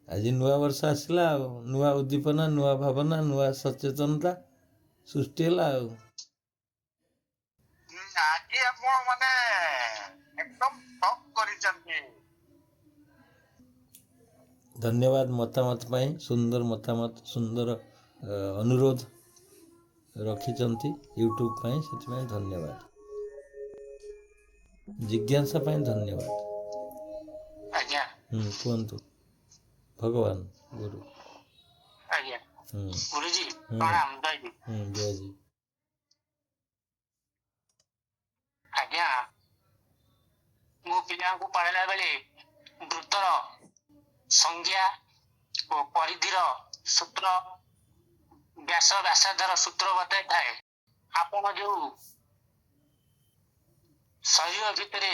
ଆଜି ନୂଆ ବର୍ଷ ଆସିଲା, ଆଉ ନୂଆ ଉଦ୍ଦୀପନା, ନୂଆ ଭାବନା, ନୂଆ ସଚେତନତା ସୃଷ୍ଟି ହେଲା। ଆଉ ଆଜି ଆପଣ ମାନେ ଏକଦମ ଟପ୍ କରିଛନ୍ତି। ଧନ୍ୟବାଦ ମତାମତ ପାଇଁ, ସୁନ୍ଦର ମତାମତ, ସୁନ୍ଦର ଅନୁରୋଧ ରଖିଛନ୍ତି ୟୁଟ୍ୟୁବ ପାଇଁ, ସେଥିପାଇଁ ଧନ୍ୟବାଦ। ଜିଜ୍ଞାସା ପାଇଁ ଧନ୍ୟବାଦ। ଆଜ୍ଞା। କୁହନ୍ତୁ। ଭଗବାନ ଗୁରୁ। ଆଜ୍ଞା ଗୁରୁଜୀ ପ୍ରଣାମ, ଜୟଜୀ। ଜୟଜୀ। ଆଜ୍ଞା, ମୁଁ ପିଲାଙ୍କୁ ପଢିଲା ବେଳେ ବୃତ୍ତର ସଂଜ୍ଞା ଓ ପରିଧିର ସୂତ୍ର, ବ୍ୟାସାର୍ଦ୍ଧର ସୂତ୍ର ବତାଇଥାଏ। ଆପଣ ଯୋଉ ଶରୀର ଭିତରେ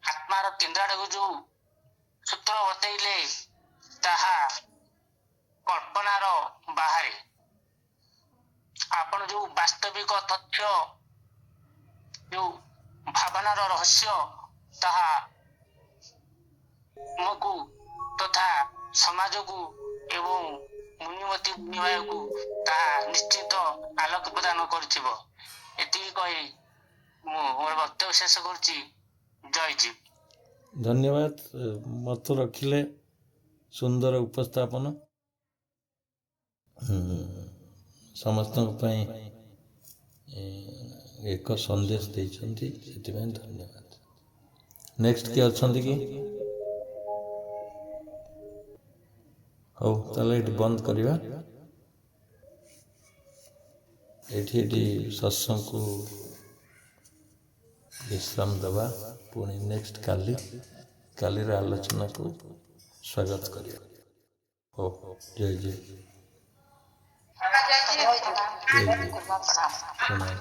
ଆତ୍ମାର କେନ୍ଦ୍ରକୁ ଯୋଉ ସୂତ୍ର ବତେଇଲେ, ତାହା କଳ୍ପନାର ବାହାରେ। ଆପଣ ଯୋଉ ବାସ୍ତବିକ ତଥ୍ୟ, ଯୋଉ ଭାବନାର ରହସ୍ୟ, ତାହା ଆମକୁ ତଥା ସମାଜକୁ ଏବଂ ମୁନିମତି ନିବାୟକୁ ତାହା ନିଶ୍ଚିତ ଆଲୋକ ପ୍ରଦାନ କରିଥିବ। ଏତିକି କହି ମୁଁ ମୋର ବକ୍ତବ୍ୟ ଶେଷ କରୁଛି। ଜୟଜୀ। ଧନ୍ୟବାଦ। ମତ ରଖିଲେ, ସୁନ୍ଦର ଉପସ୍ଥାପନ, ସମସ୍ତଙ୍କ ପାଇଁ ଏକ ସନ୍ଦେଶ ଦେଇଛନ୍ତି, ସେଥିପାଇଁ ଧନ୍ୟବାଦ। ନେକ୍ସଟ କିଏ ଅଛନ୍ତି କି? ହଉ, ତାହେଲେ ଏଠି ବନ୍ଦ କରିବା। ଏଠି ସତ୍ସଙ୍ଗକୁ ବିଶ୍ରାମ ଦେବା। ପୁଣି ନେକ୍ସଟ କାଲିର ଆଲୋଚନାକୁ ସ୍ୱାଗତ କରିବା। ହଉ, ଜୟ ଜୟ। ପ୍ରଣାମ।